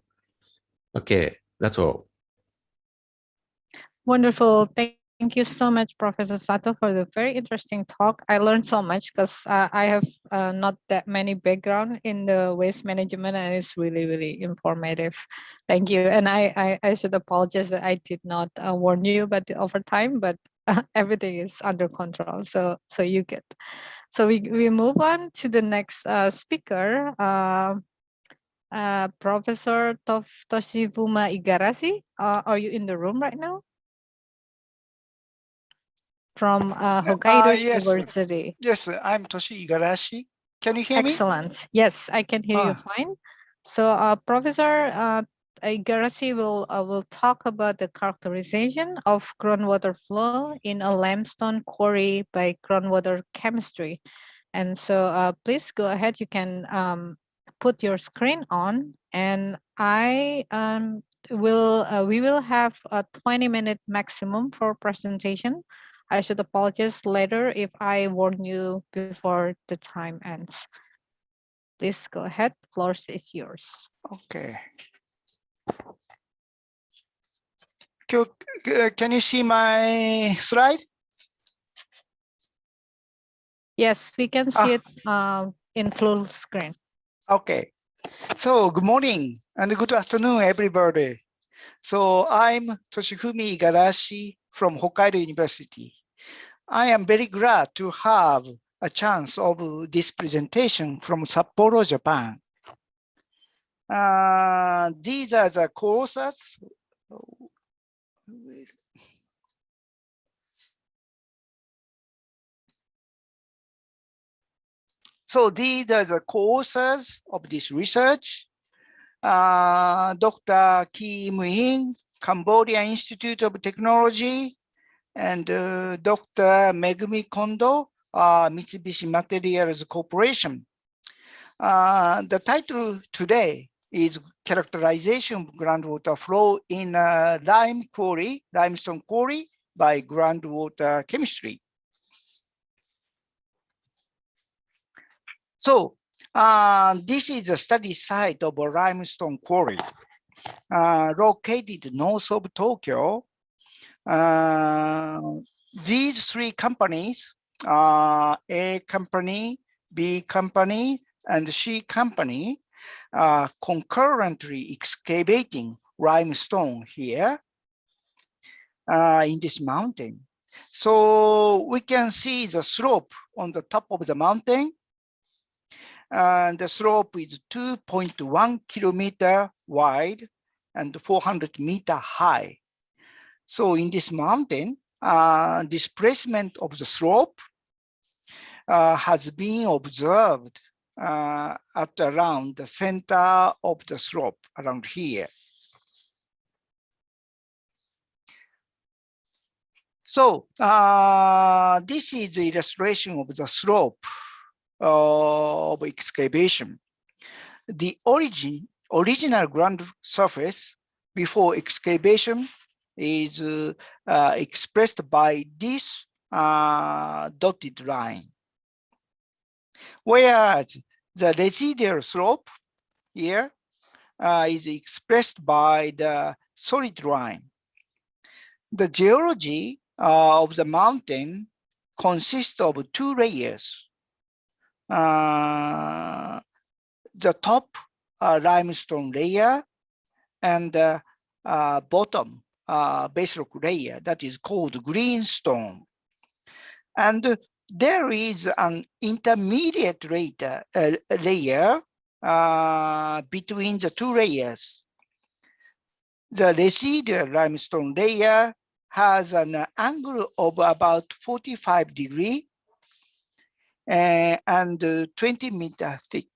Okay, that's all. Wonderful. Thank you so much, Professor Sato, for the very interesting talk. I learned so much because I have not that many background in the waste management, and it's really, really informative. Thank you. And I should apologize that I did not warn you about the overtime, but everything is under control. So you get. So we move on to the next speaker. Professor Toshibuma Igarashi, are you in the room right now? From Hokkaido yes. University. Yes, I'm Toshi Igarashi. Can you hear me? Excellent. Yes, I can hear you fine. So Professor Igarashi will talk about the characterization of groundwater flow in a limestone quarry by groundwater chemistry. And so please go ahead. You can put your screen on, and we will have a 20-minute maximum for presentation. I should apologize later if I warn you before the time ends. Please go ahead. The floor is yours. Okay. Can you see my slide? Yes, we can see it in full screen. Okay. So good morning and good afternoon, everybody. So I'm Toshifumi Igarashi from Hokkaido University. I am very glad to have a chance of this presentation from Sapporo, Japan. These are the courses. So these are the courses of this research. Dr. Kim In, Cambodia Institute of Technology, and Dr. Megumi Kondo, Mitsubishi Materials Corporation. The title today is Characterization of Groundwater Flow in Limestone Quarry by Groundwater Chemistry. So this is a study site of a limestone quarry located north of Tokyo. These three companies, A company, B company, and C company, concurrently excavating limestone here in this mountain. So we can see the slope on the top of the mountain. And the slope is 2.1 kilometer wide and 400 meter high. So in this mountain, displacement of the slope has been observed at around the center of the slope, around here. So this is the illustration of the slope of excavation. The original ground surface before excavation is expressed by this dotted line, whereas the residual slope here is expressed by the solid line. The geology of the mountain consists of two layers. The top limestone layer and bottom basalt layer that is called greenstone. And there is an intermediate layer between the two layers. The residual limestone layer has an angle of about 45 degrees and 20 meters thick.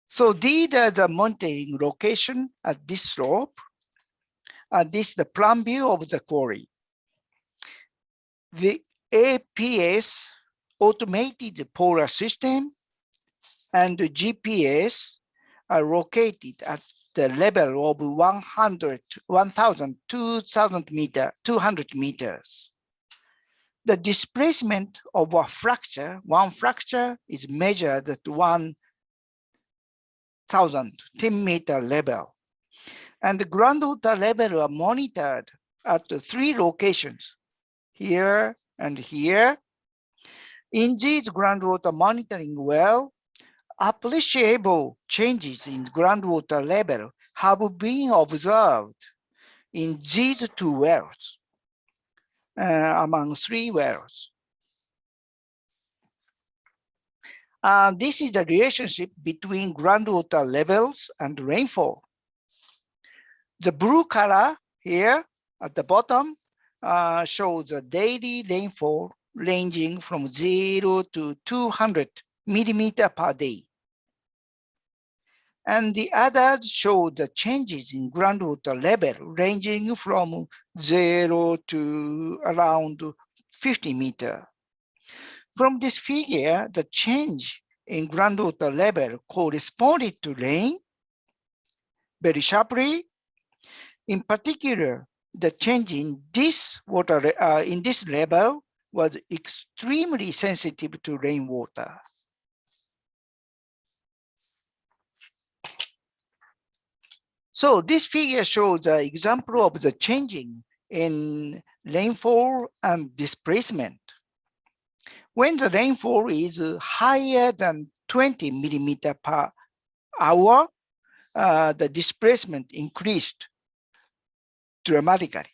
So these are the mounting location at this slope. This is the plan view of the quarry. The APS, automated polar system, and the GPS are located at the level of 200 meters. The displacement of a fracture, one fracture, is measured at 1,010-meter level. And the groundwater level are monitored at 3 locations, here and here. In these groundwater monitoring well, appreciable changes in groundwater level have been observed in these 2 wells, among 3 wells. This is the relationship between groundwater levels and rainfall. The blue color here at the bottom shows the daily rainfall ranging from 0 to 200 millimeter per day. And the others show the changes in groundwater level ranging from 0 to around 50 meters. From this figure, the change in groundwater level corresponded to rain very sharply. In particular, the change in this water in this level was extremely sensitive to rainwater. So this figure shows an example of the changing in rainfall and displacement. When the rainfall is higher than 20 millimeters per hour, the displacement increased dramatically.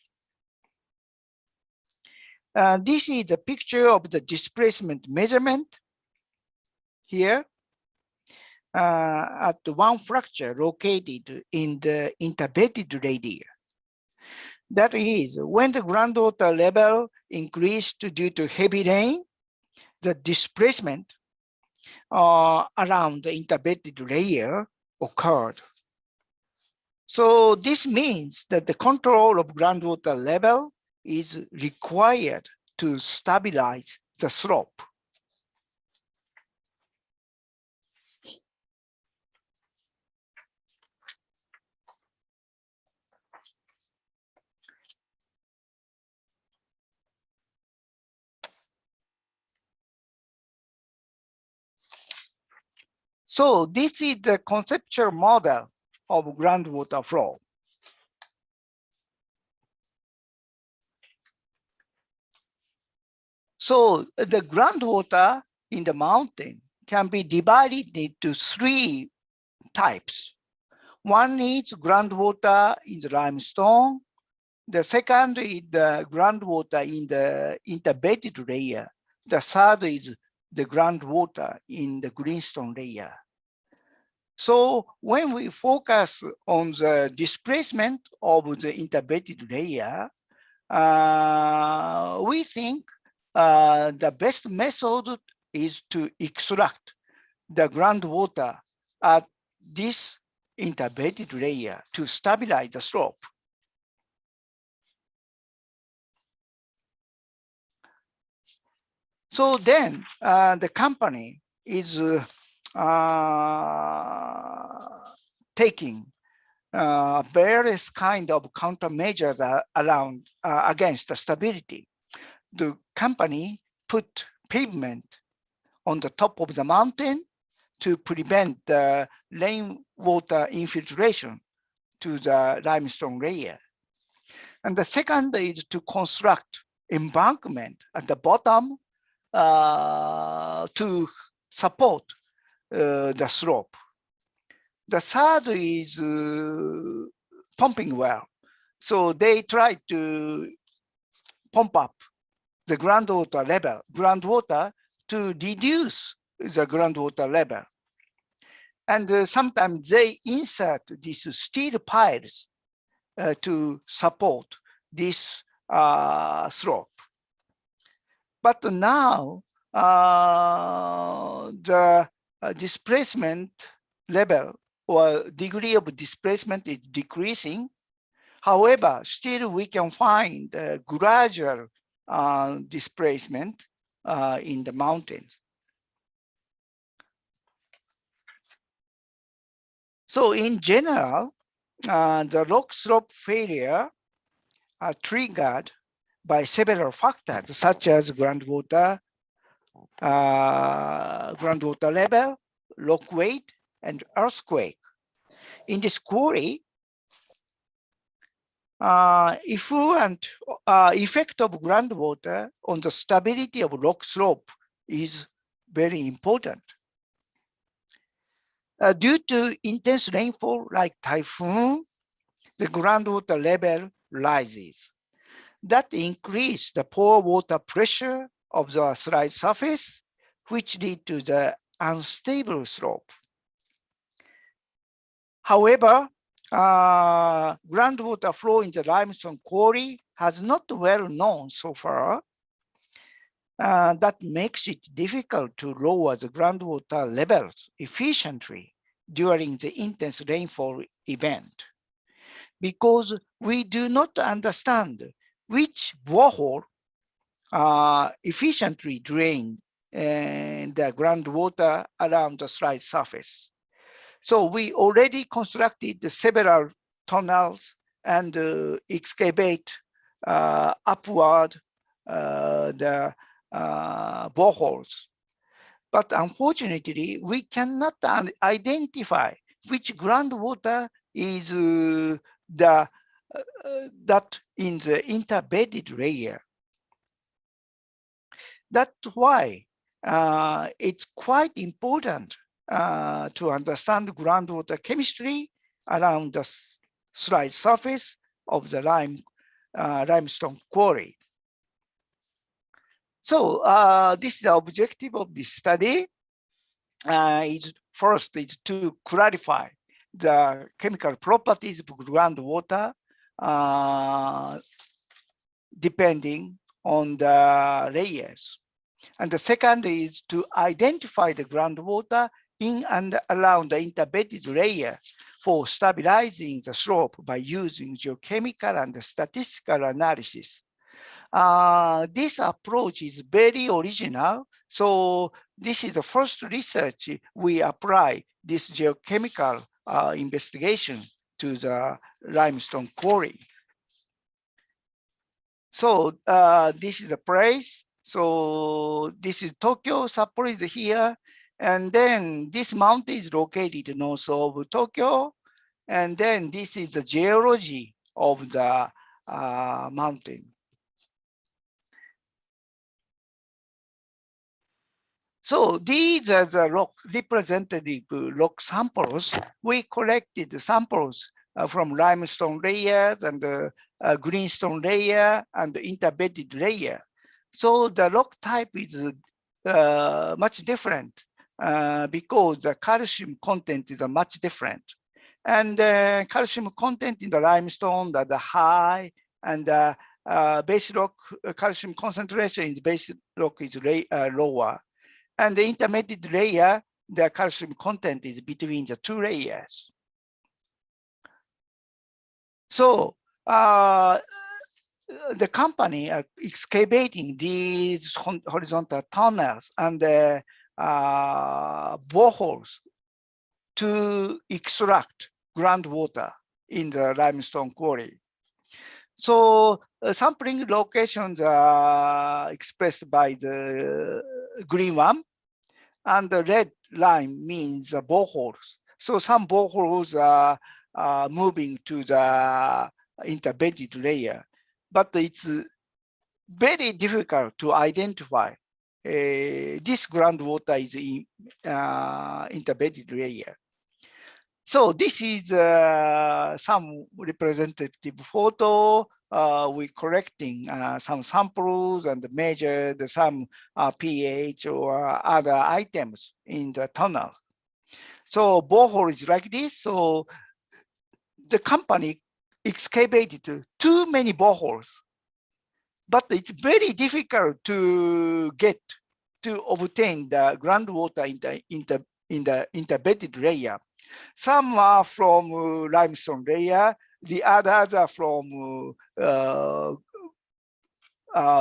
This is the picture of the displacement measurement here at one fracture located in the interbedded radius. That is, when the groundwater level increased due to heavy rain, the displacement around the interbedded layer occurred. So this means that the control of groundwater level is required to stabilize the slope. So this is the conceptual model of groundwater flow. So the groundwater in the mountain can be divided into 3 types. One is groundwater in the limestone. The second is the groundwater in the interbedded layer. The third is the groundwater in the greenstone layer. So when we focus on the displacement of the interbedded layer, we think the best method is to extract the groundwater at this interbedded layer to stabilize the slope. So then the company is taking various kind of countermeasures around against the stability. The company put pavement on the top of the mountain to prevent the rainwater infiltration to the limestone layer. And the second is to construct embankment at the bottom to support the slope. The third is pumping well. So they try to pump up the groundwater level, to reduce the groundwater level. And sometimes they insert these steel piles to support this slope. But now the displacement level or degree of displacement is decreasing. However, still we can find gradual displacement in the mountains. So in general, the rock slope failure are triggered by several factors such as groundwater level, rock weight, and earthquake. In this quarry, effect of groundwater on the stability of rock slope is very important. Due to intense rainfall like typhoon, the groundwater level rises. That increases the pore water pressure of the slide surface, which leads to the unstable slope. However, groundwater flow in the limestone quarry has not well known so far. That makes it difficult to lower the groundwater levels efficiently during the intense rainfall event, because we do not understand which borehole efficiently drain the groundwater around the slide surface. So we already constructed several tunnels and excavate upward the boreholes. But unfortunately, we cannot identify which groundwater is that in the interbedded layer. That's why it's quite important to understand groundwater chemistry around the slide surface of the limestone quarry. So this is the objective of this study. First is to clarify the chemical properties of groundwater depending on the layers. And the second is to identify the groundwater in and around the interbedded layer for stabilizing the slope by using geochemical and statistical analysis. This approach is very original. So this is the first research we apply this geochemical investigation to the limestone quarry. So this is the place. So this is Tokyo, Sapporo is here. And then this mountain is located north of Tokyo. And then this is the geology of the mountain. So these are the representative rock samples. We collected the samples from limestone layers and greenstone layer and interbedded layer. So the rock type is much different because the calcium content is much different. And calcium content in the limestone are the high, and base rock calcium concentration in the base rock is lower. And the intermediate layer, the calcium content is between the two layers. So the company are excavating these horizontal tunnels and boreholes to extract groundwater in the limestone quarry. So sampling locations are expressed by the green one, and the red line means boreholes. So some boreholes are moving to the interbedded layer. but it's very difficult to identify this groundwater is in interbedded layer. So this is some representative photo. We're collecting some samples and measured some pH or other items in the tunnel. So borehole is like this. So the company excavated too many boreholes, but it's very difficult to obtain the groundwater in the interbedded layer. Some are from limestone layer, the others are from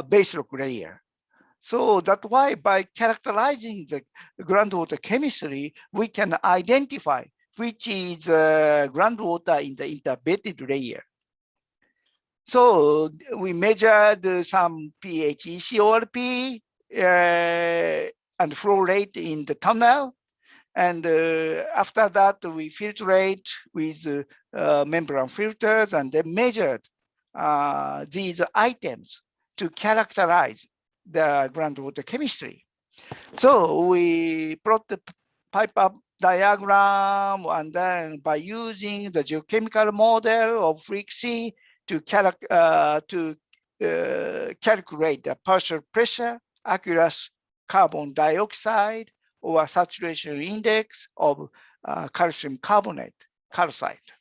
base rock layer. So that's why by characterizing the groundwater chemistry, we can identify which is groundwater in the interbedded layer. So we measured some pH, ECORP, and flow rate in the tunnel. And after that, we filtrate with membrane filters and then measured these items to characterize the groundwater chemistry. So we plot the pipe up diagram, and then by using the geochemical model of Frick-C to calculate the partial pressure, aqueous carbon dioxide, or saturation index of calcium carbonate, calcite.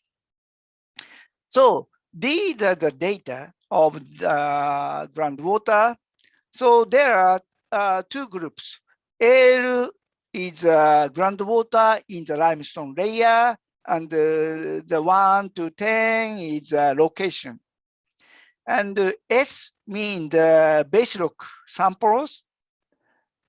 So these are the data of the groundwater. So there are two groups. L is groundwater in the limestone layer, and the 1 to 10 is location. And S means the base rock samples.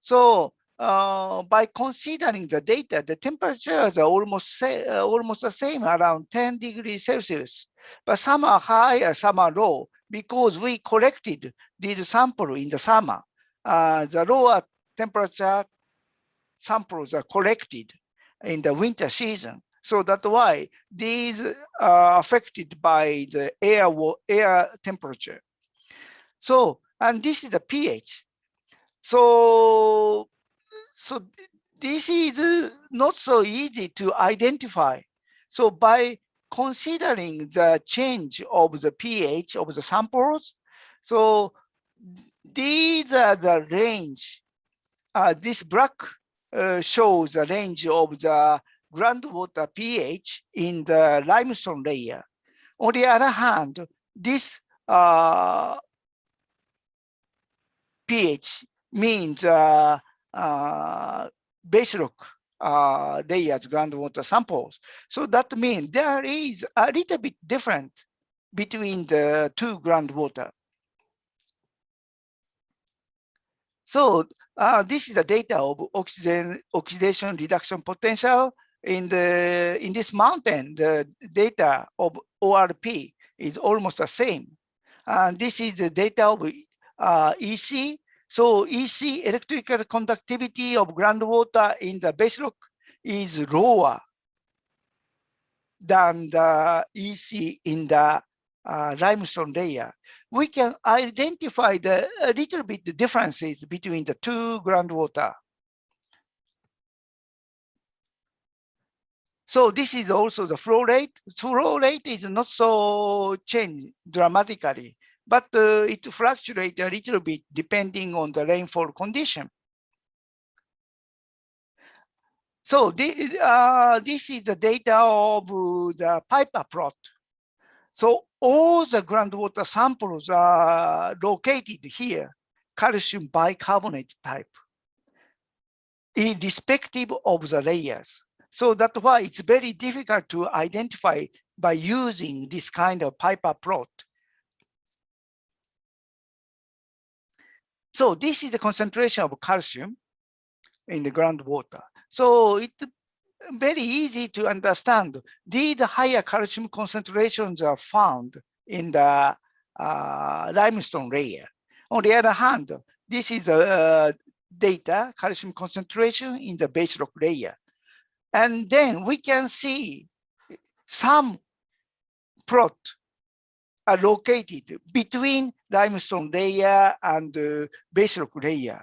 So by considering the data, the temperatures are almost the same, around 10 degrees Celsius. But some are high, some are low, because we collected these samples in the summer. The lower temperature samples are collected in the winter season. So that's why these are affected by the air temperature. So, and this is the pH. So this is not so easy to identify. So by considering the change of the pH of the samples, so these are the range. This black shows the range of the groundwater pH in the limestone layer. On the other hand, this pH means base rock layers groundwater samples. So that means there is a little bit different between the two groundwater. So this is the data of oxidation reduction potential in this mountain. The data of ORP is almost the same. And this is the data of EC. So EC, electrical conductivity of groundwater in the base rock, is lower than the EC in the limestone layer. We can identify a little bit the differences between the two groundwater. So this is also the flow rate. Flow rate is not so changed dramatically, but it fluctuates a little bit depending on the rainfall condition. So this is the data of the Piper plot. So all the groundwater samples are located here, calcium bicarbonate type, irrespective of the layers. So that's why it's very difficult to identify by using this kind of Piper plot. So this is the concentration of calcium in the groundwater. So it's very easy to understand. These higher calcium concentrations are found in the limestone layer. On the other hand, this is the data, calcium concentration in the base rock layer. And then we can see some plot are located between limestone layer and base rock layer.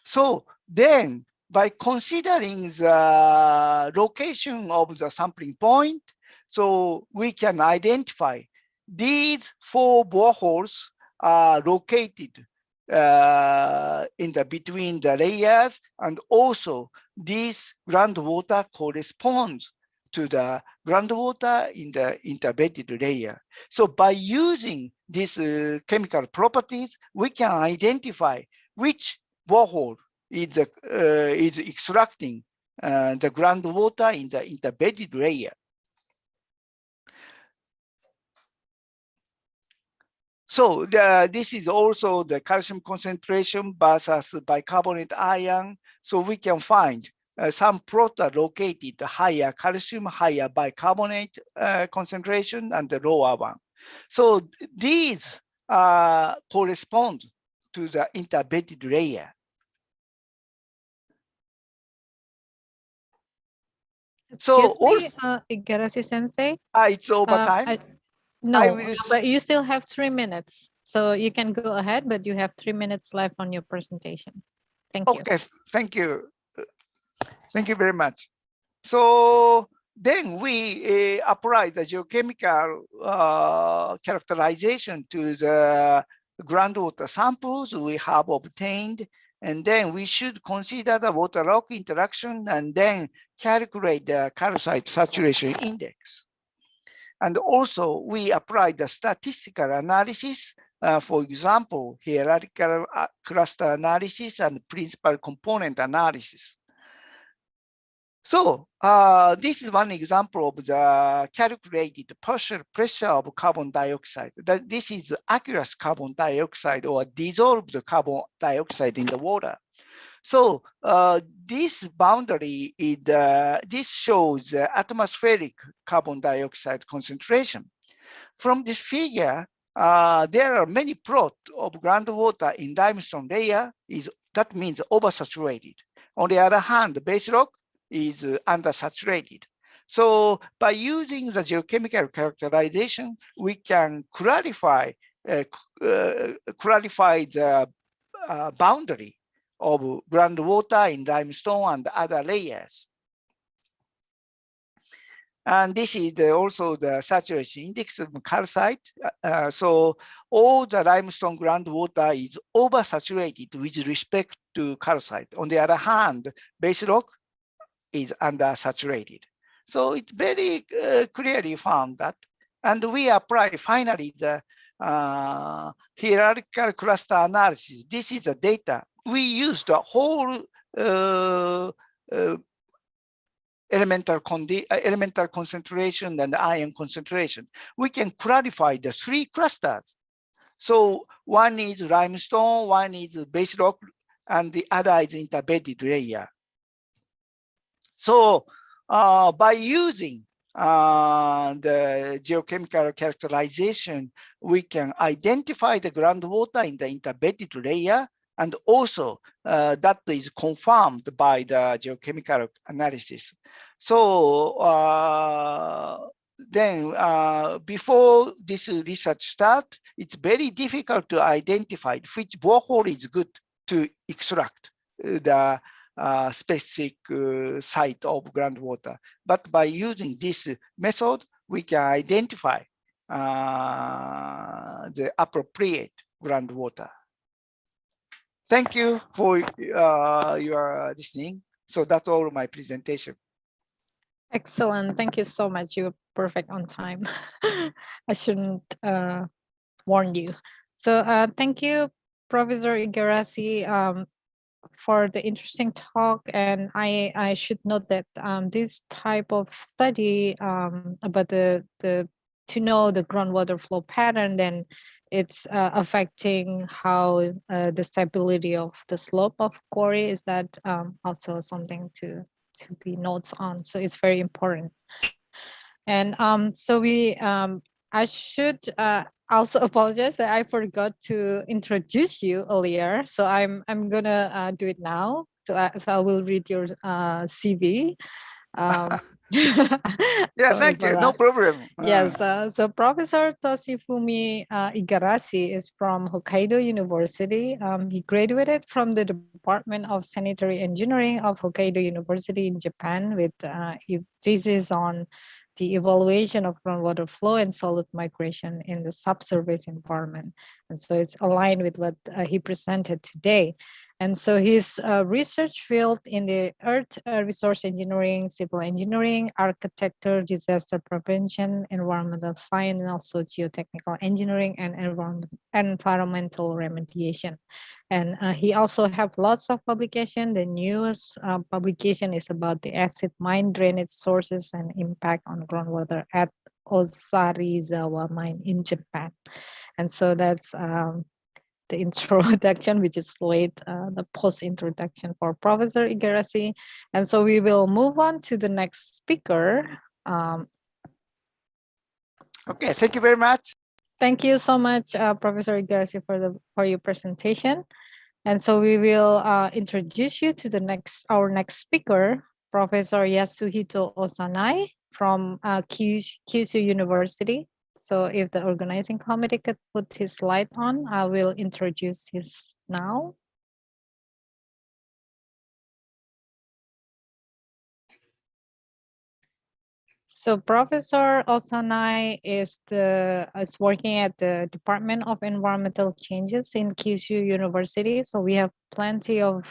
So then, by considering the location of the sampling point, so we can identify these 4 boreholes are located in the between the layers, and also this groundwater corresponds to the groundwater in the interbedded layer. So by using these chemical properties, we can identify which borehole is extracting the groundwater in the interbedded layer. So this is also the calcium concentration versus bicarbonate ion. So we can find some protein located higher calcium, higher bicarbonate concentration, and the lower one. So these correspond to the interbedded layer. Excuse me, Igarashi-sensei. It's over time? No, but you still have 3 minutes. So you can go ahead, but you have 3 minutes left on your presentation. Thank you. Okay, thank you. Thank you very much. So then we apply the geochemical characterization to the groundwater samples we have obtained, and then we should consider the water rock interaction and then calculate the calcite saturation index. And also we apply the statistical analysis, for example, hierarchical cluster analysis and principal component analysis. So this is one example of the calculated partial pressure of carbon dioxide. This is aqueous carbon dioxide or dissolved carbon dioxide in the water. So this boundary is this shows atmospheric carbon dioxide concentration. From this figure, there are many plots of groundwater in limestone layer. That means oversaturated. On the other hand, the base rock is undersaturated. So by using the geochemical characterization, we can clarify the boundary of groundwater in limestone and other layers. And this is also the saturation index of calcite. So all the limestone groundwater is oversaturated with respect to calcite. On the other hand, base rock is undersaturated. So it's very clearly found that. And we apply finally the hierarchical cluster analysis. This is the data. We use the whole elemental concentration and ion concentration. We can clarify the 3 clusters. So one is limestone, one is base rock, and the other is interbedded layer. So by using the geochemical characterization, we can identify the groundwater in the interbedded layer, and also that is confirmed by the geochemical analysis. So then before this research start, it's very difficult to identify which borehole is good to extract the specific site of groundwater. But by using this method, we can identify the appropriate groundwater. Thank you for your listening. So that's all my presentation. Excellent. Thank you so much. You're perfect on time. I shouldn't warn you. So thank you, Professor Igarashi, for the interesting talk. And I should note that this type of study about to know the groundwater flow pattern, then it's affecting how the stability of the slope of quarry. Is that also something to be notes on? So it's very important. And so I should also apologize that I forgot to introduce you earlier. So I'm gonna do it now. So I will read your CV. Yeah, thank you. No problem. Yes, Yes, so Professor Toshifumi Igarashi is from Hokkaido University. He graduated from the Department of Sanitary Engineering of Hokkaido University in Japan with a thesis on the evaluation of groundwater flow and solid migration in the subsurface environment. And so it's aligned with what he presented today. And so his research field in the earth resource engineering, civil engineering, architecture, disaster prevention, environmental science, and also geotechnical engineering and environmental remediation. And he also have lots of publication. The newest publication is about the acid mine drainage sources and impact on groundwater at Osarizawa mine in Japan. And so that's the introduction, which is late, the post-introduction for Professor Igarashi. And so we will move on to the next speaker. Okay, thank you very much. Thank you so much, Professor Igarashi, for your presentation. And so we will introduce you to our next speaker, Professor Yasuhito Osanai from Kyushu University. So if the organizing committee could put his slide on, I will introduce his now. So Professor Osanai is working at the Department of Environmental Changes in Kyushu University. So we have plenty of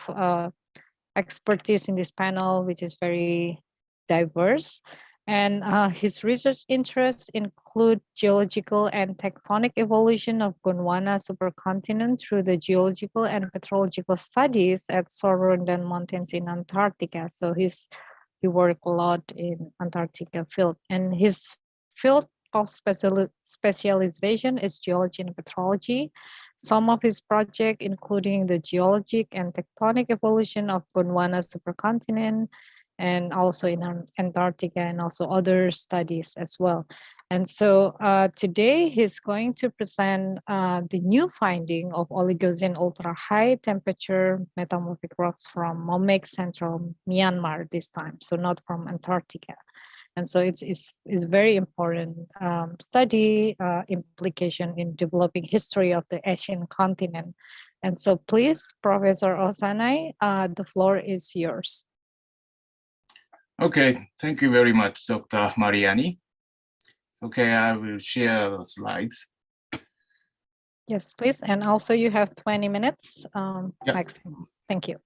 expertise in this panel, which is very diverse. And his research interests include geological and tectonic evolution of Gondwana supercontinent through the geological and petrological studies at Sorensen Mountains in Antarctica. So he worked a lot in Antarctica field, and his field of specialization is geology and petrology. Some of his projects, including the geologic and tectonic evolution of Gondwana supercontinent, and also in Antarctica, and also other studies as well. And so today he's going to present the new finding of Oligocene ultra high temperature metamorphic rocks from Momek Central Myanmar this time, so not from Antarctica. And so it's very important study implication in developing history of the Asian continent. And so please, Professor Osanai, the floor is yours. Okay, thank you very much, Dr. Mariani. Okay, I will share the slides. Yes, please. And also you have 20 minutes Yep. maximum. Thank you.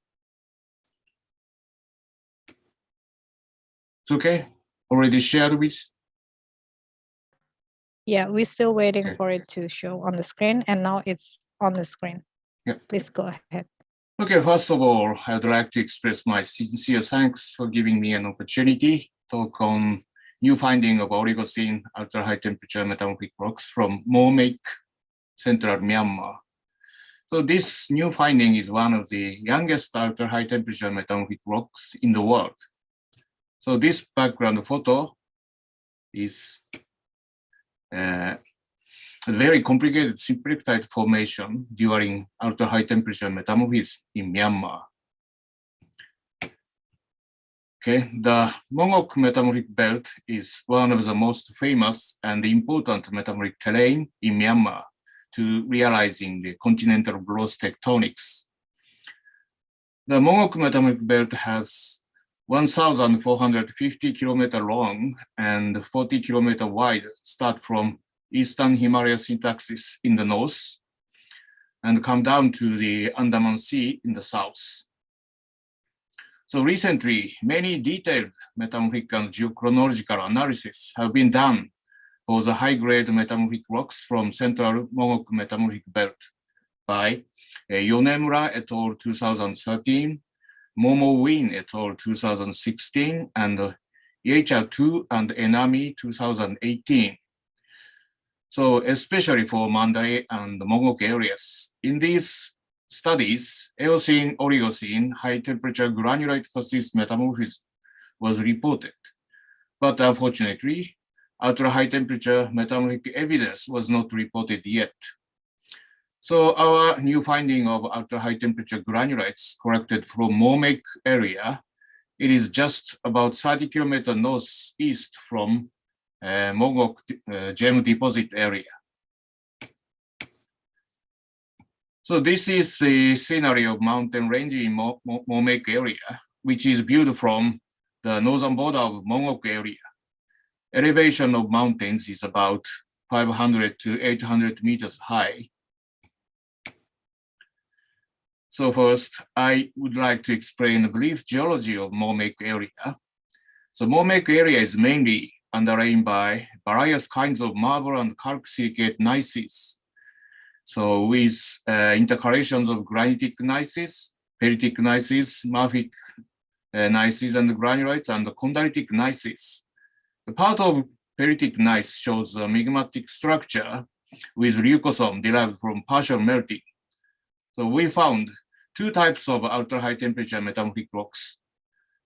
It's okay, already shared with? Yeah, we're still waiting Okay. for it to show on the screen, and now it's on the screen. Yep. Please go ahead. Okay, first of all, I would like to express my sincere thanks for giving me an opportunity to talk on new finding of Oligocene ultra-high temperature metamorphic rocks from Momek, Central Myanmar. So this new finding is one of the youngest ultra-high temperature metamorphic rocks in the world. So this background photo is a very complicated symplectite formation during ultra-high temperature metamorphism in Myanmar. Okay, the Mongok metamorphic belt is one of the most famous and important metamorphic terrain in Myanmar to realizing the continental growth tectonics. The Mongok metamorphic belt has 1,450 kilometer long and 40 kilometer wide, start from Eastern Himalaya syntaxis in the north and come down to the Andaman Sea in the south. So recently, many detailed metamorphic and geochronological analysis have been done for the high-grade metamorphic rocks from Central Mongok metamorphic belt by Yonemura et al. 2013, Momo Win et al. 2016, and Yecha 2 and Enami 2018. So especially for Mandalay and Mongok areas. In these studies, Eocene, Oligocene, high temperature granulate phosphate metamorphism was reported. But unfortunately, ultra high temperature metamorphic evidence was not reported yet. So our new finding of ultra high temperature granulates collected from Momek area, it is just about 30 kilometers northeast from Mogok gem deposit area. So this is the scenery of mountain range in Momek area, which is viewed from the northern border of Mogok area. Elevation of mountains is about 500 to 800 meters high. So first, I would like to explain the brief geology of Momek area. So Momek area is mainly underlain by various kinds of marble and calc-silicate gneisses. So with intercalations of granitic gneisses, peritic gneisses, mafic gneisses and granulates, and chondritic gneisses. The part of peritic gneiss shows a megmatic structure with leucosome derived from partial melting. So we found two types of ultra-high temperature metamorphic rocks.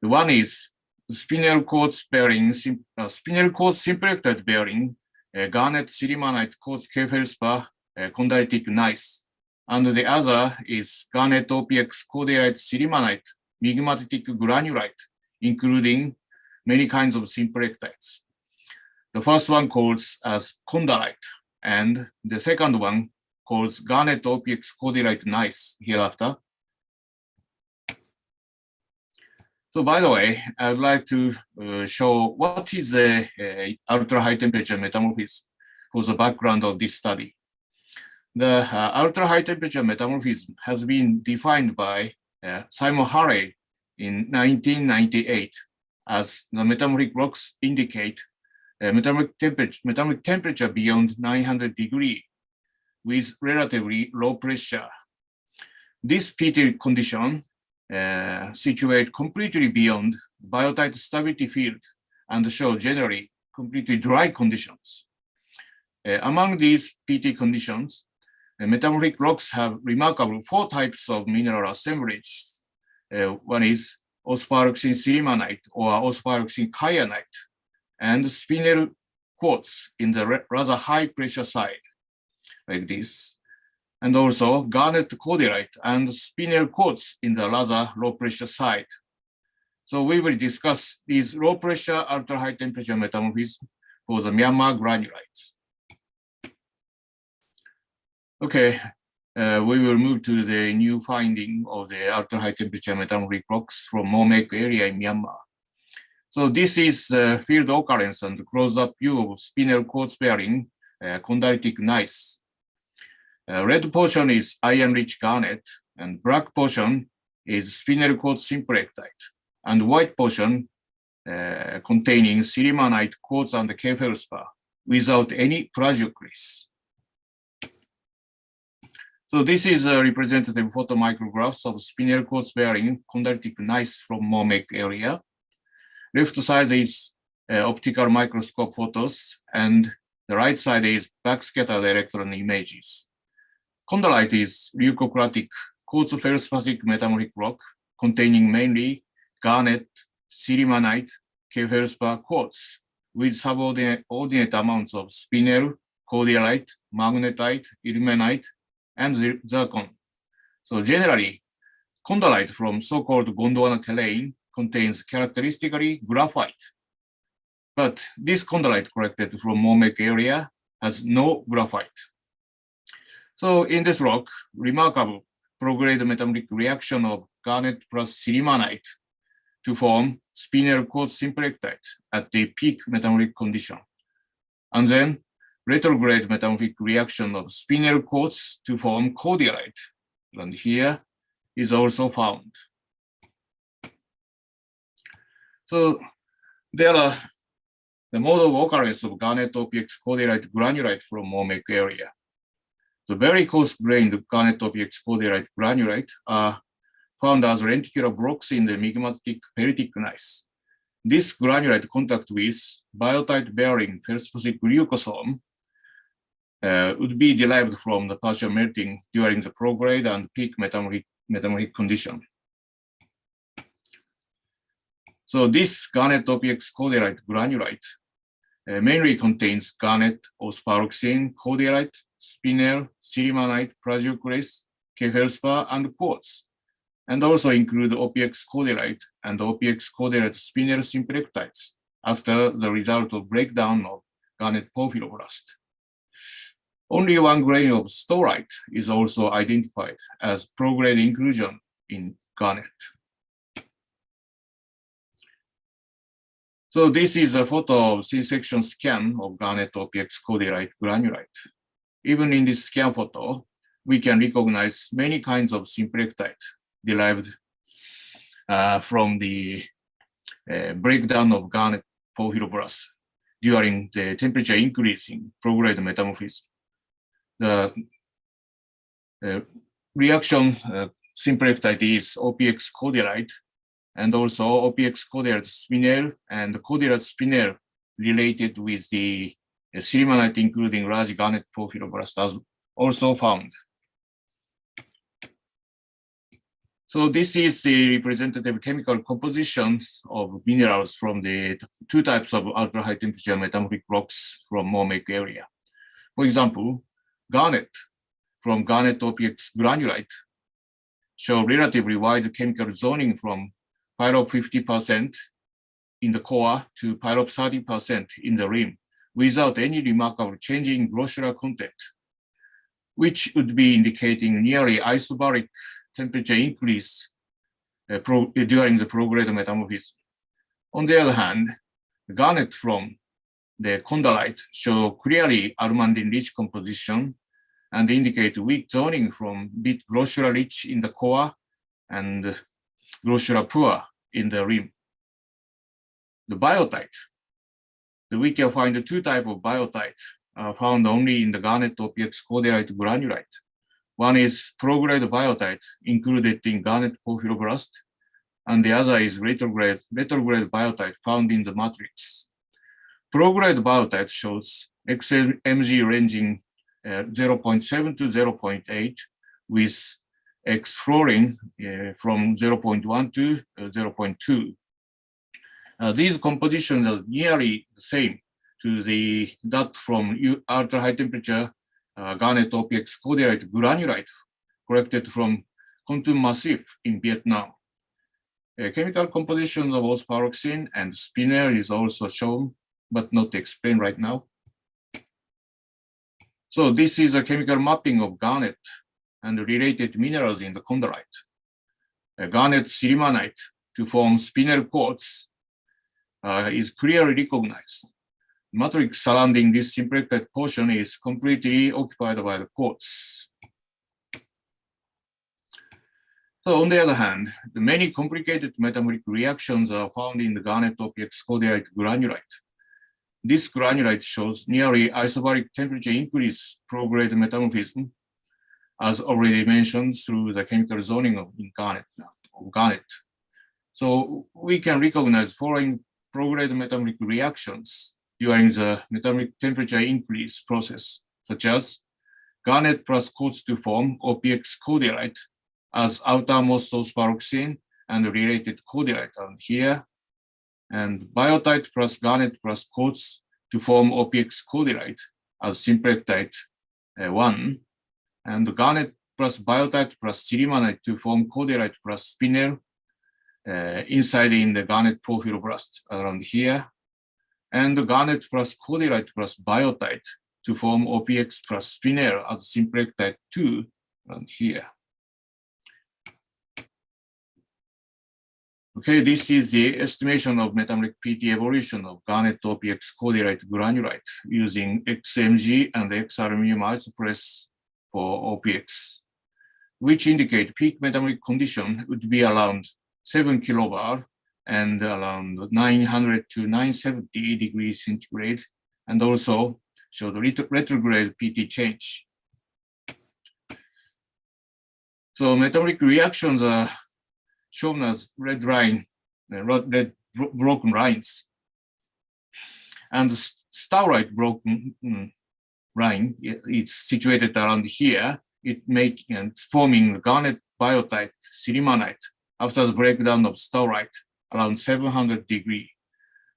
The one is spinel quartz bearing, spinel quartz symplectate bearing garnet silimanite quartz K-feldspar chondritic gneiss, and the other is garnet OPX cordierite silimanite megmatic granulite, including many kinds of symplectates. The first one calls as chondrite, and the second one calls garnet OPX cordierite gneiss hereafter. So by the way, I would like to show what is the ultra-high temperature metamorphism for the background of this study. The ultra-high temperature metamorphism has been defined by Simon Harley in 1998 as the metamorphic rocks indicate metamorphic temperature beyond 900 degrees with relatively low pressure. This PT condition situate completely beyond biotite stability field and show generally completely dry conditions. Among these PT conditions, metamorphic rocks have remarkable four types of mineral assemblages. One is ospharoxene silimanite or ospharoxene kyanite, and spinel quartz in the rather high pressure side, like this. And also garnet cordierite and spinel quartz in the rather low pressure side. So we will discuss these low pressure, ultra high temperature metamorphism for the Myanmar granulites. Okay, we will move to the new finding of the ultra high temperature metamorphic rocks from Momek area in Myanmar. So this is field occurrence and close-up view of spinel quartz bearing chondritic gneiss. Red portion is iron-rich garnet, and black portion is spinel quartz symplectate, and white portion containing silimanite quartz and K-feldspar without any plagioclase. So this is a representative photomicrographs of spinel quartz bearing chondritic gneiss from Momek area. Left side is optical microscope photos, and the right side is backscattered electron images. Chondrite is leucocratic quartz feldspathic metamorphic rock containing mainly garnet, silimanite, K-feldspar quartz with subordinate amounts of spinel, cordierite, magnetite, ilmenite, and zircon. So generally, chondrite from so-called Gondwana terrain contains characteristically graphite. But this chondrite collected from Momek area has no graphite. So in this rock, remarkable prograde metamorphic reaction of garnet plus silimanite to form spinel quartz symplectate at the peak metamorphic condition. And then retrograde metamorphic reaction of spinel quartz to form cordierite. And here is also found. So there are the mode of occurrence of garnet OPX cordierite granulite from Momek area. The very coarse-grained garnet OPX cordierite granulite are found as lenticular blocks in the megmatic peritic gneiss. This granulite contact with biotite-bearing feldspathic leucosome would be derived from the partial melting during the prograde and peak metamorphic condition. So this garnet OPX cordierite granulite mainly contains garnet, ospharoxene, cordierite, spinel, silimanite, plagioclase, K-feldspar, and quartz, and also include OPX cordierite and OPX cordierite spinel symplectates after the result of breakdown of garnet porphyroblast. Only one grain of staurite is also identified as prograde inclusion in garnet. So this is a photo of C-section scan of garnet OPX cordierite granulite. Even in this scan photo, we can recognize many kinds of symplectite derived from the breakdown of garnet porphyroblast during the temperature increase in prograde metamorphism. The reaction symplectite is OPX cordierite, and also OPX cordierite spinel and cordierite spinel related with the silimanite, including large garnet porphyroblast, as also found. So this is the representative chemical compositions of minerals from the two types of ultra-high temperature metamorphic rocks from Momek area. For example, garnet from garnet OPX granulite show relatively wide chemical zoning from pyrrole 50% in the core to pyrrole 30% in the rim, without any remarkable change in glossular content, which would be indicating nearly isobaric temperature increase during the prograde metamorphism. On the other hand, garnet from the condylite show clearly alumandine-rich composition and indicate weak zoning from bit glossular-rich in the core and glossular-poor in the rim. The biotite. We can find two types of biotite found only in the garnet OPX cordierite granulite. One is prograde biotite included in garnet porphyroblast, and the other is retrograde biotite found in the matrix. Prograde biotite shows XMG ranging 0.7 to 0.8 with X fluorine from 0.1 to 0.2. These compositions are nearly the same to that from ultra high temperature garnet OPX cordierite granulite collected from Kontum Massif in Vietnam. Chemical composition of osparroxene and spinel is also shown, but not explained right now. So this is a chemical mapping of garnet and related minerals in the condylite. Garnet silimanite to form spinel quartz is clearly recognized. Matrix surrounding this symplectite portion is completely occupied by the quartz. So on the other hand, the many complicated metamorphic reactions are found in the garnet OPX cordierite granulite. This granulite shows nearly isobaric temperature increase prograde metamorphism, as already mentioned through the chemical zoning of garnet. So we can recognize following prograde metamorphic reactions during the metamorphic temperature increase process, such as garnet plus quartz to form OPX cordierite as outermost osparroxene and related cordierite on here, and biotite plus garnet plus quartz to form OPX cordierite as symplectite 1, and garnet plus biotite plus silimanite to form cordierite plus spinel inside in the garnet porphyroblast around here, and the garnet plus cordierite plus biotite to form OPX plus spinel as symplectite 2 around here. Okay, this is the estimation of metamorphic PT evolution of garnet OPX cordierite granulite using XMG and X aluminum isopress for OPX, which indicate peak metamorphic condition would be around 7 kilobar and around 900 to 970 degrees centigrade, and also show the retrograde PT change. So metamorphic reactions are shown as red broken lines. And the staurite broken line is situated around here. It's forming garnet biotite silimanite after the breakdown of staurite around 700 degrees.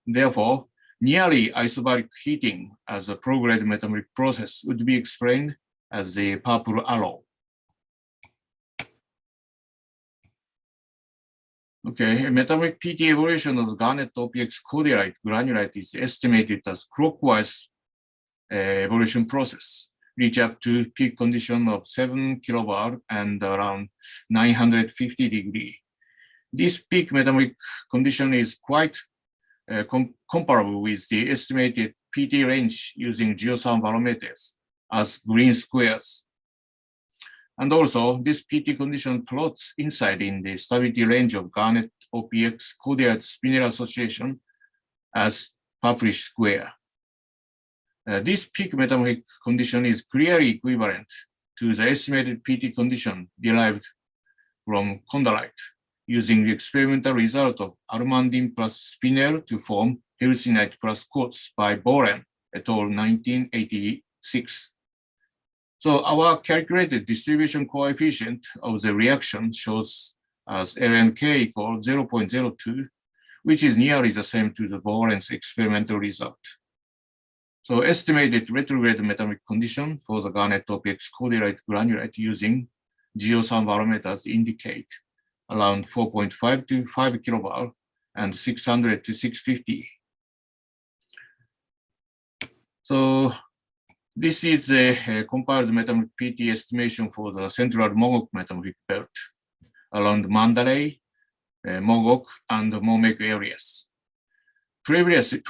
Therefore, nearly isobaric heating as a prograde metamorphic process would be explained as the purple arrow. Okay, metamorphic PT evolution of garnet OPX cordierite granulite is estimated as clockwise evolution process, reach up to peak condition of 7 kilobar and around 950 degree. This peak metamorphic condition is quite comparable with the estimated PT range using geothermal barometers as green squares. And also, this PT condition plots inside in the stability range of garnet OPX cordierite spinel association as purplish square. This peak metamorphic condition is clearly equivalent to the estimated PT condition derived from chondrite using the experimental result of almandine plus spinel to form helsinite plus quartz by Boren et al. 1986. So our calculated distribution coefficient of the reaction shows as lnk equal 0.02, which is nearly the same to the Boren's experimental result. So estimated retrograde metamorphic condition for the garnet OPX cordierite granulite using geothermal barometers indicate around 4.5 to 5 kilobar and 600 to 650. So this is a compared metamorphic PT estimation for the central Mogok metamorphic belt around Mandalay, Mogok, and Momek areas. Previously,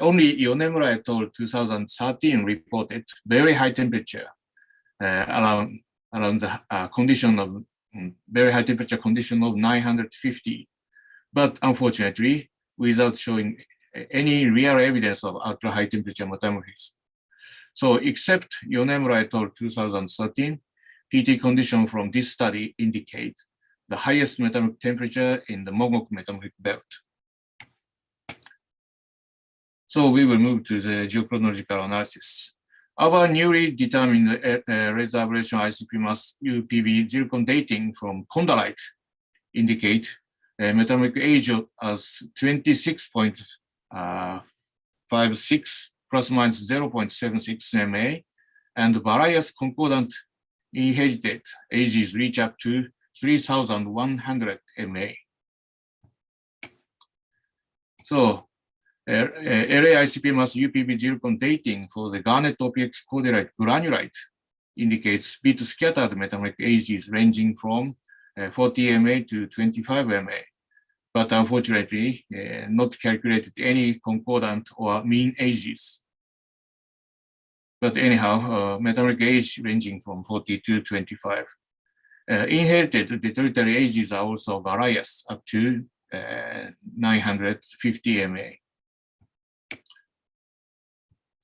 only Yonemura et al. 2013 reported very high temperature around the condition of very high temperature condition of 950, but unfortunately, without showing any real evidence of ultra high temperature metamorphism. So except Yonemura et al. 2013, PT condition from this study indicate the highest metamorphic temperature in the Mogok metamorphic belt. So we will move to the geochronological analysis. Our newly determined reservation ICP mass UPB zircon dating from chondrite indicate metamorphic age as 26.56 plus minus 0.76 MA, and various concordant inherited ages reach up to 3,100 MA. So LAICP mass UPB zircon dating for the garnet OPX cordierite granulite indicates bit scattered metamorphic ages ranging from 40 MA to 25 MA, but unfortunately not calculated any concordant or mean ages. But anyhow, metamorphic age ranging from 40 to 25. Inherited territory ages are also various up to 950 MA.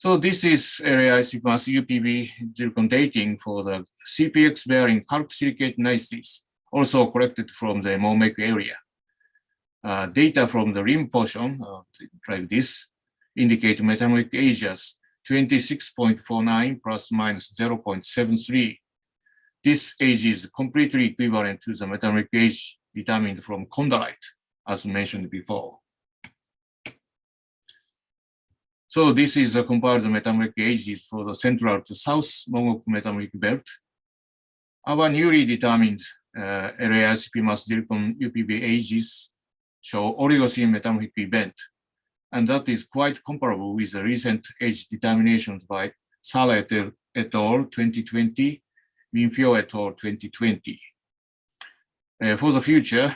So this is LAICP mass UPB zircon dating for the CPX bearing calc-silicate niceties, also collected from the Momek area. Data from the rim portion, like this, indicate metamorphic age as 26.49 plus minus 0.73. This age is completely equivalent to the metamorphic age determined from chondrite, as mentioned before. So this is a compared metamorphic ages for the central to south Mogok metamorphic belt. Our newly determined LAICP mass zircon UPB ages show Oligocene metamorphic event, and that is quite comparable with the recent age determinations by Sala et al. 2020, Minfio et al. 2020. For the future,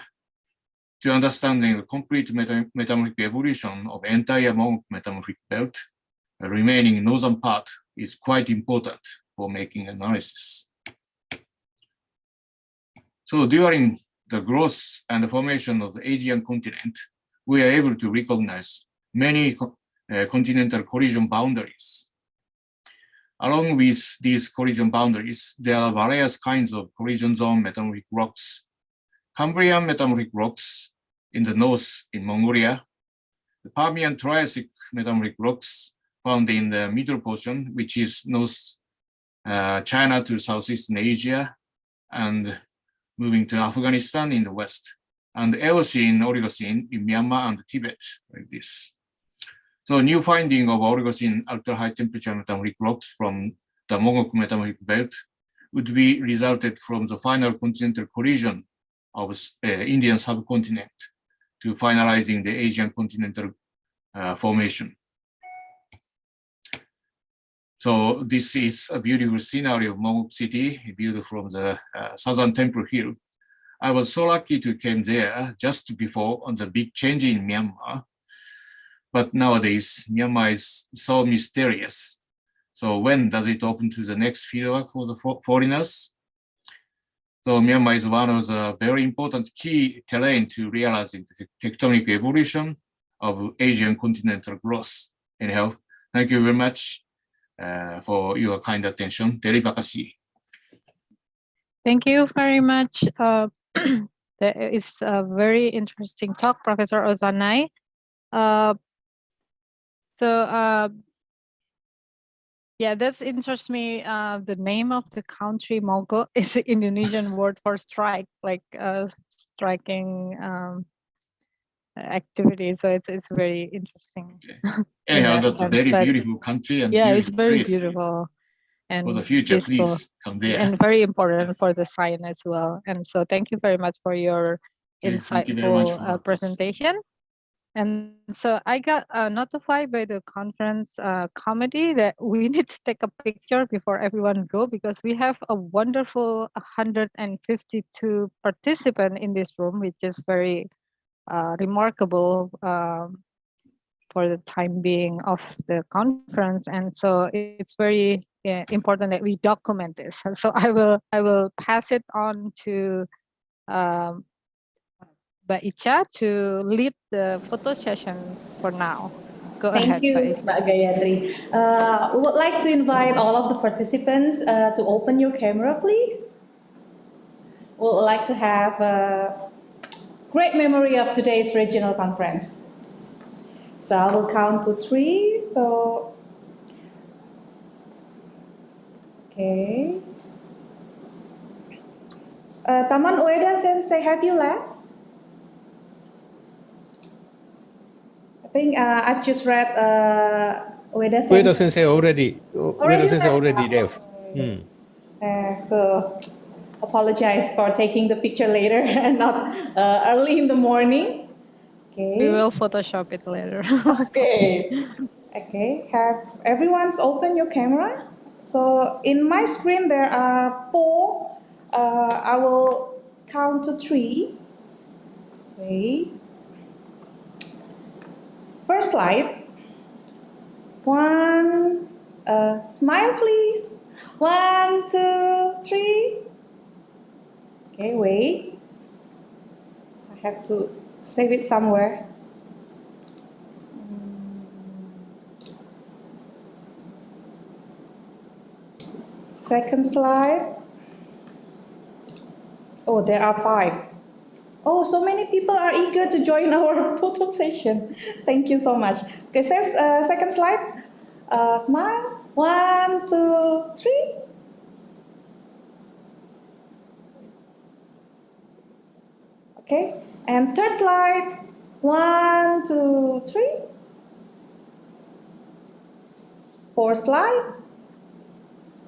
to understanding the complete metamorphic evolution of entire Mogok metamorphic belt, the remaining northern part is quite important for making analysis. So during the growth and formation of the Asian continent, we are able to recognize many continental collision boundaries. Along with these collision boundaries, there are various kinds of collision zone metamorphic rocks. Cambrian metamorphic rocks in the north in Mongolia, the Permian Triassic metamorphic rocks found in the middle portion, which is North China to Southeastern Asia, and moving to Afghanistan in the west, and Eocene, Oligocene in Myanmar and Tibet, like this. So new finding of Oligocene ultra-high temperature metamorphic rocks from the Mogok metamorphic belt would be resulted from the final continental collision of Indian subcontinent to finalizing the Asian continental formation. So this is a beautiful scenery of Mongok City, viewed from the southern Temple Hill. I was so lucky to came there just before on the big change in Myanmar. But nowadays, Myanmar is so mysterious. So when does it open to the next fieldwork for the foreigners? So Myanmar is one of the very important key terrain to realizing the tectonic evolution of Asian continental growth. Anyhow, thank you very much for your kind attention. Terima kasih. Thank you very much. That is a very interesting talk, Professor Ozanai. Yeah, that interests me. The name of the country, Mogok, is the Indonesian word for strike, like striking activity. So it's very interesting. Anyhow, that's a very beautiful country, and yeah, it's very place. beautiful and for the future, peaceful, please come there. and very important for the science as well. And so, thank you very much for your insightful presentation. And so I got notified by the conference committee that we need to take a picture before everyone go, because we have a wonderful 152 participants in this room, which is very remarkable for the time being of the conference. And so it's very important that we document this. And so I will pass it on to Icha to lead the photo session for now. Go ahead, Thank you, Mbak Gayatri. We would like to invite all of the participants to open your camera, please. We would like to have a great memory of today's regional conference. So I will count to 3. So, okay. Taman Ueda Sensei, have you left? I think I've just read Ueda Sensei. Ueda Sensei already left. So apologize for taking the picture later and not early in the morning. Okay. We will Photoshop it later. Okay. Okay. Have everyone's open your camera? So in my screen there are 4. I will count to 3. Okay. First slide. 1. Smile, please. 1, 2, 3. Okay, wait. I have to save it somewhere. Second slide. Oh, there are 5. Oh, so many people are eager to join our photo session. Thank you so much. Okay, second slide. Smile. 1, 2, 3. Okay, and third slide. 1, 2, 3. Fourth slide.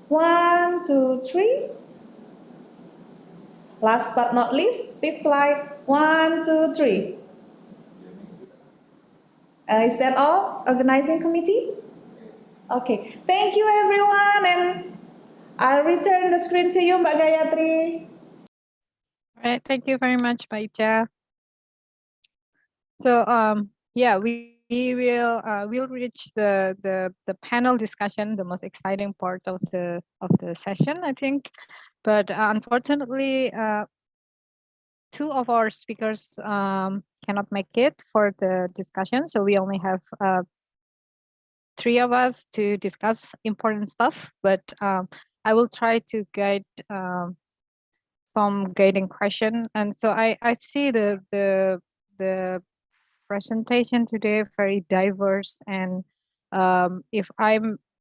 1, 2, 3. Last but not least, fifth slide. 1, 2, 3. Is that all, organizing committee? Okay, thank you everyone, and I'll return the screen to you, Mbak Gayatri. All right, thank you very much, Mbak. So yeah, we'll reach the panel discussion, the most exciting part of the session, I think. But unfortunately, 2 of our speakers cannot make it for the discussion, so we only have 3 of us to discuss important stuff. But I will try to guide some guiding question. And so I see the presentation today very diverse, and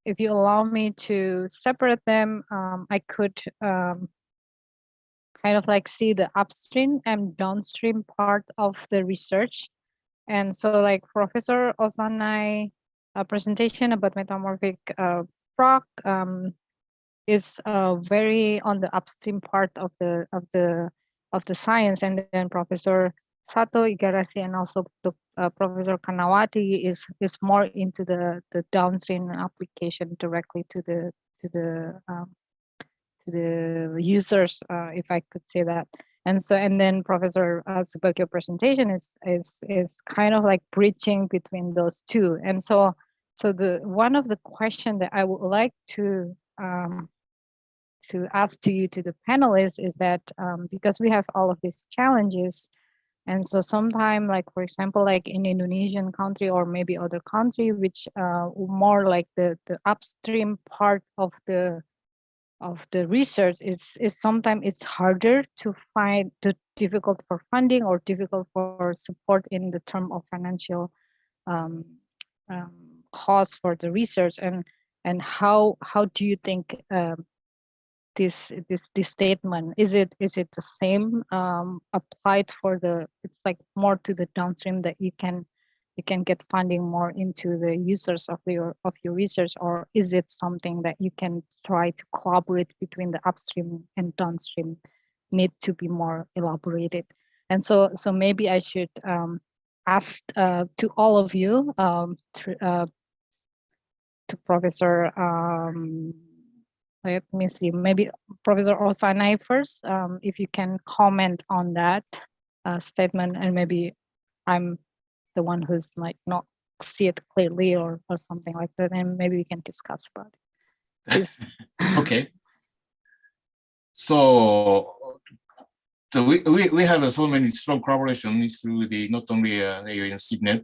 if you allow me to separate them, I could kind of like see the upstream and downstream part of the research. And so like Professor Ozanai presentation about metamorphic rock is very on the upstream part of the the science, and then Professor Sato Igarashi and also Professor Kanawati is more into the downstream application directly to the users, if I could say that. And then Professor Subagio's presentation is kind of like bridging between those two. And so the one of the question that I would like to ask to you, to the panelists, is that because we have all of these challenges, and so sometime, like for example, like in Indonesian country or maybe other country, which more like the upstream part of the research is sometimes it's harder to find, difficult for funding or difficult for support in the term of financial costs for the research, and how do you think this statement, is it the same applied for the, it's like more to the downstream, that you can get funding more into the users of your research, or is it something that you can try to collaborate between the upstream and downstream, need to be more elaborated? And so maybe I should ask to all of you, to Professor let me see, maybe Professor Osanai first, if you can comment on that statement, and maybe I'm the one who's like not see it clearly or something like that, and maybe we can discuss about it. Please. Okay. So we have so many strong collaborations through the not only AUN SIGNET,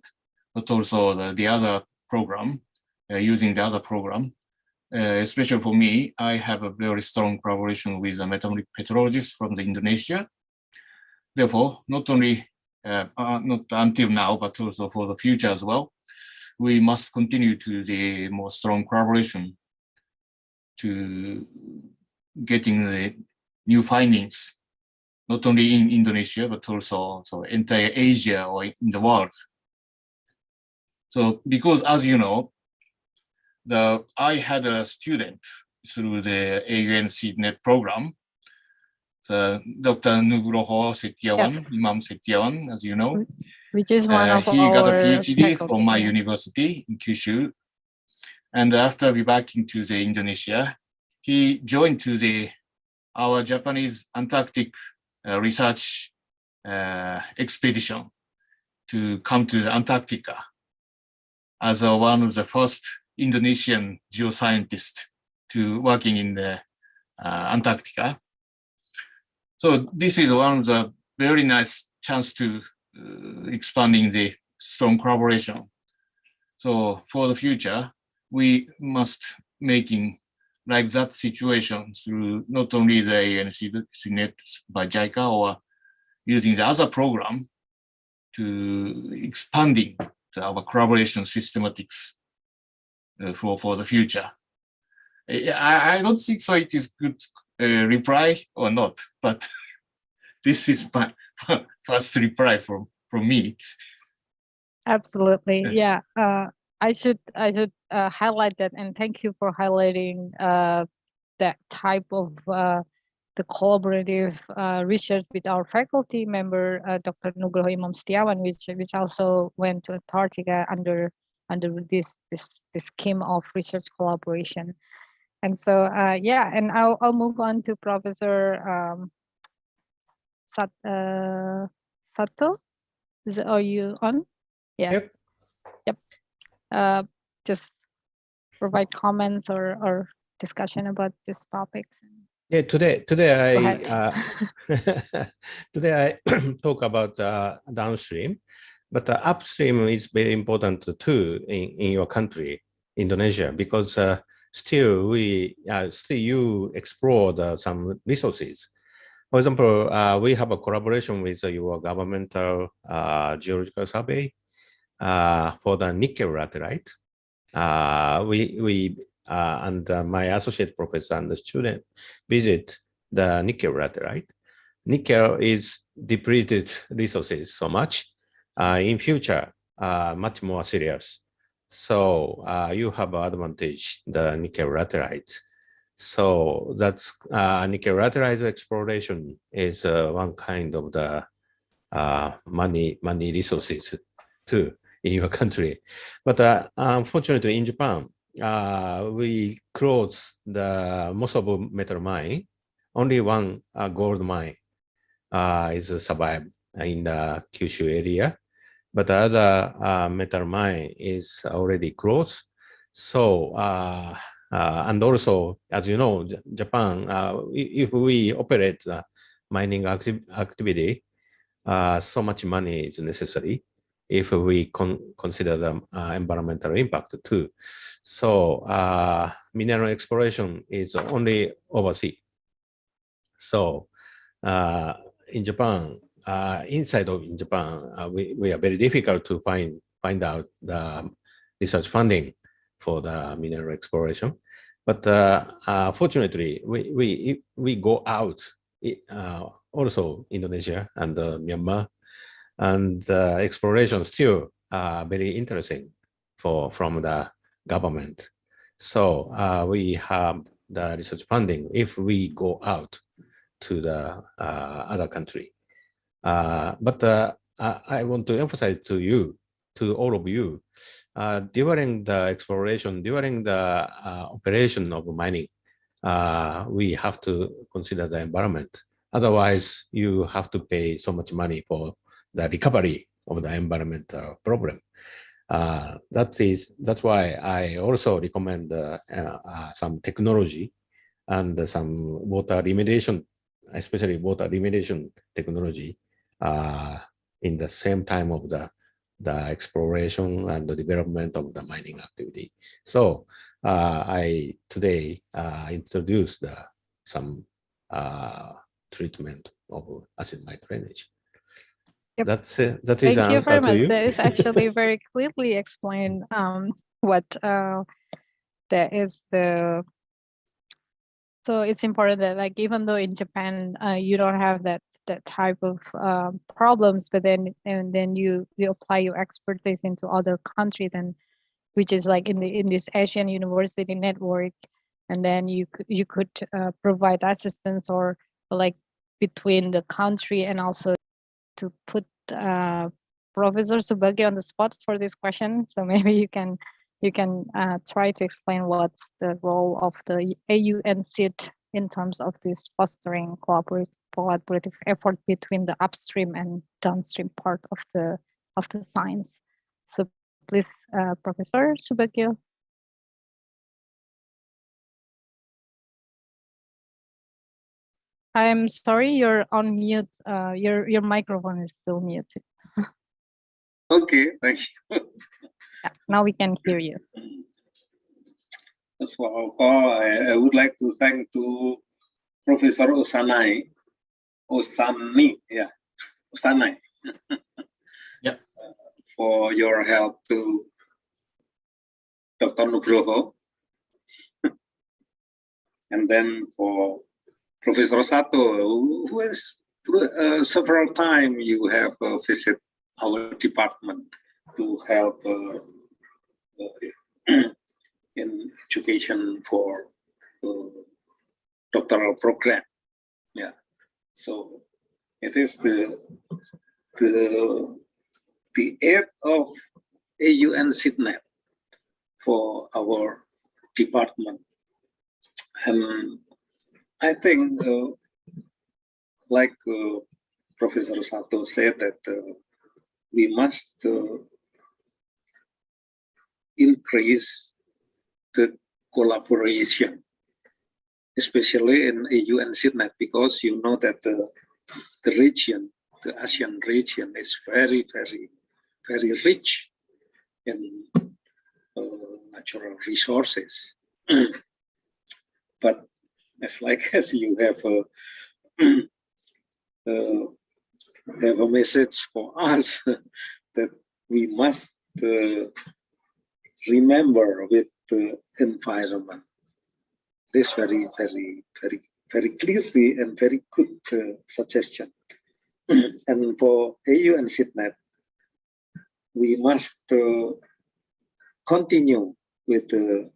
but also the other program, using the other program. Especially for me, I have a very strong collaboration with a metabolic petrologist from Indonesia. Therefore, not only not until now, but also for the future as well, we must continue to the more strong collaboration to getting the new findings, not only in Indonesia, but also entire Asia or in the world. So, because as you know, I had a student through the AUN SIGNET program, Dr. Nugroho Setiawan, yes. Imam Setiawan, as you know. Which is one of he got a PhD faculty, from my university in Kyushu. And after we back into the Indonesia, he joined to our Japanese Antarctic research expedition to come to the Antarctica as one of the first Indonesian geoscientists to working in the Antarctica. So this is one of the very nice chance to expanding the strong collaboration. So for the future, we must making like that situation through not only the AUN SIGNET by JICA or using the other program to expanding our collaboration systematics for the future. I don't think so it is good reply or not, but this is my first reply from me. Absolutely, yeah. I should highlight that, and thank you for highlighting that type of the collaborative research with our faculty member, Dr. Nugroho Imam Setiawan, which also went to Antarctica under this scheme of research collaboration. And so yeah, and I'll move on to Professor Sato. Are you on? Yeah. Yep. Just provide comments or discussion about this topic. Yeah, today I talk about downstream, but upstream is very important too in your country, Indonesia, because still you explore some resources. For example, we have a collaboration with your governmental geological survey for the nickel laterite. And my associate professor and the student visit the nickel laterite. Nickel is depleted resources so much. In future, much more serious. So you have advantage the nickel laterite. So that's nickel laterite exploration is one kind of the money resources too in your country. But unfortunately in Japan, we closed the most of metal mine. Only one gold mine is survived in the Kyushu area, but the other metal mine is already closed. So and also, as you know, Japan, if we operate mining activity, so much money is necessary if we consider the environmental impact too. So mineral exploration is only overseas. So in Japan, inside of Japan, we are very difficult to find out the research funding for the mineral exploration. But fortunately, we go out also Indonesia and Myanmar, and exploration still very interesting from the government. So we have the research funding if we go out to the other country. But I want to emphasize to all of you, during the exploration, during the operation of mining, we have to consider the environment. Otherwise, you have to pay so much money for the recovery of the environmental problem. That's why I also recommend some technology and some water remediation, especially water remediation technology, in the same time of the exploration and the development of the mining activity. So I today introduced some treatment of acid mine drainage. Yep. That's it. That Thank is you answer very to much. you. That is actually very clearly explained what that is the. So it's important that, like, even though in Japan you don't have that type of problems, but then you apply your expertise into other countries, and which is like in this Asian university network, and then you could provide assistance or like between the country, and also to put Professor Subagio on the spot for this question. So maybe you can try to explain what's the role of the AU and CIT in terms of this fostering collaborative effort between the upstream and downstream part of the science. So please, Professor Subagio. I'm sorry, you're on mute. Your microphone is still muted. Okay, thank you. Yeah, now we can hear you. First of all, I would like to thank to Professor Osanai, Yeah. For your help to Dr. Nugroho, and then for Professor Sato, who has several times you have visited our department to help in education for doctoral program. Yeah, so it is the aid of AU and SIDNET for our department, and I think like Professor Sato said that we must increase the collaboration, especially in AU and SIDNET, because you know that the region, the ASEAN region, is very, very, very rich in natural resources. But as you have a message for us that we must remember with the environment. This very, very, very, very clearly and very good suggestion. And for AU and SIDNET, we must continue with the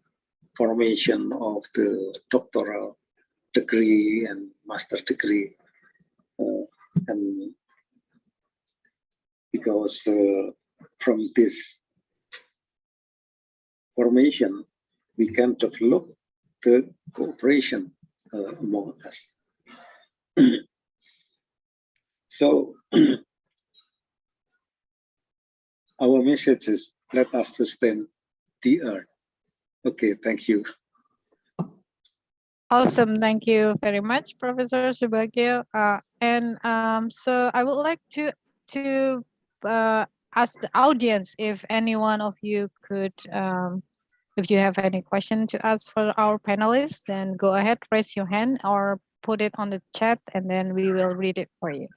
formation of the doctoral degree and master degree, and because from this formation we can develop the cooperation among us. So our message is, let us sustain the earth. Okay, thank you. Awesome. Thank you very much, Professor Subagio. So I would like to ask the audience if any one of you could, if you have any question to ask for our panelists, then go ahead, raise your hand or put it on the chat, and then we will read it for you.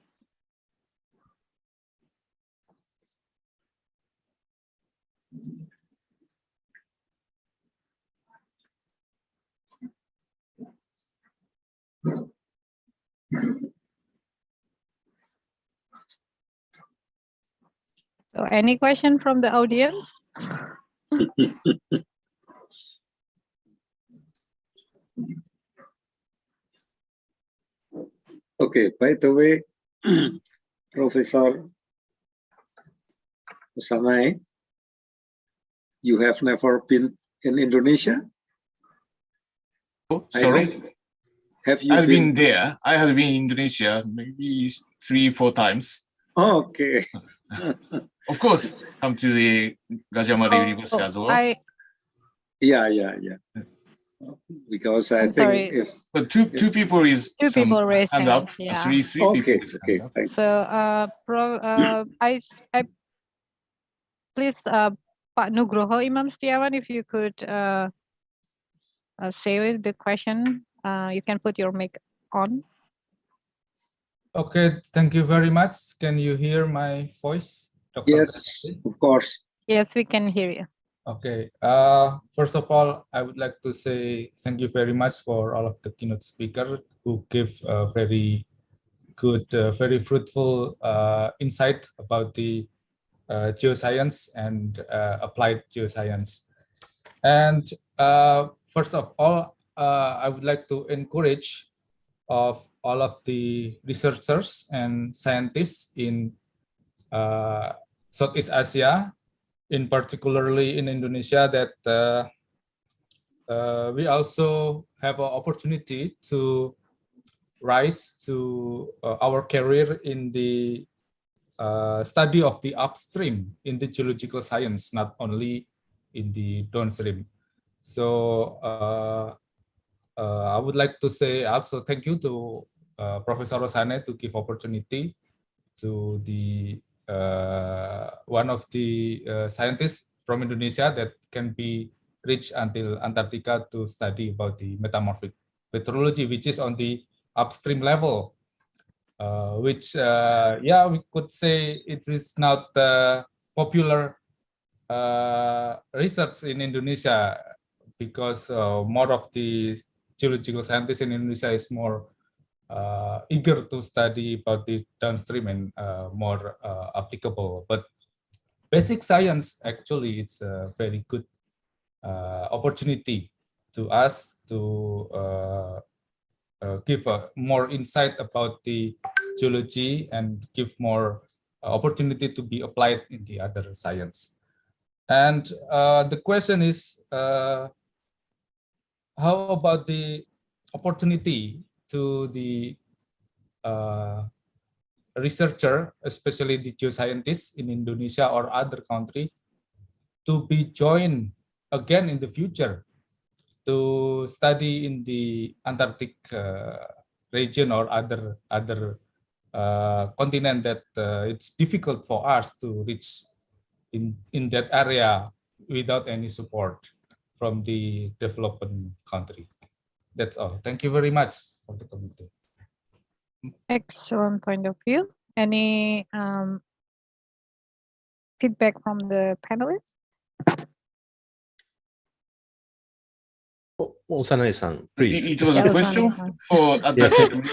So any question from the audience? Okay, by the way, Professor Sanai, you have never been in Indonesia? Oh, sorry. Have you I've been there. I have been in Indonesia maybe 3-4 times. Oh, okay. Of course, come to the Gajah Mada University as well. Yeah. Because I think if but two people is two people raised hand up. Yeah. Three okay, people. Okay, thanks. So I please Pak Nugroho Imam Setiawan, if you could say the question, you can put your mic on. Okay, thank you very much. Can you hear my voice, Dr. Yes, of course. Yes, we can hear you. Okay. First of all, I would like to say thank you very much for all of the keynote speakers who give a very good, very fruitful insight about the geoscience and applied geoscience. And first of all, I would like to encourage of all of the researchers and scientists in Southeast Asia, in particularly in Indonesia, that we also have an opportunity to rise to our career in the study of the upstream in the geological science, not only in the downstream. So I would like to say also thank you to Professor Rosane to give opportunity to the one of the scientists from Indonesia that can be reached until Antarctica to study about the metamorphic petrology, which is on the upstream level, which yeah, we could say it is not popular research in Indonesia, because more of the geological scientists in Indonesia is more eager to study about the downstream and more applicable. But basic science, actually, it's a very good opportunity to us to give more insight about the geology and give more opportunity to be applied in the other science. And the question is, how about the opportunity to the researcher, especially the geoscientists in Indonesia or other country, to be joined again in the future to study in the Antarctic region or other continent that it's difficult for us to reach in that area without any support from the developing country. That's all. Thank you very much for the committee. Excellent point of view. Any feedback from the panelists? Osanai-san, please. It was a question for Antarctic.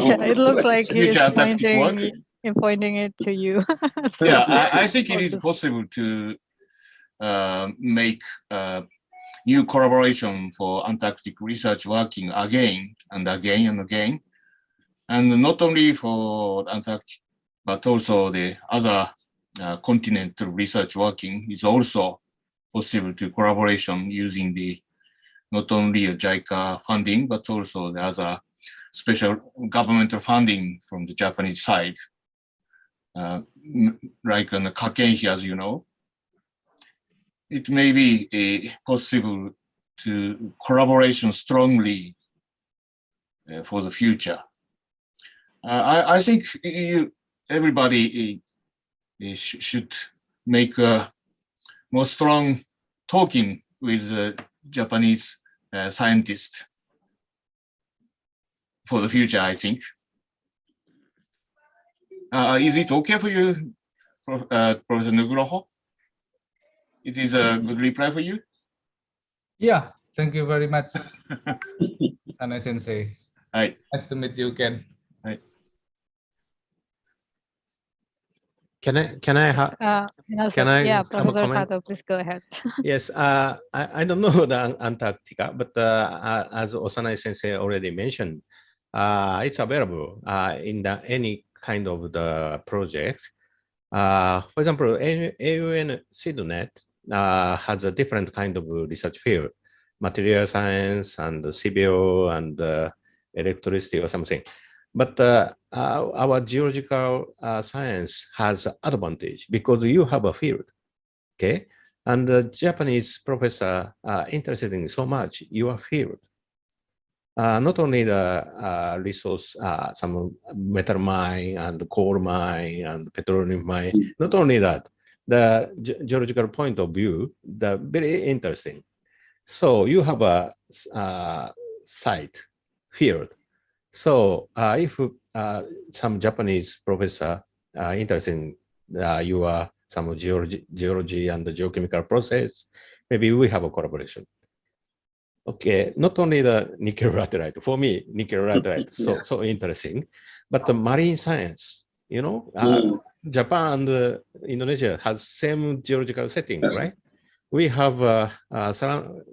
Yeah, it looks like he's future Antarctic work. pointing it to you. Yeah, I think it is possible to make new collaboration for Antarctic research working again and again and again. And not only for Antarctic, but also the other continental research working is also possible to collaboration using the not only JICA funding, but also the other special governmental funding from the Japanese side, like on the Kakenshi, as you know. It may be possible to collaboration strongly for the future. I think everybody should make a more strong talking with Japanese scientists for the future, I think. Is it okay for you, Professor Nugroho? It is a good reply for you? Yeah, thank you very much, Sane Sensei. Hi. Nice to meet you again. Hi. Can I yeah, have a Professor comment? Sato, please go ahead. Yes, I don't know the Antarctica, but as Osanai Sensei already mentioned, it's available in any kind of the project. For example, AUN SeedNet has a different kind of research field, material science and CBO and electricity or something. But our geological science has advantage because you have a field, okay? And the Japanese professor interested in so much your field. Not only the resource, some metal mine and coal mine and petroleum mine, not only that, the geological point of view, the very interesting. So you have a site, field. So if some Japanese professor interested in your some geology and the geochemical process, maybe we have a collaboration. Okay, not only the nickel laterite, for me, nickel laterite, so interesting, but the marine science, you know, Japan and Indonesia has same geological setting, right? We have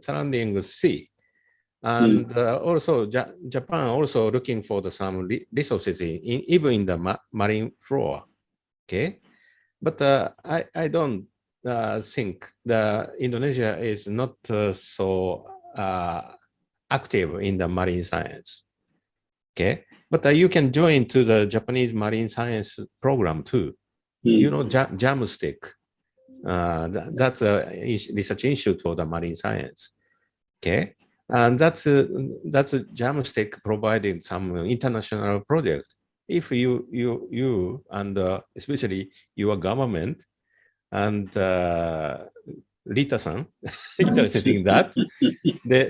surrounding sea. And also Japan also looking for some resources even in the marine floor, okay? But I don't think the Indonesia is not so active in the marine science, okay? But you can join to the Japanese marine science program too. You know, JAMSTEC, that's a research institute for the marine science, okay? And that's a JAMSTEC providing some international project. If you and especially your government and Rita-san interested in that,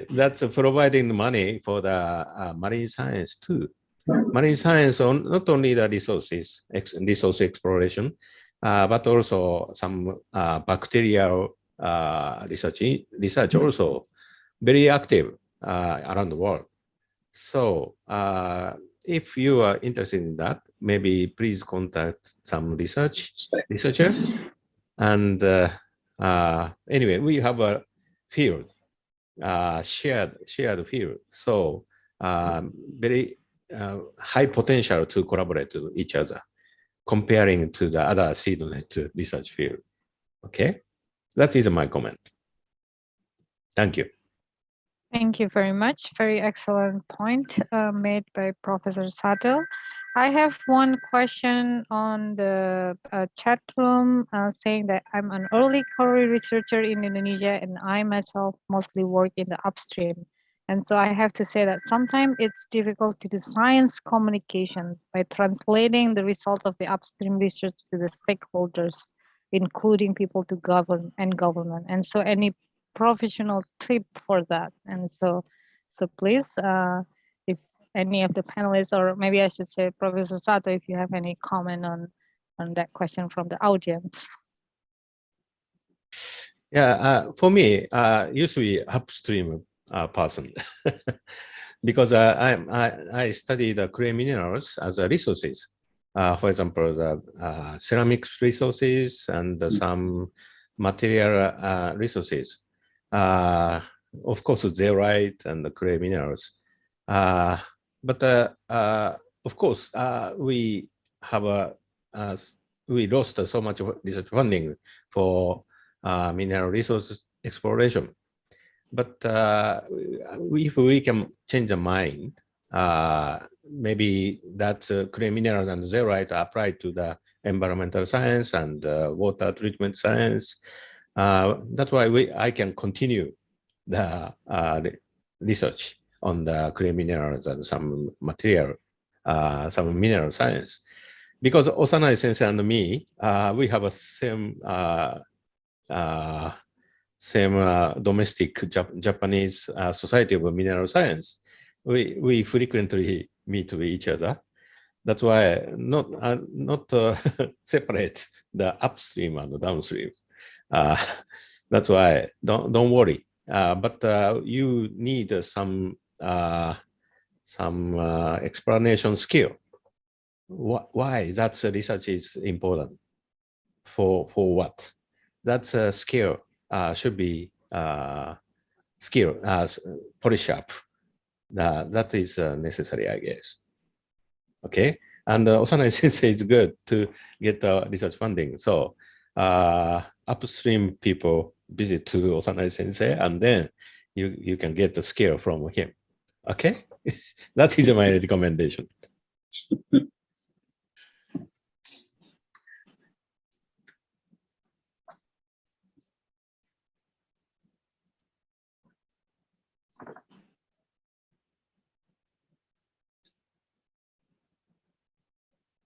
that's providing money for the marine science too. Marine science on not only the resources, resource exploration, but also some bacterial research also very active around the world. So if you are interested in that, maybe please contact some researcher. And anyway, we have a field, shared field. So very high potential to collaborate with each other, comparing to the other SeedNet research field. Okay, that is my comment. Thank you. Thank you very much. Very excellent point made by Professor Sato. I have one question on the chat room saying that I'm an early career researcher in Indonesia and I myself mostly work in the upstream. And so I have to say that sometimes it's difficult to do science communication by translating the results of the upstream research to the stakeholders, including people to govern and government. And so any professional tip for that? And so please, if any of the panelists, or maybe I should say Professor Sato, if you have any comment on that question from the audience. Yeah, for me, used to be upstream person because I study the clay minerals as a resources. For example, the ceramics resources and some material resources. of course, zeolite and the clay minerals. But of course, we have we lost so much research funding for mineral resource exploration. But if we can change the mind, maybe that clay mineral and zeolite are applied to the environmental science and water treatment science. That's why I can continue the research on the clay minerals and some material, some mineral science. Because Osanai Sensei and me, we have a same domestic Japanese Society of Mineral Science. We frequently meet with each other. That's why not separate the upstream and the downstream. That's why don't worry. But you need some explanation skill. Why that research is important? For what? That skill should be skill polish up. That is necessary, I guess. Okay, and Osanai Sensei is good to get research funding. So upstream people visit to Osanai Sensei, and then you can get the skill from him. Okay, that is my recommendation.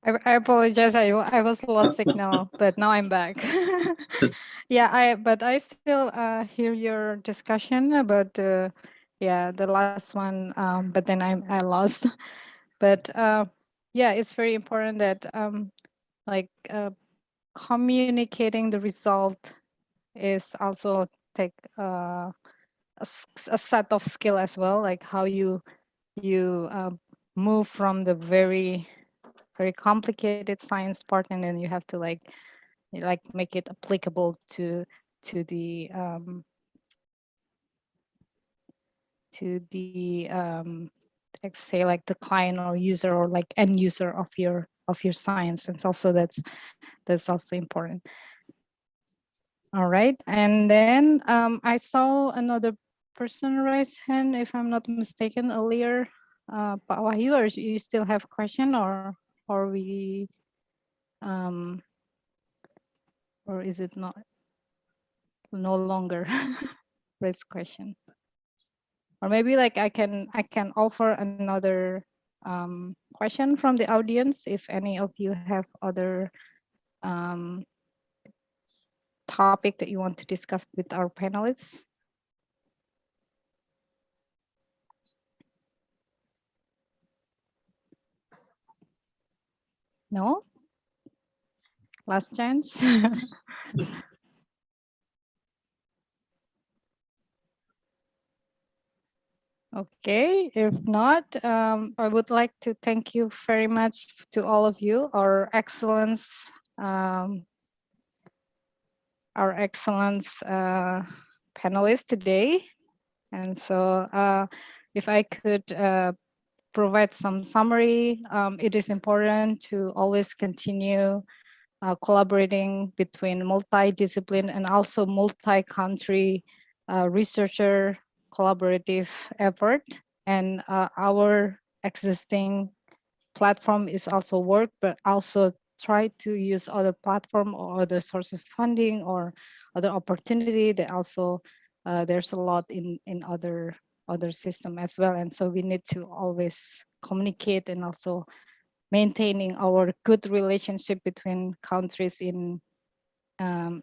I apologize. I was lost signal, but now I'm back. Yeah, but I still hear your discussion about the last one. But then I lost. But yeah, it's very important that like communicating the result is also take a set of skill as well, like how you move from the very complicated science part, and then you have to like make it applicable to the like say like the client or user or like end user of your science. And also that's also important. All right, and then I saw another person raise hand, if I'm not mistaken, earlier. Pak Wahyu, or you still have question, or we or is it not no longer raise question? Or maybe like I can offer another question from the audience if any of you have other topic that you want to discuss with our panelists. No? Last chance. Okay, if not, I would like to thank you very much to all of you, our excellence panelists today. And so if I could provide some summary, it is important to always continue collaborating between multidiscipline and also multi-country researcher collaborative effort. And our existing platform is also work, but also try to use other platform or other sources of funding or other opportunity that also there's a lot in other system as well. And so we need to always communicate and also maintaining our good relationship between countries in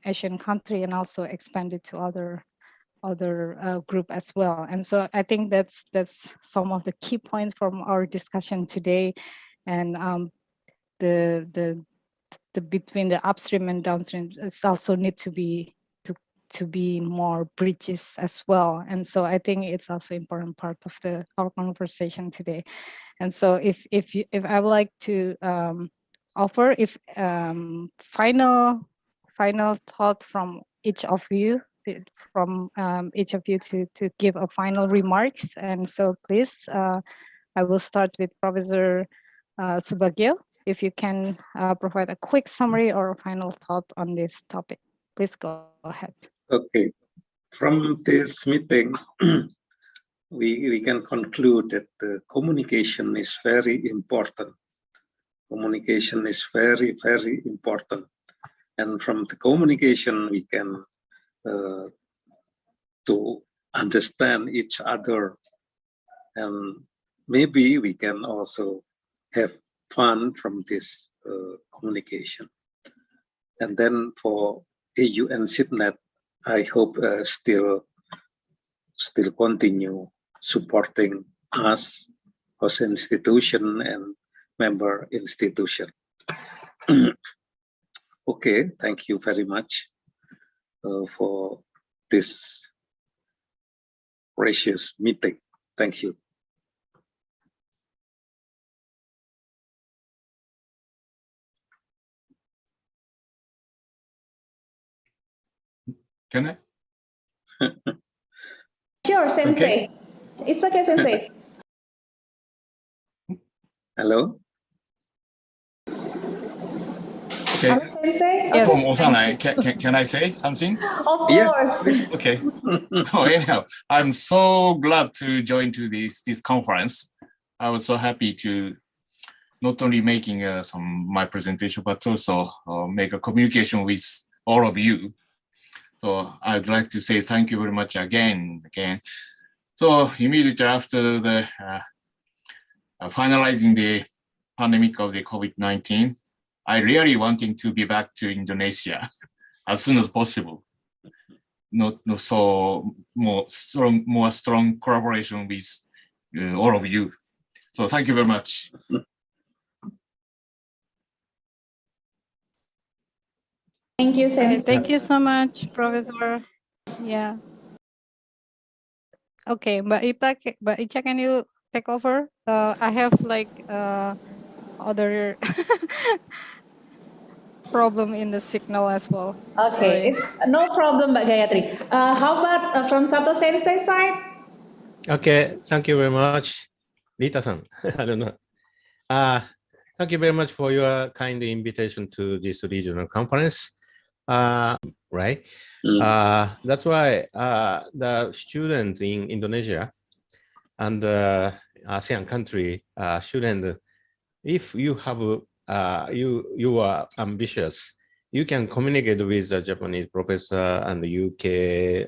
Asian country and also expand it to other group as well. And so I think that's some of the key points from our discussion today. And the between the upstream and downstream is also need to be more bridges as well. And so I think it's also important part of our conversation today. And so if I would like to offer final thought from each of you, from each of you to give a final remarks. And so please, I will start with Professor Subagio. If you can provide a quick summary or a final thought on this topic, please go ahead. Okay, from this meeting, we can conclude that the communication is very important. Communication is very, very important. And from the communication, we can to understand each other. And maybe we can also have fun from this communication. And then for AU and SIDNET, I hope still continue supporting us as institution and member institution. Okay, thank you very much for this precious meeting. Thank you. Can I? Sure, Sensei. Okay. It's okay, Sensei. Hello? Okay. Hello, Sensei? Yes. From Osanai, can I say something? Of Yes, course. please. Okay. Oh, anyhow, I'm so glad to join to this conference. I was so happy to not only making my presentation, but also make a communication with all of you. So I'd like to say thank you very much again. So immediately after the finalizing the pandemic of the COVID-19, I really wanting to be back to Indonesia as soon as possible. So more strong collaboration with all of you. So thank you very much. Thank you, Sensei. Thank you so much, Professor. Yeah. Okay, Mbak Icha, can you take over? I have like other problem in the signal as well. Okay, Sorry. it's no problem, Mbak Gayatri. How about from Sato Sensei side? Okay, thank you very much, Rita-san. I don't know. Thank you very much for your kind invitation to this regional conference. Right. That's why the students in Indonesia and ASEAN country student, if you have you are ambitious, you can communicate with a Japanese professor and the UK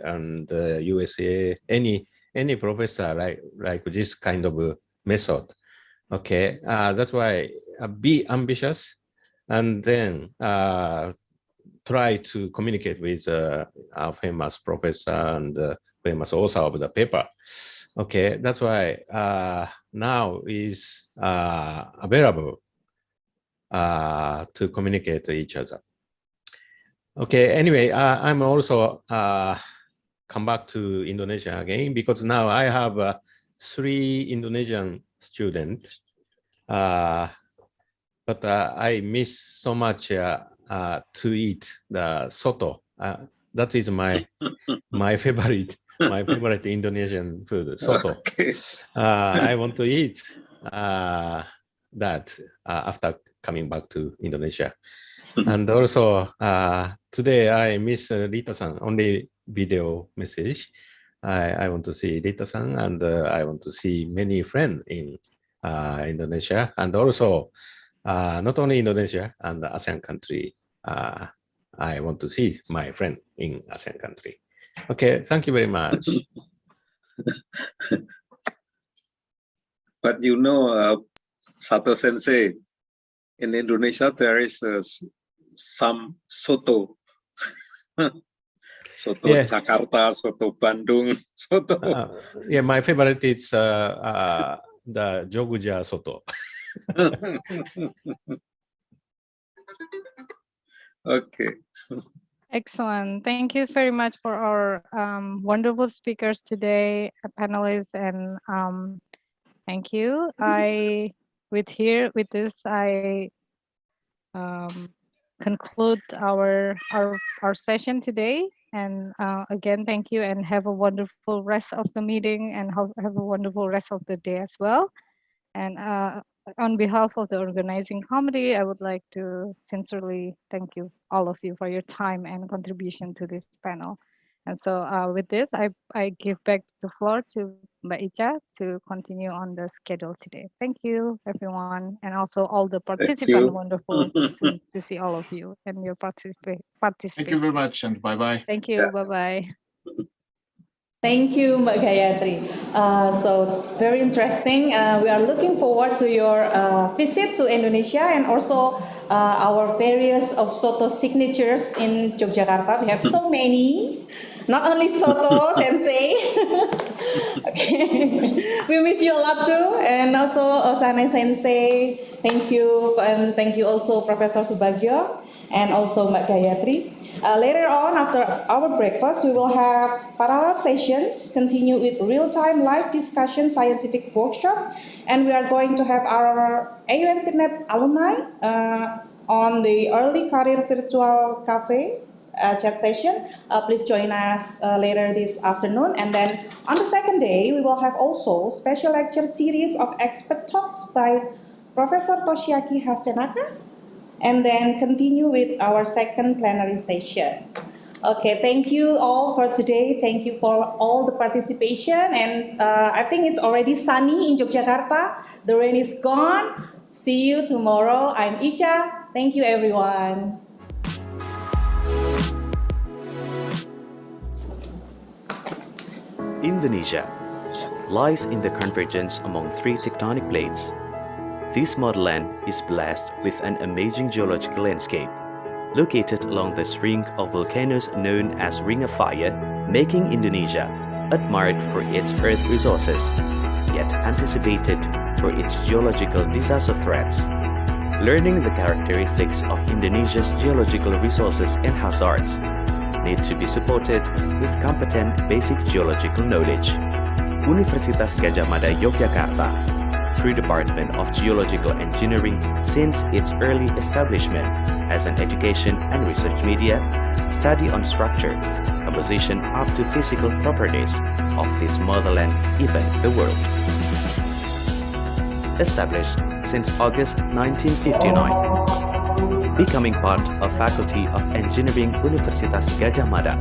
and USA, any professor like this kind of method. Okay, that's why be ambitious and then try to communicate with a famous professor and famous author of the paper. Okay, that's why now is available to communicate to each other. Okay, anyway, I'm also come back to Indonesia again because now I have 3 Indonesian students, but I miss so much to eat the soto. That is my favorite Indonesian food, soto. Okay. I want to eat that after coming back to Indonesia. And also today I miss Rita-san, only video message. I want to see Rita-san and I want to see many friends in Indonesia, and also not only Indonesia and the ASEAN country. I want to see my friend in ASEAN country. Okay, thank you very much. But you know, Sato Sensei, in Indonesia there is some soto. Soto Yeah. Jakarta, soto Bandung, soto. Yeah, my favorite is the Jogja soto. Okay. Excellent. Thank you very much for our wonderful speakers today, panelists, and thank you. With this, I conclude our session today. And again, thank you and have a wonderful rest of the meeting and have a wonderful rest of the day as well. And on behalf of the organizing committee, I would like to sincerely thank you, all of you, for your time and contribution to this panel. And so with this, I give back the floor to Mbak Icha to continue on the schedule today. Thank you, everyone, and also all the participants. you. Wonderful to see all of you and your participation. Thank you very much and bye-bye. Thank you. Bye-bye. Thank you, Mbak Gayatri. So it's very interesting. We are looking forward to your visit to Indonesia and also our various of Soto signatures in Yogyakarta. We have so many, not only Soto Sensei. Okay. We miss you a lot too, and also Osane Sensei. Thank you, and thank you also Professor Subagio and also Mbak Gayatri. Later on, after our breakfast, we will have parallel sessions, continue with real-time live discussion scientific workshop, and we are going to have our AUN SIGNET alumni on the early career virtual cafe chat session. Please join us later this afternoon. And then on the second day, we will have also special lecture series of expert talks by Professor Toshiaki Hasenaka, and then continue with our second plenary session. Okay, thank you all for today. Thank you for all the participation. And I think it's already sunny in Yogyakarta. The rain is gone. See you tomorrow. I'm Icha. Thank you, everyone. Indonesia lies in the convergence among three tectonic plates. This motherland is blessed with an amazing geological landscape, located along the string of volcanoes known as Ring of Fire, making Indonesia admired for its earth resources, yet anticipated for its geological disaster threats. Learning the characteristics of Indonesia's geological resources and hazards need to be supported with competent basic geological knowledge. Universitas Gadjah Mada Yogyakarta, through Department of Geological Engineering since its early establishment as an education and research media, study on structure, composition up to physical properties of this motherland, even the world. Established since August 1959, becoming part of Faculty of Engineering Universitas Gadjah Mada,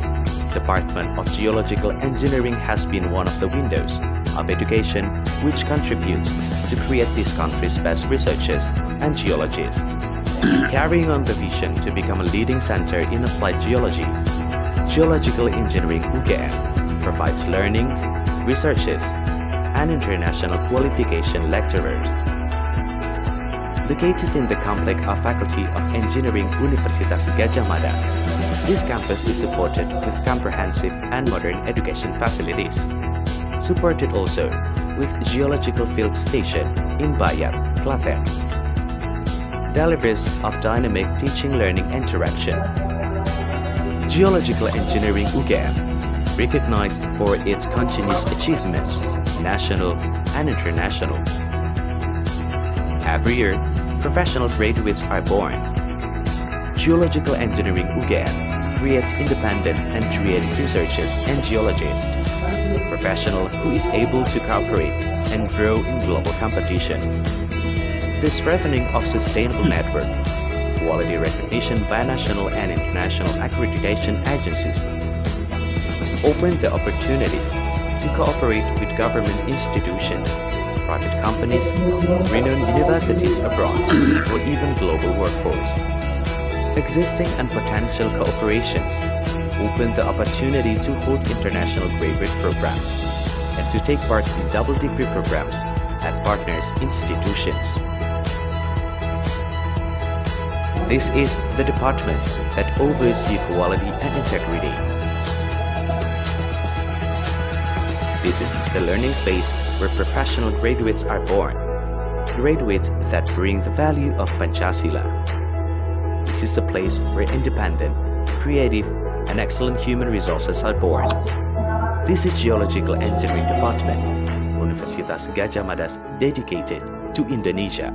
Department of Geological Engineering has been one of the windows of education which contributes to create this country's best researchers and geologists. Carrying on the vision to become a leading center in applied geology, Geological Engineering UGM provides learnings, researches, and international qualification lecturers. Located in the complex of Faculty of Engineering Universitas Gadjah Mada, this campus is supported with comprehensive and modern education facilities. Supported also with Geological Field Station in Bayat, Klaten. Delivers of dynamic teaching-learning interaction. Geological Engineering UGM, recognized for its continuous achievements, national and international. Every year, professional graduates are born. Geological Engineering UGM creates independent and creative researchers and geologists, professional who is able to cooperate and grow in global competition. The strengthening of sustainable network, quality recognition by national and international accreditation agencies, open the opportunities to cooperate with government institutions, private companies, renowned universities abroad, or even global workforce. Existing and potential cooperations open the opportunity to hold international graduate programs and to take part in double degree programs at partners institutions. This is the department that oversees quality and integrity. This is the learning space where professional graduates are born, graduates that bring the value of Pancasila. This is a place where independent, creative, and excellent human resources are born. This is Geological Engineering Department, Universitas Gadjah Mada dedicated to Indonesia.